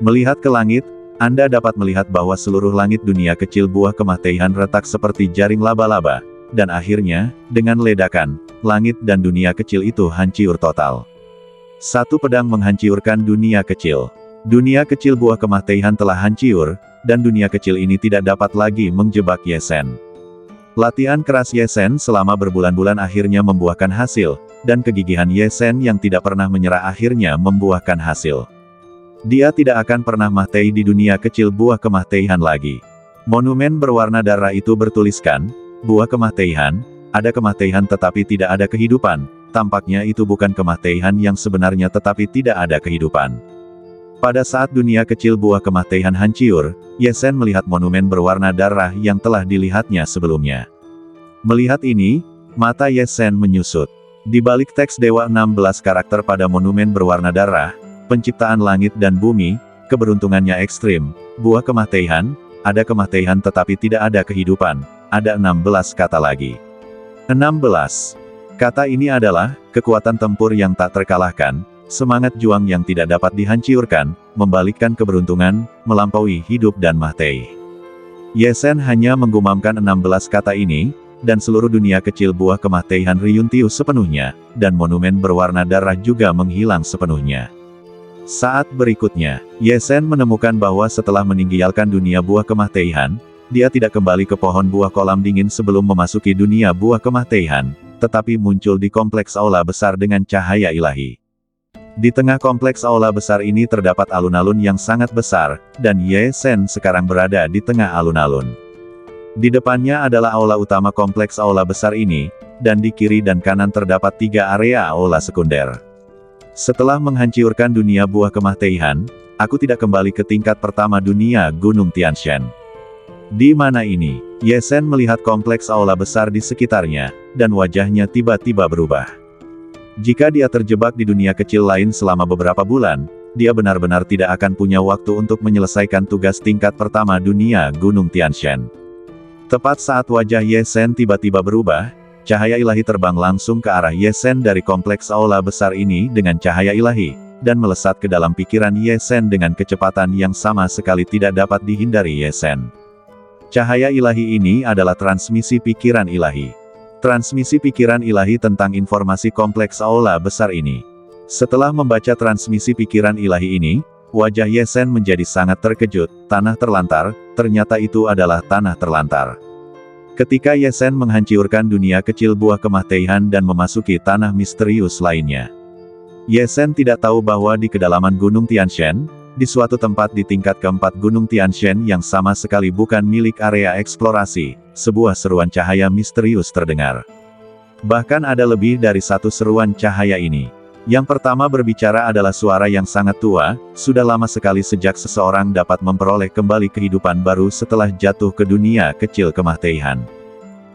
Melihat ke langit, Anda dapat melihat bahwa seluruh langit dunia kecil buah kematian retak seperti jaring laba-laba. Dan akhirnya, dengan ledakan, langit dan dunia kecil itu hancur total. Satu pedang menghancurkan dunia kecil. Dunia kecil buah kematian telah hancur, dan dunia kecil ini tidak dapat lagi menjebak Ye Zhen. Latihan keras Ye Zhen selama berbulan-bulan akhirnya membuahkan hasil, dan kegigihan Ye Zhen yang tidak pernah menyerah akhirnya membuahkan hasil. Dia tidak akan pernah mati di dunia kecil buah kematian lagi. Monumen berwarna darah itu bertuliskan, buah kematian, ada kematian tetapi tidak ada kehidupan, tampaknya itu bukan kematian yang sebenarnya tetapi tidak ada kehidupan. Pada saat dunia kecil buah kematian hancur, Ye Zhen melihat monumen berwarna darah yang telah dilihatnya sebelumnya. Melihat ini, mata Ye Zhen menyusut. Di balik teks Dewa 16 karakter pada monumen berwarna darah, penciptaan langit dan bumi, keberuntungannya ekstrim, buah kematian, ada kematian tetapi tidak ada kehidupan. Ada 16 kata lagi. 16. Kata ini adalah, kekuatan tempur yang tak terkalahkan, semangat juang yang tidak dapat dihancurkan, membalikkan keberuntungan, melampaui hidup dan mati. Ye Zhen hanya menggumamkan 16 kata ini, dan seluruh dunia kecil buah kematian riyuntiu sepenuhnya, dan monumen berwarna darah juga menghilang sepenuhnya. Saat berikutnya, Ye Zhen menemukan bahwa setelah meninggalkan dunia buah kematian, dia tidak kembali ke pohon buah kolam dingin sebelum memasuki dunia buah kematian, tetapi muncul di kompleks aula besar dengan cahaya ilahi. Di tengah kompleks aula besar ini terdapat alun-alun yang sangat besar, dan Ye Zhen sekarang berada di tengah alun-alun. Di depannya adalah aula utama kompleks aula besar ini, dan di kiri dan kanan terdapat 3 area aula sekunder. Setelah menghancurkan dunia buah kemah Teihan, aku tidak kembali ke tingkat pertama dunia Gunung Tianshan. Di mana ini? Ye Sen melihat kompleks aula besar di sekitarnya, dan wajahnya tiba-tiba berubah. Jika dia terjebak di dunia kecil lain selama beberapa bulan, dia benar-benar tidak akan punya waktu untuk menyelesaikan tugas tingkat pertama dunia Gunung Tianshan. Tepat saat wajah Ye Sen tiba-tiba berubah, cahaya ilahi terbang langsung ke arah Ye Sen dari kompleks aula besar ini dengan cahaya ilahi, dan melesat ke dalam pikiran Ye Sen dengan kecepatan yang sama sekali tidak dapat dihindari Ye Sen. Cahaya ilahi ini adalah transmisi pikiran ilahi. Transmisi pikiran ilahi tentang informasi kompleks aula besar ini. Setelah membaca transmisi pikiran ilahi ini, wajah Ye Sen menjadi sangat terkejut. Tanah terlantar, ternyata itu adalah tanah terlantar. Ketika Ye Sen menghancurkan dunia kecil buah kemah Teihan dan memasuki tanah misterius lainnya. Ye Sen tidak tahu bahwa di kedalaman Gunung Tianshan, di suatu tempat di tingkat keempat Gunung Tianshan yang sama sekali bukan milik area eksplorasi, sebuah seruan cahaya misterius terdengar. Bahkan ada lebih dari satu seruan cahaya ini. Yang pertama berbicara adalah suara yang sangat tua, sudah lama sekali sejak seseorang dapat memperoleh kembali kehidupan baru setelah jatuh ke dunia kecil kemah Teihan.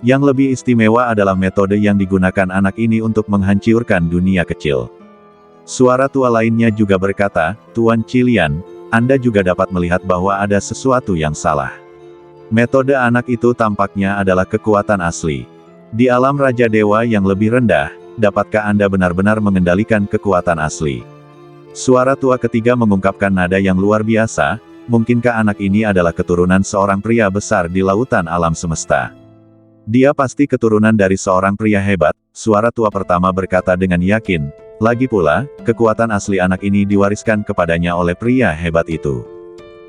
Yang lebih istimewa adalah metode yang digunakan anak ini untuk menghancurkan dunia kecil. Suara tua lainnya juga berkata, "Tuan Cilian, Anda juga dapat melihat bahwa ada sesuatu yang salah. Metode anak itu tampaknya adalah kekuatan asli. Di alam Raja Dewa yang lebih rendah, dapatkah Anda benar-benar mengendalikan kekuatan asli?" Suara tua ketiga mengungkapkan nada yang luar biasa, mungkinkah anak ini adalah keturunan seorang pria besar di lautan alam semesta? Dia pasti keturunan dari seorang pria hebat, suara tua pertama berkata dengan yakin. Lagi pula, kekuatan asli anak ini diwariskan kepadanya oleh pria hebat itu.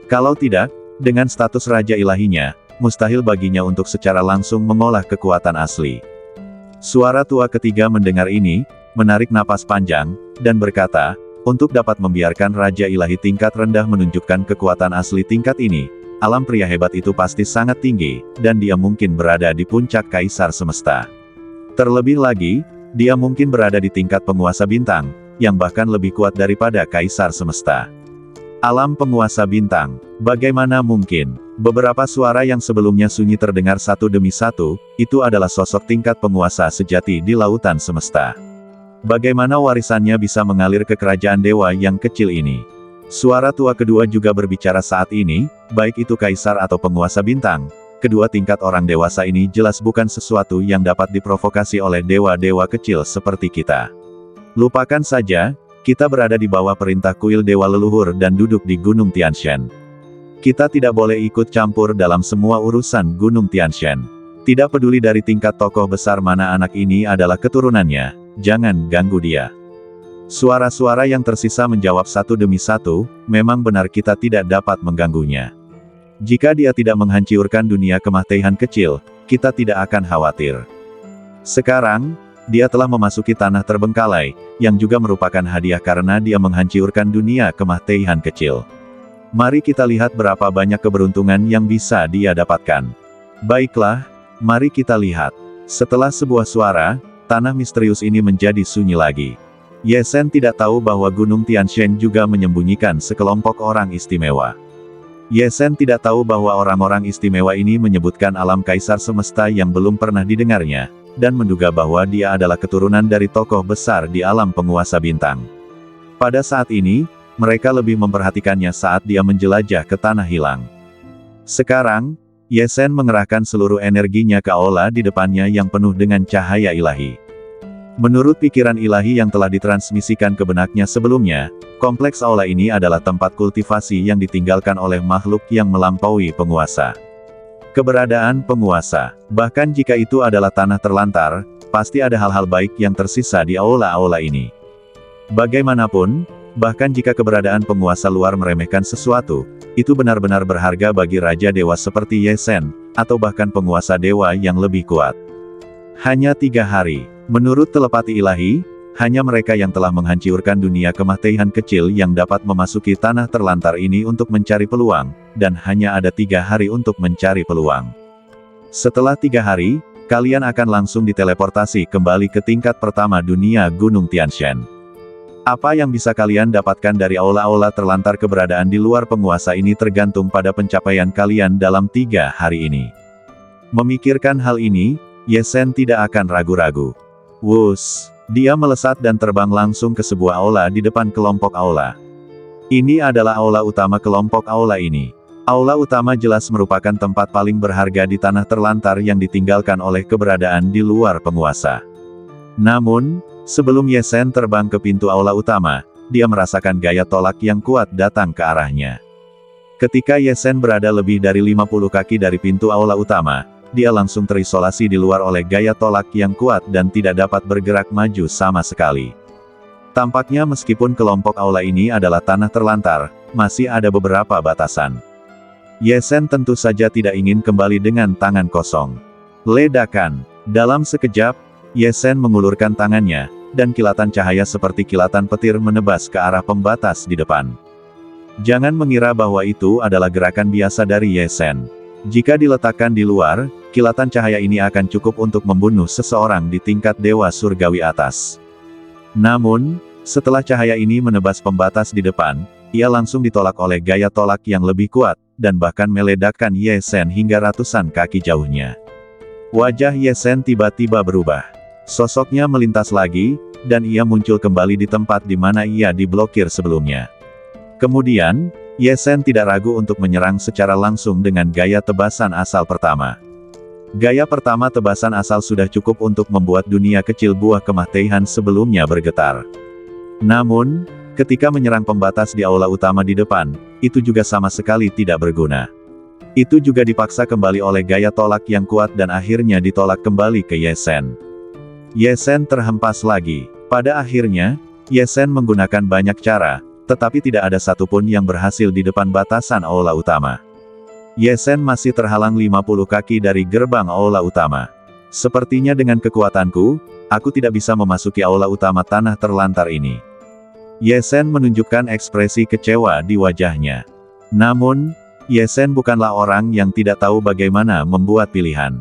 Kalau tidak, dengan status raja ilahinya, mustahil baginya untuk secara langsung mengolah kekuatan asli. Suara tua ketiga mendengar ini, menarik napas panjang, dan berkata, untuk dapat membiarkan raja ilahi tingkat rendah menunjukkan kekuatan asli tingkat ini, alam pria hebat itu pasti sangat tinggi, dan dia mungkin berada di puncak kaisar semesta. Terlebih lagi, dia mungkin berada di tingkat penguasa bintang, yang bahkan lebih kuat daripada kaisar semesta. Alam penguasa bintang, bagaimana mungkin? Beberapa suara yang sebelumnya sunyi terdengar satu demi satu, itu adalah sosok tingkat penguasa sejati di lautan semesta. Bagaimana warisannya bisa mengalir ke kerajaan dewa yang kecil ini? Suara tua kedua juga berbicara saat ini, baik itu kaisar atau penguasa bintang. Kedua tingkat orang dewasa ini jelas bukan sesuatu yang dapat diprovokasi oleh dewa-dewa kecil seperti kita. Lupakan saja, kita berada di bawah perintah kuil dewa leluhur dan duduk di Gunung Tianshan. Kita tidak boleh ikut campur dalam semua urusan Gunung Tianshan. Tidak peduli dari tingkat tokoh besar mana anak ini adalah keturunannya, jangan ganggu dia. Suara-suara yang tersisa menjawab satu demi satu, memang benar kita tidak dapat mengganggunya. Jika dia tidak menghancurkan dunia kemah Teihan kecil, kita tidak akan khawatir. Sekarang, dia telah memasuki tanah terbengkalai, yang juga merupakan hadiah karena dia menghancurkan dunia kemah Teihan kecil. Mari kita lihat berapa banyak keberuntungan yang bisa dia dapatkan. Baiklah, mari kita lihat. Setelah sebuah suara, tanah misterius ini menjadi sunyi lagi. Ye Sen tidak tahu bahwa Gunung Tianshan juga menyembunyikan sekelompok orang istimewa. Ye Sen tidak tahu bahwa orang-orang istimewa ini menyebutkan alam kaisar semesta yang belum pernah didengarnya, dan menduga bahwa dia adalah keturunan dari tokoh besar di alam penguasa bintang. Pada saat ini, mereka lebih memperhatikannya saat dia menjelajah ke tanah hilang. Sekarang, Ye Sen mengerahkan seluruh energinya ke aula di depannya yang penuh dengan cahaya ilahi. Menurut pikiran ilahi yang telah ditransmisikan ke benaknya sebelumnya, kompleks aula ini adalah tempat kultivasi yang ditinggalkan oleh makhluk yang melampaui penguasa. Keberadaan penguasa, bahkan jika itu adalah tanah terlantar, pasti ada hal-hal baik yang tersisa di aula-aula ini. Bagaimanapun, bahkan jika keberadaan penguasa luar meremehkan sesuatu, itu benar-benar berharga bagi Raja Dewa seperti Ye Sen, atau bahkan penguasa dewa yang lebih kuat. Hanya 3 hari. Menurut telepati ilahi, hanya mereka yang telah menghancurkan dunia kemah Teihan kecil yang dapat memasuki tanah terlantar ini untuk mencari peluang, dan hanya ada 3 hari untuk mencari peluang. Setelah 3 hari, kalian akan langsung diteleportasi kembali ke tingkat pertama dunia Gunung Tianshan. Apa yang bisa kalian dapatkan dari aula-aula terlantar keberadaan di luar penguasa ini tergantung pada pencapaian kalian dalam 3 hari ini. Memikirkan hal ini, Ye Shen tidak akan ragu-ragu. Wus! Dia melesat dan terbang langsung ke sebuah aula di depan kelompok aula. Ini adalah aula utama kelompok aula ini. Aula utama jelas merupakan tempat paling berharga di tanah terlantar yang ditinggalkan oleh keberadaan di luar penguasa. Namun, sebelum Ye Shen terbang ke pintu aula utama, dia merasakan gaya tolak yang kuat datang ke arahnya. Ketika Ye Shen berada lebih dari 50 kaki dari pintu aula utama, dia langsung terisolasi di luar oleh gaya tolak yang kuat dan tidak dapat bergerak maju sama sekali. Tampaknya meskipun kelompok aula ini adalah tanah terlantar, masih ada beberapa batasan. Ye Shen tentu saja tidak ingin kembali dengan tangan kosong. Ledakan! Dalam sekejap, Ye Shen mengulurkan tangannya, dan kilatan cahaya seperti kilatan petir menebas ke arah pembatas di depan. Jangan mengira bahwa itu adalah gerakan biasa dari Ye Shen. Jika diletakkan di luar, kilatan cahaya ini akan cukup untuk membunuh seseorang di tingkat dewa surgawi atas. Namun, setelah cahaya ini menebas pembatas di depan, ia langsung ditolak oleh gaya tolak yang lebih kuat, dan bahkan meledakkan Ye Shen hingga ratusan kaki jauhnya. Wajah Ye Shen tiba-tiba berubah. Sosoknya melintas lagi, dan ia muncul kembali di tempat di mana ia diblokir sebelumnya. Kemudian, Ye Shen tidak ragu untuk menyerang secara langsung dengan gaya tebasan asal pertama. Gaya pertama tebasan asal sudah cukup untuk membuat dunia kecil buah kemah Teihan sebelumnya bergetar. Namun, ketika menyerang pembatas di aula utama di depan, itu juga sama sekali tidak berguna. Itu juga dipaksa kembali oleh gaya tolak yang kuat dan akhirnya ditolak kembali ke Ye Shen. Ye Shen terhempas lagi. Pada akhirnya, Ye Shen menggunakan banyak cara, tetapi tidak ada satupun yang berhasil di depan batasan aula utama. Ye Shen masih terhalang 50 kaki dari gerbang aula utama. Sepertinya dengan kekuatanku, aku tidak bisa memasuki aula utama tanah terlantar ini. Ye Shen menunjukkan ekspresi kecewa di wajahnya. Namun, Ye Shen bukanlah orang yang tidak tahu bagaimana membuat pilihan.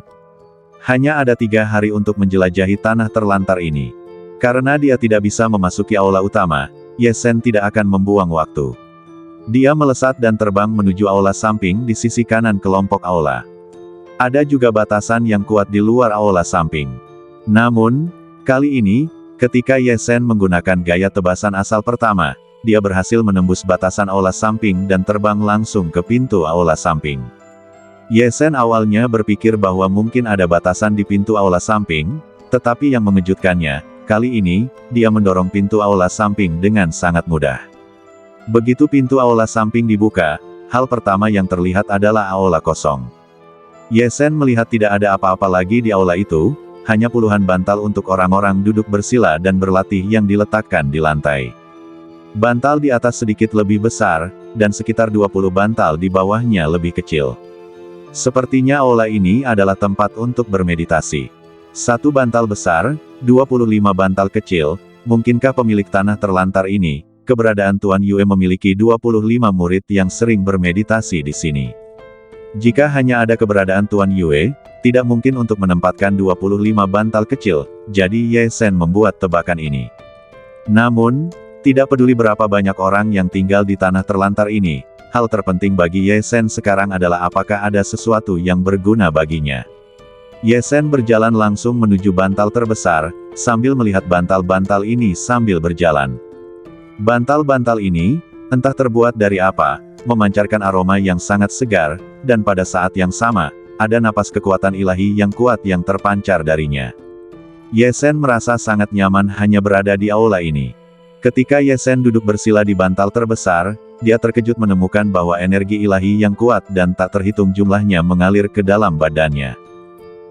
Hanya ada 3 hari untuk menjelajahi tanah terlantar ini. Karena dia tidak bisa memasuki aula utama, Ye Shen tidak akan membuang waktu. Dia melesat dan terbang menuju aula samping di sisi kanan kelompok aula. Ada juga batasan yang kuat di luar aula samping. Namun, kali ini, ketika Ye Shen menggunakan gaya tebasan asal pertama, dia berhasil menembus batasan aula samping dan terbang langsung ke pintu aula samping. Ye Shen awalnya berpikir bahwa mungkin ada batasan di pintu aula samping, tetapi yang mengejutkannya, kali ini, dia mendorong pintu aula samping dengan sangat mudah. Begitu pintu aula samping dibuka, hal pertama yang terlihat adalah aula kosong. Ye Shen melihat tidak ada apa-apa lagi di aula itu, hanya puluhan bantal untuk orang-orang duduk bersila dan berlatih yang diletakkan di lantai. Bantal di atas sedikit lebih besar, dan sekitar 20 bantal di bawahnya lebih kecil. Sepertinya aula ini adalah tempat untuk bermeditasi. 1 bantal besar, 25 bantal kecil, mungkinkah pemilik tanah terlantar ini, keberadaan Tuan Yue memiliki 25 murid yang sering bermeditasi di sini. Jika hanya ada keberadaan Tuan Yue, tidak mungkin untuk menempatkan 25 bantal kecil, jadi Ye Shen membuat tebakan ini. Namun, tidak peduli berapa banyak orang yang tinggal di tanah terlantar ini, hal terpenting bagi Ye Shen sekarang adalah apakah ada sesuatu yang berguna baginya. Ye Shen berjalan langsung menuju bantal terbesar, sambil melihat bantal-bantal ini sambil berjalan. Bantal-bantal ini, entah terbuat dari apa, memancarkan aroma yang sangat segar, dan pada saat yang sama, ada napas kekuatan ilahi yang kuat yang terpancar darinya. Ye Shen merasa sangat nyaman hanya berada di aula ini. Ketika Ye Shen duduk bersila di bantal terbesar, dia terkejut menemukan bahwa energi ilahi yang kuat dan tak terhitung jumlahnya mengalir ke dalam badannya.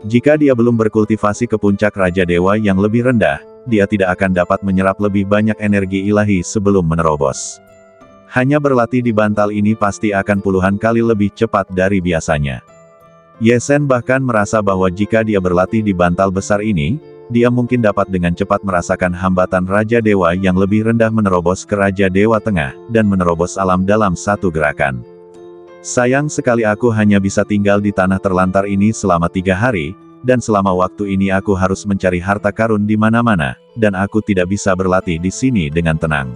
Jika dia belum berkultivasi ke puncak Raja Dewa yang lebih rendah, dia tidak akan dapat menyerap lebih banyak energi ilahi sebelum menerobos. Hanya berlatih di bantal ini pasti akan puluhan kali lebih cepat dari biasanya. Ye Shen bahkan merasa bahwa jika dia berlatih di bantal besar ini, dia mungkin dapat dengan cepat merasakan hambatan Raja Dewa yang lebih rendah menerobos ke Raja Dewa Tengah, dan menerobos alam dalam satu gerakan. Sayang sekali aku hanya bisa tinggal di tanah terlantar ini selama 3 hari, dan selama waktu ini aku harus mencari harta karun di mana-mana, dan aku tidak bisa berlatih di sini dengan tenang.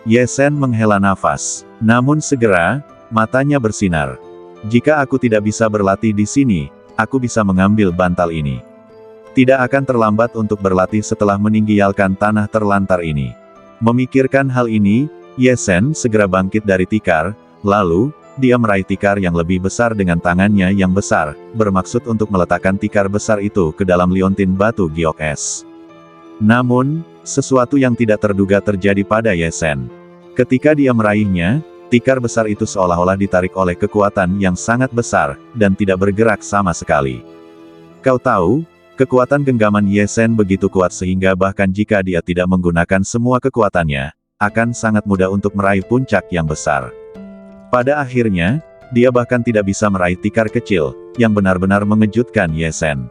Ye Sen menghela nafas. Namun segera, matanya bersinar. Jika aku tidak bisa berlatih di sini, aku bisa mengambil bantal ini. Tidak akan terlambat untuk berlatih setelah meninggalkan tanah terlantar ini. Memikirkan hal ini, Ye Sen segera bangkit dari tikar, lalu, dia meraih tikar yang lebih besar dengan tangannya yang besar, bermaksud untuk meletakkan tikar besar itu ke dalam liontin batu giok es. Namun, sesuatu yang tidak terduga terjadi pada Ye Sen. Ketika dia meraihnya, tikar besar itu seolah-olah ditarik oleh kekuatan yang sangat besar, dan tidak bergerak sama sekali. Kau tahu, kekuatan genggaman Ye Sen begitu kuat sehingga bahkan jika dia tidak menggunakan semua kekuatannya, akan sangat mudah untuk meraih puncak yang besar. Pada akhirnya, dia bahkan tidak bisa meraih tikar kecil, yang benar-benar mengejutkan Ye Sen.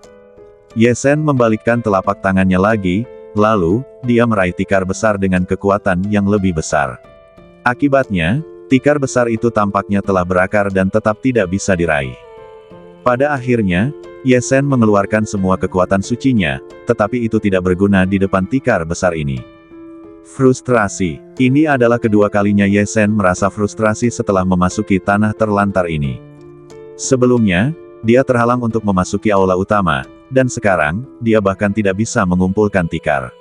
Ye Sen membalikkan telapak tangannya lagi, lalu, dia meraih tikar besar dengan kekuatan yang lebih besar. Akibatnya, tikar besar itu tampaknya telah berakar dan tetap tidak bisa diraih. Pada akhirnya, Ye Sen mengeluarkan semua kekuatan sucinya, tetapi itu tidak berguna di depan tikar besar ini. Frustrasi. Ini adalah kedua kalinya Ye Sen merasa frustrasi setelah memasuki tanah terlantar ini. Sebelumnya, dia terhalang untuk memasuki aula utama, dan sekarang, dia bahkan tidak bisa mengumpulkan tikar.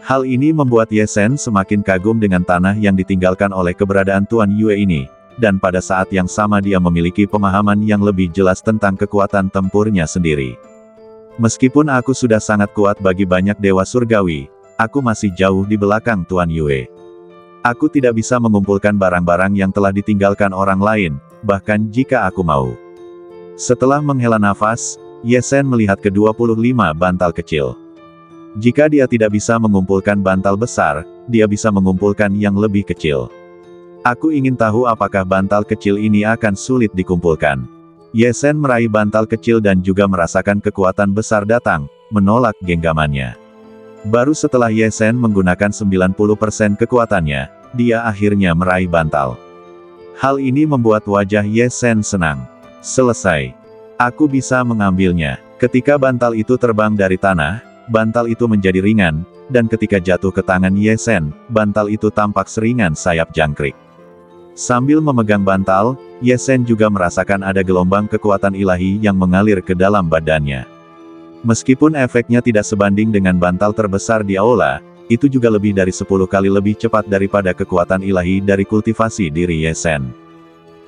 Hal ini membuat Ye Sen semakin kagum dengan tanah yang ditinggalkan oleh keberadaan Tuan Yue ini, dan pada saat yang sama dia memiliki pemahaman yang lebih jelas tentang kekuatan tempurnya sendiri. Meskipun aku sudah sangat kuat bagi banyak dewa surgawi, aku masih jauh di belakang Tuan Yue. Aku tidak bisa mengumpulkan barang-barang yang telah ditinggalkan orang lain, bahkan jika aku mau. Setelah menghela nafas, Ye Sen melihat ke-25 bantal kecil. Jika dia tidak bisa mengumpulkan bantal besar, dia bisa mengumpulkan yang lebih kecil. Aku ingin tahu apakah bantal kecil ini akan sulit dikumpulkan. Ye Sen meraih bantal kecil dan juga merasakan kekuatan besar datang, menolak genggamannya. Baru setelah Ye Sen menggunakan 90% kekuatannya, dia akhirnya meraih bantal. Hal ini membuat wajah Ye Sen senang. Selesai. Aku bisa mengambilnya. Ketika bantal itu terbang dari tanah, bantal itu menjadi ringan, dan ketika jatuh ke tangan Ye Sen, bantal itu tampak seringan sayap jangkrik. Sambil memegang bantal, Ye Sen juga merasakan ada gelombang kekuatan ilahi yang mengalir ke dalam badannya. Meskipun efeknya tidak sebanding dengan bantal terbesar di aula, itu juga lebih dari 10 kali lebih cepat daripada kekuatan ilahi dari kultivasi diri Ye Sen.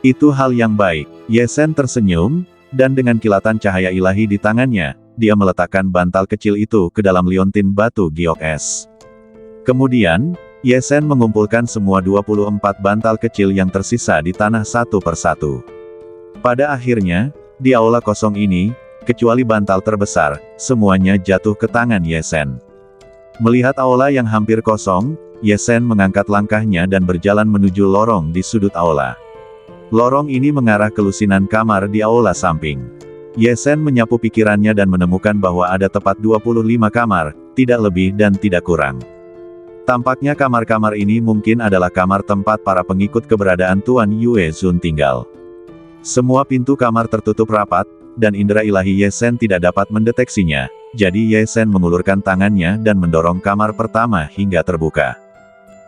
Itu hal yang baik. Ye Sen tersenyum, dan dengan kilatan cahaya ilahi di tangannya, dia meletakkan bantal kecil itu ke dalam liontin batu giok es. Kemudian, Ye Sen mengumpulkan semua 24 bantal kecil yang tersisa di tanah satu persatu. Pada akhirnya, di aula kosong ini, kecuali bantal terbesar, semuanya jatuh ke tangan Ye Sen. Melihat aula yang hampir kosong, Ye Sen mengangkat langkahnya dan berjalan menuju lorong di sudut aula. Lorong ini mengarah ke lusinan kamar di aula samping. Ye Sen menyapu pikirannya dan menemukan bahwa ada tepat 25 kamar, tidak lebih dan tidak kurang. Tampaknya kamar-kamar ini mungkin adalah kamar tempat para pengikut keberadaan Tuan Yue Zun tinggal. Semua pintu kamar tertutup rapat, dan indera ilahi Ye Sen tidak dapat mendeteksinya, jadi Ye Sen mengulurkan tangannya dan mendorong kamar pertama hingga terbuka.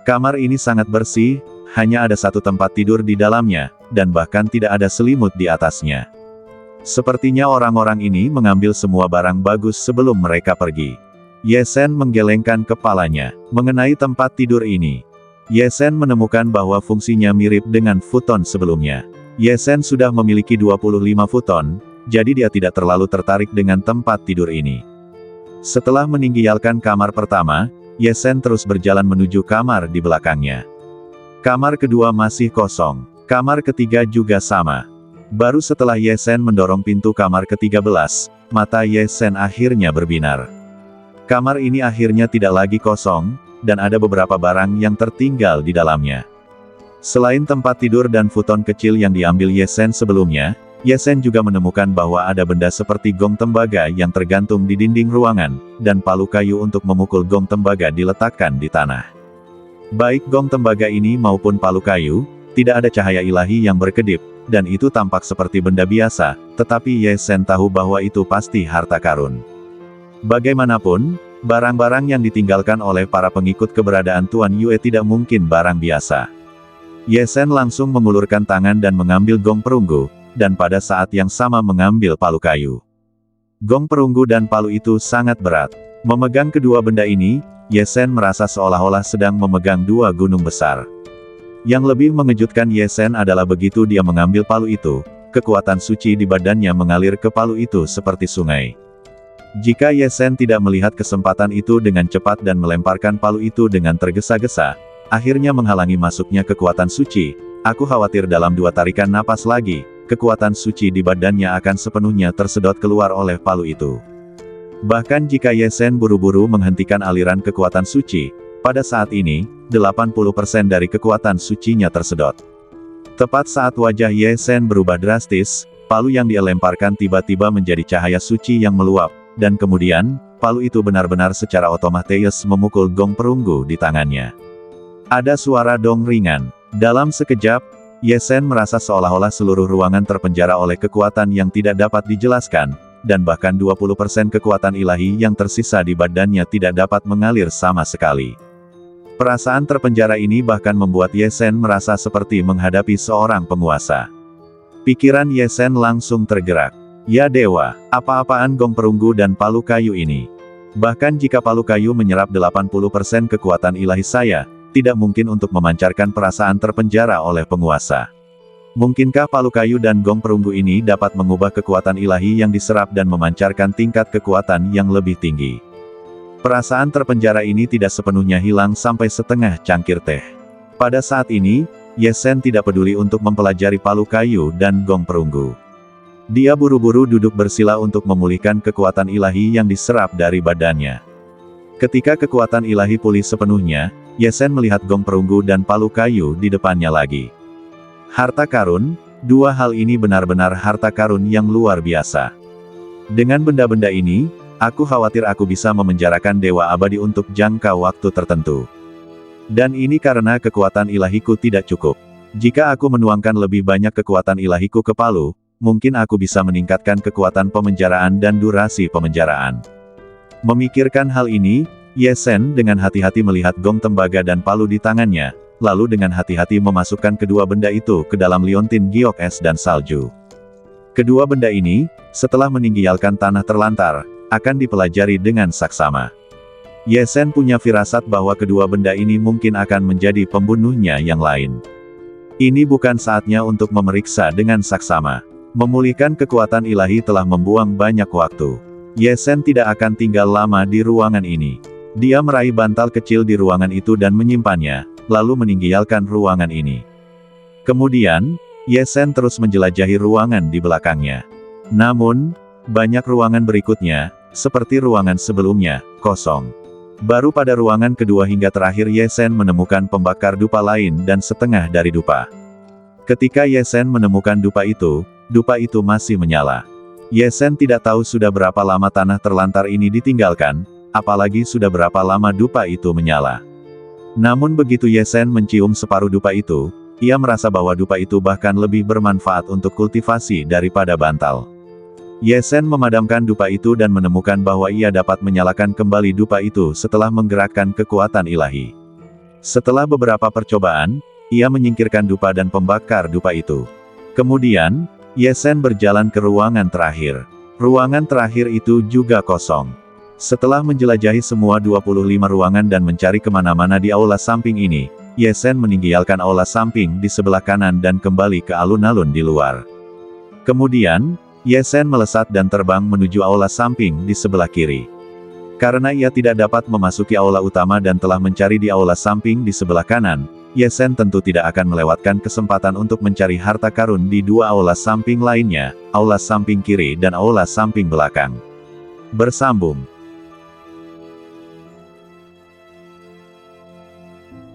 Kamar ini sangat bersih, hanya ada satu tempat tidur di dalamnya, dan bahkan tidak ada selimut di atasnya. Sepertinya orang-orang ini mengambil semua barang bagus sebelum mereka pergi. Ye Sen menggelengkan kepalanya mengenai tempat tidur ini. Ye Sen menemukan bahwa fungsinya mirip dengan futon sebelumnya. Ye Sen sudah memiliki 25 futon, jadi dia tidak terlalu tertarik dengan tempat tidur ini. Setelah meninggalkan kamar pertama, Ye Sen terus berjalan menuju kamar di belakangnya. Kamar kedua masih kosong. Kamar ketiga juga sama. Baru setelah Ye Sen mendorong pintu kamar ke-13, mata Ye Sen akhirnya berbinar. Kamar ini akhirnya tidak lagi kosong, dan ada beberapa barang yang tertinggal di dalamnya. Selain tempat tidur dan futon kecil yang diambil Ye Sen sebelumnya, Ye Sen juga menemukan bahwa ada benda seperti gong tembaga yang tergantung di dinding ruangan, dan palu kayu untuk memukul gong tembaga diletakkan di tanah. Baik gong tembaga ini maupun palu kayu, tidak ada cahaya ilahi yang berkedip, dan itu tampak seperti benda biasa, tetapi Ye Shen tahu bahwa itu pasti harta karun. Bagaimanapun, barang-barang yang ditinggalkan oleh para pengikut keberadaan Tuan Yue tidak mungkin barang biasa. Ye Shen langsung mengulurkan tangan dan mengambil gong perunggu, dan pada saat yang sama mengambil palu kayu. Gong perunggu dan palu itu sangat berat. Memegang kedua benda ini, Ye Shen merasa seolah-olah sedang memegang dua gunung besar. Yang lebih mengejutkan Ye Shen adalah begitu dia mengambil palu itu, kekuatan suci di badannya mengalir ke palu itu seperti sungai. Jika Ye Shen tidak melihat kesempatan itu dengan cepat dan melemparkan palu itu dengan tergesa-gesa, akhirnya menghalangi masuknya kekuatan suci, aku khawatir dalam 2 tarikan napas lagi, kekuatan suci di badannya akan sepenuhnya tersedot keluar oleh palu itu. Bahkan jika Ye Shen buru-buru menghentikan aliran kekuatan suci, pada saat ini, 80% dari kekuatan sucinya tersedot. Tepat saat wajah Ye Shen berubah drastis, palu yang dia lemparkan tiba-tiba menjadi cahaya suci yang meluap, dan kemudian, palu itu benar-benar secara otomatis memukul gong perunggu di tangannya. Ada suara dong ringan. Dalam sekejap, Ye Shen merasa seolah-olah seluruh ruangan terpenjara oleh kekuatan yang tidak dapat dijelaskan, dan bahkan 20% kekuatan ilahi yang tersisa di badannya tidak dapat mengalir sama sekali. Perasaan terpenjara ini bahkan membuat Ye Shen merasa seperti menghadapi seorang penguasa. Pikiran Ye Shen langsung tergerak. Ya dewa, apa-apaan gong perunggu dan palu kayu ini? Bahkan jika palu kayu menyerap 80% kekuatan ilahi saya, tidak mungkin untuk memancarkan perasaan terpenjara oleh penguasa. Mungkinkah palu kayu dan gong perunggu ini dapat mengubah kekuatan ilahi yang diserap dan memancarkan tingkat kekuatan yang lebih tinggi? Perasaan terpenjara ini tidak sepenuhnya hilang sampai setengah cangkir teh. Pada saat ini, Ye Shen tidak peduli untuk mempelajari palu kayu dan gong perunggu. Dia buru-buru duduk bersila untuk memulihkan kekuatan ilahi yang diserap dari badannya. Ketika kekuatan ilahi pulih sepenuhnya, Ye Shen melihat gong perunggu dan palu kayu di depannya lagi. Harta karun, 2 hal ini benar-benar harta karun yang luar biasa. Dengan benda-benda ini, aku khawatir aku bisa memenjarakan Dewa Abadi untuk jangka waktu tertentu. Dan ini karena kekuatan ilahiku tidak cukup. Jika aku menuangkan lebih banyak kekuatan ilahiku ke palu, mungkin aku bisa meningkatkan kekuatan pemenjaraan dan durasi pemenjaraan. Memikirkan hal ini, Ye Shen dengan hati-hati melihat gong tembaga dan palu di tangannya, lalu dengan hati-hati memasukkan kedua benda itu ke dalam liontin giok es dan salju. Kedua benda ini, setelah meninggalkan tanah terlantar, akan dipelajari dengan saksama. Ye Shen punya firasat bahwa kedua benda ini mungkin akan menjadi pembunuhnya yang lain. Ini bukan saatnya untuk memeriksa dengan saksama. Memulihkan kekuatan ilahi telah membuang banyak waktu. Ye Shen tidak akan tinggal lama di ruangan ini. Dia meraih bantal kecil di ruangan itu dan menyimpannya, lalu meninggalkan ruangan ini. Kemudian, Ye Shen terus menjelajahi ruangan di belakangnya. Namun, banyak ruangan berikutnya, seperti ruangan sebelumnya, kosong. Baru pada ruangan kedua hingga terakhir Ye Shen menemukan pembakar dupa lain dan setengah dari dupa. Ketika Ye Shen menemukan dupa itu masih menyala. Ye Shen tidak tahu sudah berapa lama tanah terlantar ini ditinggalkan, apalagi sudah berapa lama dupa itu menyala. Namun begitu Ye Shen mencium separuh dupa itu, ia merasa bahwa dupa itu bahkan lebih bermanfaat untuk kultivasi daripada bantal. Ye Shen memadamkan dupa itu dan menemukan bahwa ia dapat menyalakan kembali dupa itu setelah menggerakkan kekuatan ilahi. Setelah beberapa percobaan, ia menyingkirkan dupa dan pembakar dupa itu. Kemudian, Ye Shen berjalan ke ruangan terakhir. Ruangan terakhir itu juga kosong. Setelah menjelajahi semua 25 ruangan dan mencari kemana-mana di aula samping ini, Ye Shen meninggalkan aula samping di sebelah kanan dan kembali ke alun-alun di luar. Kemudian, Ye Shen melesat dan terbang menuju aula samping di sebelah kiri. Karena ia tidak dapat memasuki aula utama dan telah mencari di aula samping di sebelah kanan, Ye Shen tentu tidak akan melewatkan kesempatan untuk mencari harta karun di 2 aula samping lainnya, aula samping kiri dan aula samping belakang. Bersambung.